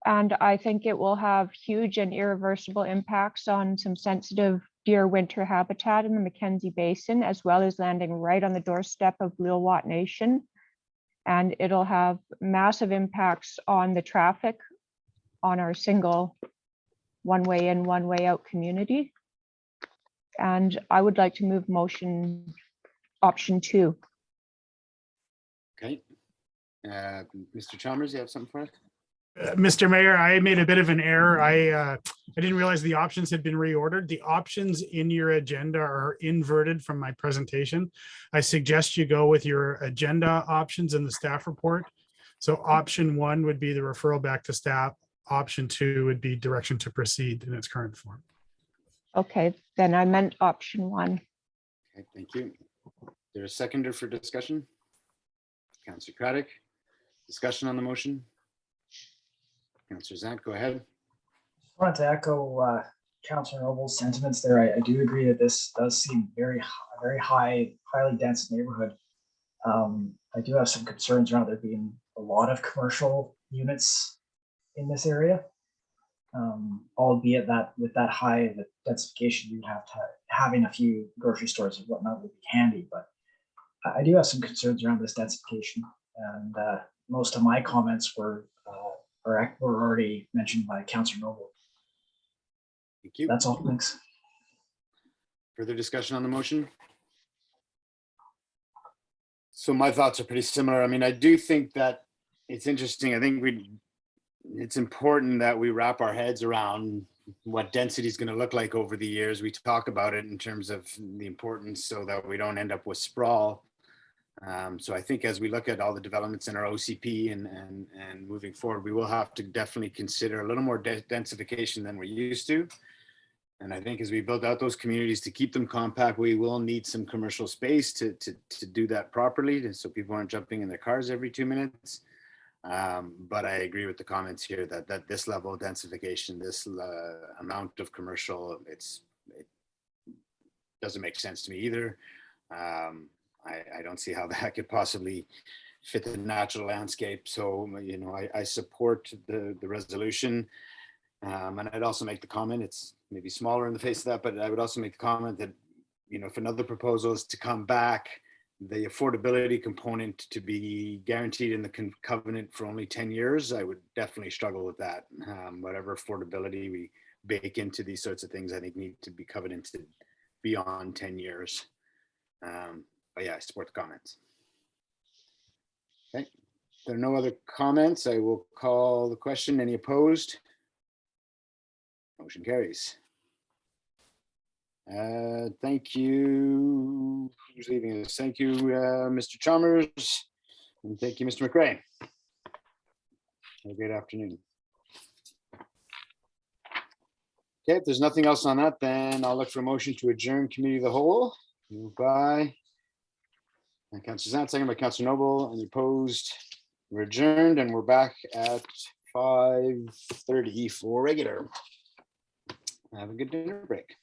And I think it will have huge and irreversible impacts on some sensitive deer winter habitat in the Mackenzie Basin, as well as landing right on the doorstep of Lilwat Nation. And it'll have massive impacts on the traffic on our single one way in, one way out community. And I would like to move motion option 2. Okay. Mr. Chalmers, you have something for us? Mr. Mayor, I made a bit of an error. I didn't realize the options had been reordered. The options in your agenda are inverted from my presentation. I suggest you go with your agenda options in the staff report. So option 1 would be the referral back to staff. Option 2 would be direction to proceed in its current form. Okay, then I meant option 1. Okay, thank you. Is there a seconder for discussion? Councillor Craddock, discussion on the motion? Councillor Zant, go ahead. I wanted to echo Councillor Noble's sentiments there. I do agree that this does seem very highly dense neighborhood. I do have some concerns around there being a lot of commercial units in this area, albeit that with that high of a densification, you'd have to having a few grocery stores and whatnot would be handy. But I do have some concerns around this densification, and most of my comments were already mentioned by Councillor Noble. Thank you. That's all. Thanks. Further discussion on the motion? So my thoughts are pretty similar. I mean, I do think that it's interesting. I think it's important that we wrap our heads around what density is going to look like over the years. We talk about it in terms of the importance so that we don't end up with sprawl. So I think as we look at all the developments in our OCP and moving forward, we will have to definitely consider a little more densification than we're used to. And I think as we build out those communities to keep them compact, we will need some commercial space to do that properly, so people aren't jumping in their cars every 2 minutes. But I agree with the comments here that this level of densification, this amount of commercial, it doesn't make sense to me either. I don't see how that could possibly fit the natural landscape. So, you know, I support the resolution. And I'd also make the comment, it's maybe smaller in the face of that, but I would also make the comment that, you know, if another proposal is to come back, the affordability component to be guaranteed in the covenant for only 10 years, I would definitely struggle with that. Whatever affordability we bake into these sorts of things, I think need to be covenanted beyond 10 years. But yeah, I support the comments. Okay, if there are no other comments, I will call the question. Any opposed? Motion carries. Thank you. Who's leaving us? Thank you, Mr. Chalmers, and thank you, Mr. McRae. Have a great afternoon. Okay, if there's nothing else on that, then I'll look for a motion to adjourn committee of the whole. Moved by Councillor Zant, second by Councillor Noble. Any opposed? We're adjourned, and we're back at 5:30 for regular. Have a good dinner break.